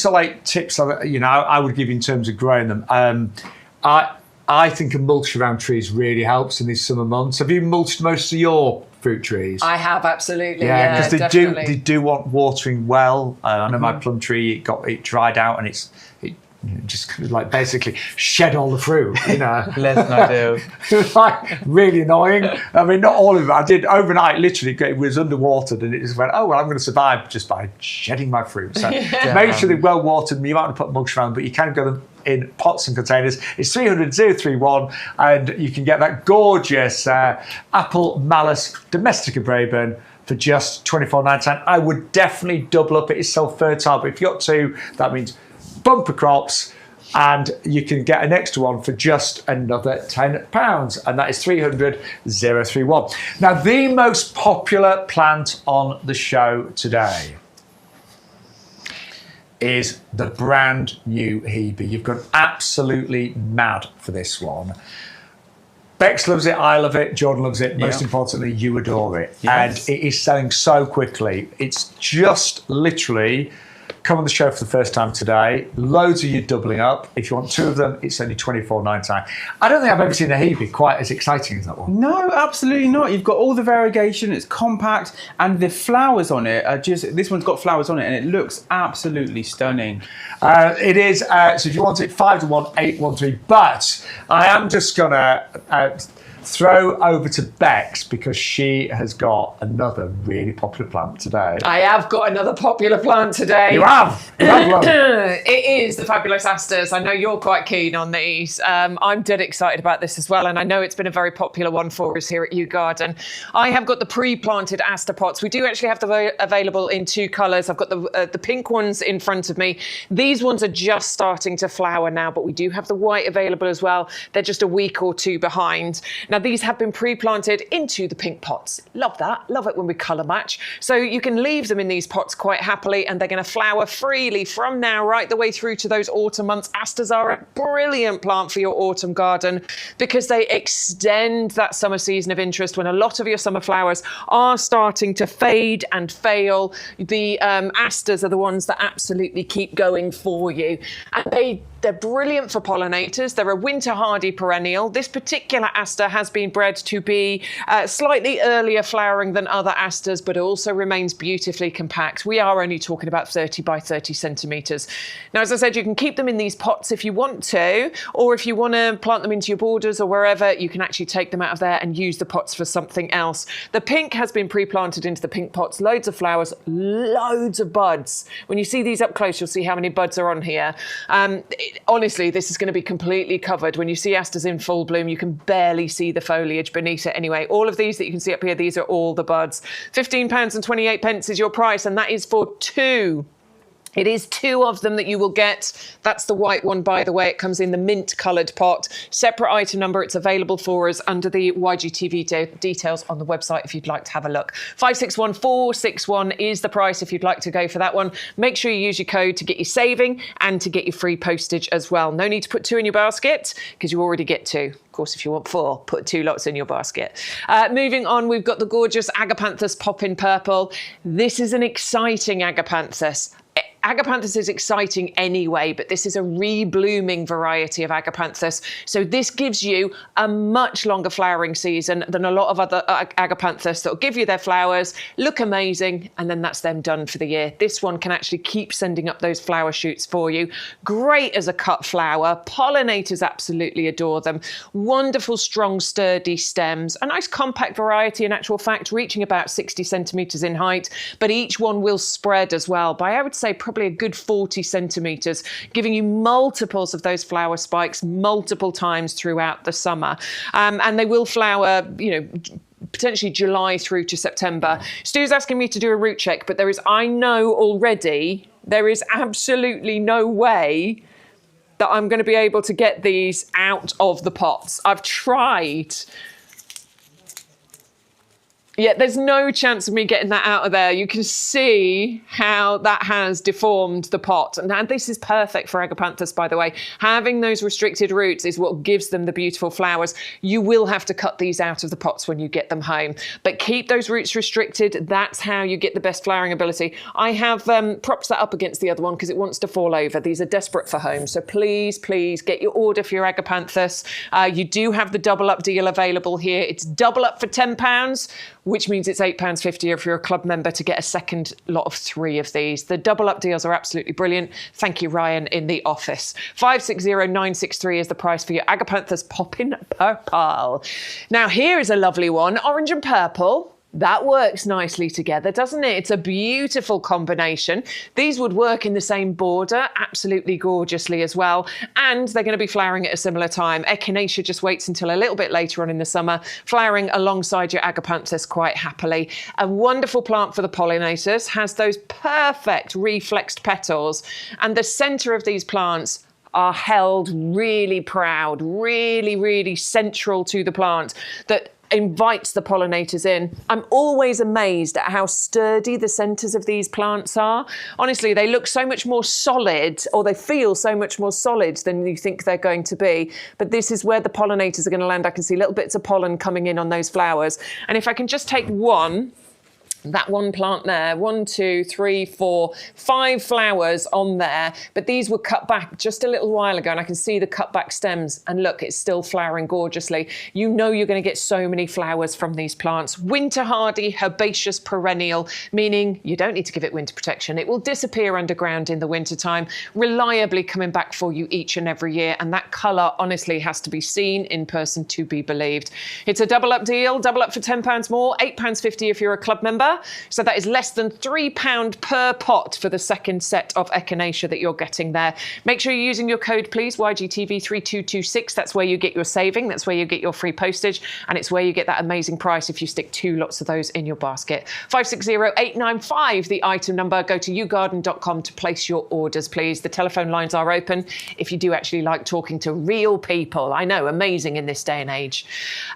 tips I would give you in terms of growing them. I think a mulch around trees really helps in these summer months. Have you mulched most of your fruit trees? I have, absolutely. Yeah, because they do want watering well. I know my plum tree, it dried out, and it just kind of like basically shed all the fruit, Less than ideal. It was like really annoying. I mean, not all of it. I did overnight, literally, it was underwatered, and it just went, oh, well, I'm going to survive just by shedding my fruit. So make sure they're well watered. You might want to put mulch around, but you can grow them in pots and containers. It's 300-031, and you can get that gorgeous apple malice domestica Braeburn for just £24.99. I would definitely double up. It is self-fertile, but if you got two, that means bumper crops, and you can get an extra one for just another £10, and that is 300-031. Now, the most popular plant on the show today is the brand new Hebe. You've gone absolutely mad for this one. Bex loves it, I love it, Jordan loves it, most importantly, you adore it. Yes. And it is selling so quickly. It's just literally come on the show for the first time today. Loads of you doubling up. If you want two of them, it's only £24.99. I don't think I've ever seen a Hebe quite as exciting as that one. No, absolutely not. You've got all the variegation, it's compact, and the flowers on it are this one's got flowers on it, and it looks absolutely stunning. It is, so if you want it, 51813. But I am just going to throw over to Bex because she has got another really popular plant today. I have got another popular plant today. You have? It is the fabulous asters. I know you're quite keen on these. I'm dead excited about this as well, and I know it's been a very popular one for us here at YouGarden. I have got the pre-planted aster pots. We do actually have them available in two colours. I've got the pink ones in front of me. These ones are just starting to flower now, but we do have the white available as well. They're just a week or two behind. Now, these have been pre-planted into the pink pots. Love that. Love it when we colour match. So you can leave them in these pots quite happily, and they're going to flower freely from now right the way through to those autumn months. Asters are a brilliant plant for your autumn garden because they extend that summer season of interest when a lot of your summer flowers are starting to fade and fail. The asters are the ones that absolutely keep going for you. And they're brilliant for pollinators. They're a winter hardy perennial. This particular aster has been bred to be slightly earlier flowering than other asters, but also remains beautifully compact. We are only talking about 30 by 30 centimetres. Now, as I said, you can keep them in these pots if you want to, or if you want to plant them into your borders or wherever, you can actually take them out of there and use the pots for something else. The pink has been pre-planted into the pink pots. Loads of flowers, loads of buds. When you see these up close, you'll see how many buds are on here. Honestly, this is going to be completely covered. When you see asters in full bloom, you can barely see the foliage beneath it anyway. All of these that you can see up here, these are all the buds. £15.28 is your price, and that is for two. It is two of them that you will get. That's the white one, by the way. It comes in the mint-coloured pot. Separate item number. It's available for us under the YGTV details on the website if you'd like to have a look. 561461 is the price if you'd like to go for that one. Make sure you use your code to get your saving and to get your free postage as well. No need to put two in your basket because you already get two. Of course, if you want four, put two lots in your basket. Moving on, we've got the gorgeous Agapanthus Pop in Purple. This is an exciting Agapanthus. Agapanthus is exciting anyway, but this is a reblooming variety of Agapanthus. So this gives you a much longer flowering season than a lot of other Agapanthus that will give you their flowers, look amazing, and then that's them done for the year. This one can actually keep sending up those flower shoots for you. Great as a cut flower. Pollinators absolutely adore them. Wonderful, strong, sturdy stems. A nice compact variety in actual fact, reaching about 60 centimetres in height, but each one will spread as well by, I would say, probably a good 40 centimetres, giving you multiples of those flower spikes multiple times throughout the summer. And they will flower, potentially July through to September. Stu's asking me to do a root check, but I know already, there is absolutely no way that I'm going to be able to get these out of the pots. I've tried. Yeah, there's no chance of me getting that out of there. You can see how that has deformed the pot. And this is perfect for Agapanthus, by the way. Having those restricted roots is what gives them the beautiful flowers. You will have to cut these out of the pots when you get them home. But keep those roots restricted. That's how you get the best flowering ability. I have propped that up against the other one because it wants to fall over. These are desperate for home. So please, please get your order for your Agapanthus. You do have the double up deal available here. It's double up for £10. Which means it's £8.50 if you're a club member to get a second lot of 3 of these. The double up deals are absolutely brilliant. Thank you, Ryan, in the office. 560963 is the price for your Agapanthus Poppin' Purple. Now, here is a lovely one, orange and purple. That works nicely together, doesn't it? It's a beautiful combination. These would work in the same border, absolutely gorgeously as well. And they're going to be flowering at a similar time. Echinacea just waits until a little bit later on in the summer, flowering alongside your Agapanthus quite happily. A wonderful plant for the pollinators, has those perfect reflexed petals. And the centre of these plants are held really proud, really, really central to the plant, that invites the pollinators in. I'm always amazed at how sturdy the centres of these plants are. Honestly, they look so much more solid, or they feel so much more solid than you think they're going to be. But this is where the pollinators are going to land. I can see little bits of pollen coming in on those flowers. And if I can just take that one plant there, 1, 2, 3, 4, 5 flowers on there, but these were cut back just a little while ago and I can see the cut back stems, and look, it's still flowering gorgeously. You know you're going to get so many flowers from these plants. Winter hardy, herbaceous perennial, meaning you don't need to give it winter protection. It will disappear underground in the winter time, reliably coming back for you each and every year, and that colour honestly has to be seen in person to be believed. It's a double up deal, double up for £10 more, £8.50 if you're a club member. So that is less than £3 per pot for the second set of Echinacea that you're getting there. Make sure you're using your code, please, YGTV3226. That's where you get your saving. That's where you get your free postage. And it's where you get that amazing price if you stick 2 lots of those in your basket. 560895, the item number. Go to YouGarden.com to place your orders, please. The telephone lines are open if you do actually like talking to real people. I know, amazing in this day and age.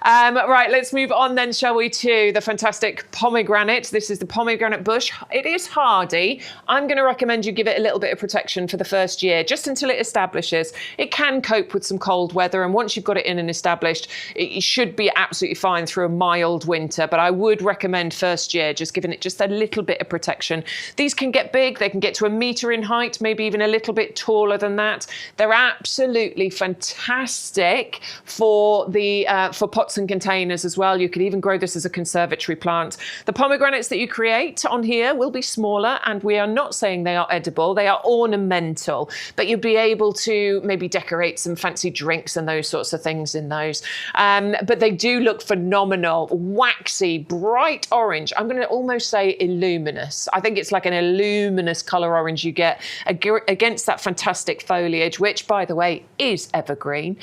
Right, let's move on then, shall we, to the fantastic pomegranate. This is the pomegranate bush. It is hardy. I'm going to recommend you give it a little bit of protection for the first year, just until it establishes. It can cope with some cold weather, and once you've got it in and established, it should be absolutely fine through a mild winter. But I would recommend first year, just giving it just a little bit of protection. These can get big. They can get to 1 metre in height, maybe even a little bit taller than that. They're absolutely fantastic for pots and containers as well. You could even grow this as a conservatory plant. The pomegranates that you create on here will be smaller, and we are not saying they are edible. They are ornamental, but you'll be able to maybe decorate some fancy drinks and those sorts of things in those. But they do look phenomenal, waxy, bright orange. I'm going to almost say illuminous. I think it's like an illuminous colour orange you get against that fantastic foliage, which, by the way, is evergreen.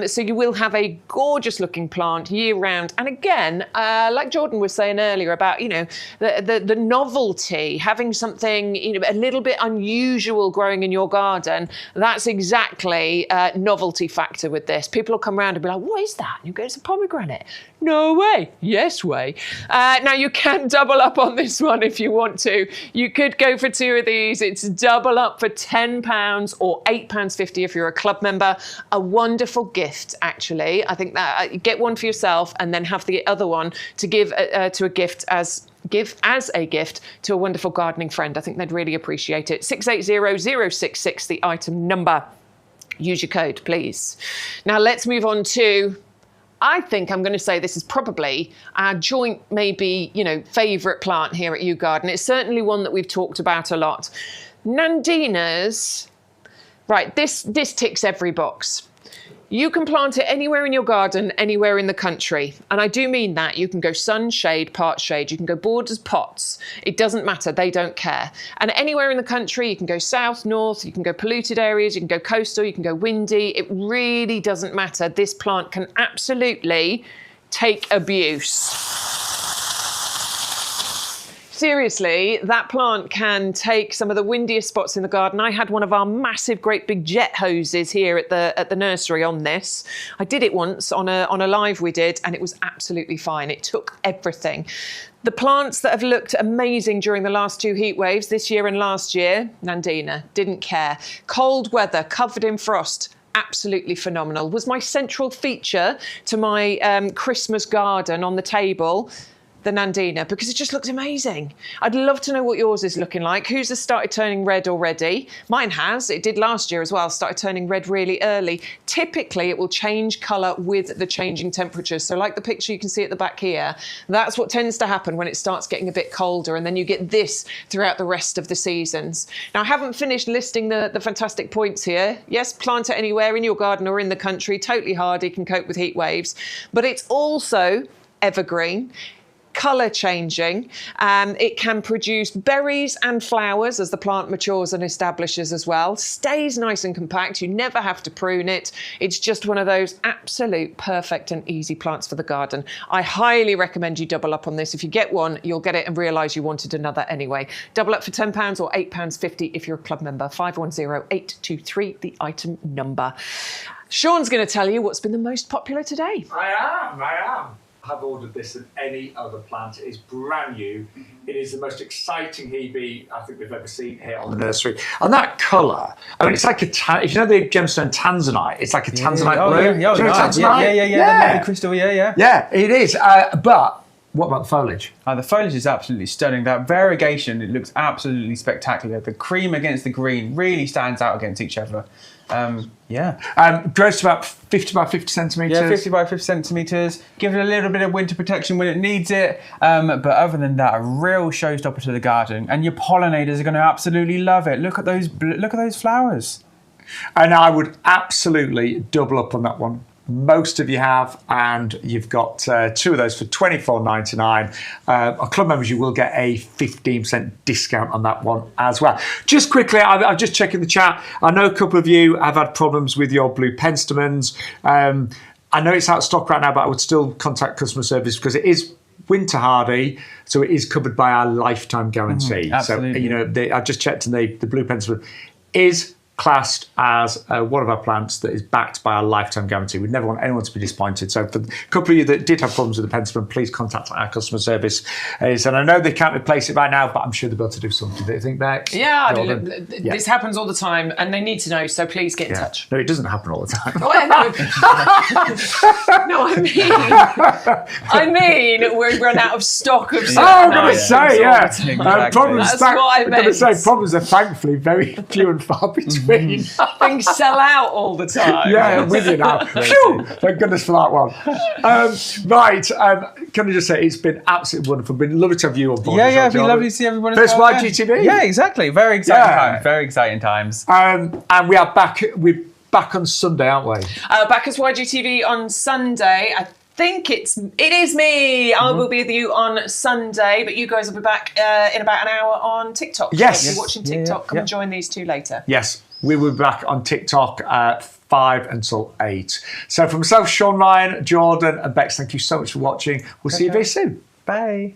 So you will have a gorgeous looking plant year round. And again, like Jordan was saying earlier about, the novelty, having something, a little bit unusual growing in your garden, that's exactly a novelty factor with this. People will come around and be like, what is that? And you go, it's a pomegranate. No way. Yes way. Now you can double up on this one if you want to. You could go for 2 of these. It's double up for £10 or £8.50 if you're a club member. A wonderful gift, actually. I think that get one for yourself and then have the other one to give to a gift as give as a gift to a wonderful gardening friend. I think they'd really appreciate it. 680066, the item number. Use your code, please. Now let's move on to, I think I'm going to say this is probably our joint, maybe, favourite plant here at YouGarden. It's certainly one that we've talked about a lot. Nandinas, right, this ticks every box. You can plant it anywhere in your garden, anywhere in the country. And I do mean that. You can go sun, shade, part shade. You can go borders, pots. It doesn't matter. They don't care. And anywhere in the country, you can go south, north, you can go polluted areas, you can go coastal, you can go windy. It really doesn't matter. This plant can absolutely take abuse. Seriously, that plant can take some of the windiest spots in the garden. I had one of our massive, great big jet hoses here at the nursery on this. I did it once on a live we did, and it was absolutely fine. It took everything. The plants that have looked amazing during the last 2 heat waves, this year and last year, Nandina, didn't care. Cold weather, covered in frost. Absolutely phenomenal. Was my central feature to my Christmas garden on the table. The Nandina, because it just looks amazing. I'd love to know what yours is looking like. Whose has started turning red already? Mine has. It did last year as well, started turning red really early. Typically, it will change colour with the changing temperatures. So like the picture you can see at the back here, that's what tends to happen when it starts getting a bit colder, and then you get this throughout the rest of the seasons. Now, I haven't finished listing the fantastic points here. Yes, plant it anywhere in your garden or in the country. Totally hardy, can cope with heat waves. But it's also evergreen. Colour changing. It can produce berries and flowers as the plant matures and establishes as well. Stays nice and compact. You never have to prune it. It's just one of those absolute perfect and easy plants for the garden. I highly recommend you double up on this. If you get one, you'll get it and realise you wanted another anyway. Double up for £10 or £8.50 if you're a club member. 510823, the item number. Sean's going to tell you what's been the most popular today. I am. I've ordered this than any other plant. It is brand new. It is the most exciting hebe I think we've ever seen here on the nursery. And that colour, I mean, it's like if you know the gemstone tanzanite, it's like a tanzanite blue. Yeah, the lovely crystal, yeah. Yeah, it is. But what about the foliage? The foliage is absolutely stunning. That variegation, it looks absolutely spectacular. The cream against the green really stands out against each other. Grows to about 50 by 50 centimetres. Yeah, 50 by 50 centimetres. Give it a little bit of winter protection when it needs it. But other than that, a real showstopper to the garden. And your pollinators are going to absolutely love it. Look at those flowers. And I would absolutely double up on that one. Most of you have, and you've got 2 of those for $24.99. Our club members, you will get a 15% discount on that one as well. Just quickly, I'm just checking the chat. I know a couple of you have had problems with your blue penstemons. I know it's out of stock right now, but I would still contact customer service because it is winter hardy, so it is covered by our lifetime guarantee. Absolutely. So, I've just checked, and the blue penstemon is classed as one of our plants that is backed by our lifetime guarantee. We'd never want anyone to be disappointed. So for a couple of you that did have problems with the penstemon, please contact our customer service. And I know they can't replace it right now, but I'm sure they'll be able to do something. Do you think, Bex? Yeah, this happens all the time, and they need to know, so please get in touch. No, it doesn't happen all the time. No, I mean, we run out of stock of stuff. I'm going to say, problems. That's what I meant. I'm going to say problems are thankfully very few and far between. Things sell out all the time. Yeah, I'm with you now. Phew, thank goodness for that one. Can I just say, it's been absolutely wonderful. Been lovely to have you on board. Yeah, it'd be lovely to see everyone. First YGTV. Yeah, exactly. Very exciting times. Very exciting times. And we are back. We're back on Sunday, aren't we? Back as YGTV on Sunday. I think it is me. I will be with you on Sunday, but you guys will be back in about an hour on TikTok. Yes. So if you're watching TikTok, come and join these two later. Yes, we will be back on TikTok at 5 until 8. So for myself, Sean, Ryan, Jordan and Bex, thank you so much for watching. We'll see you very soon. Bye.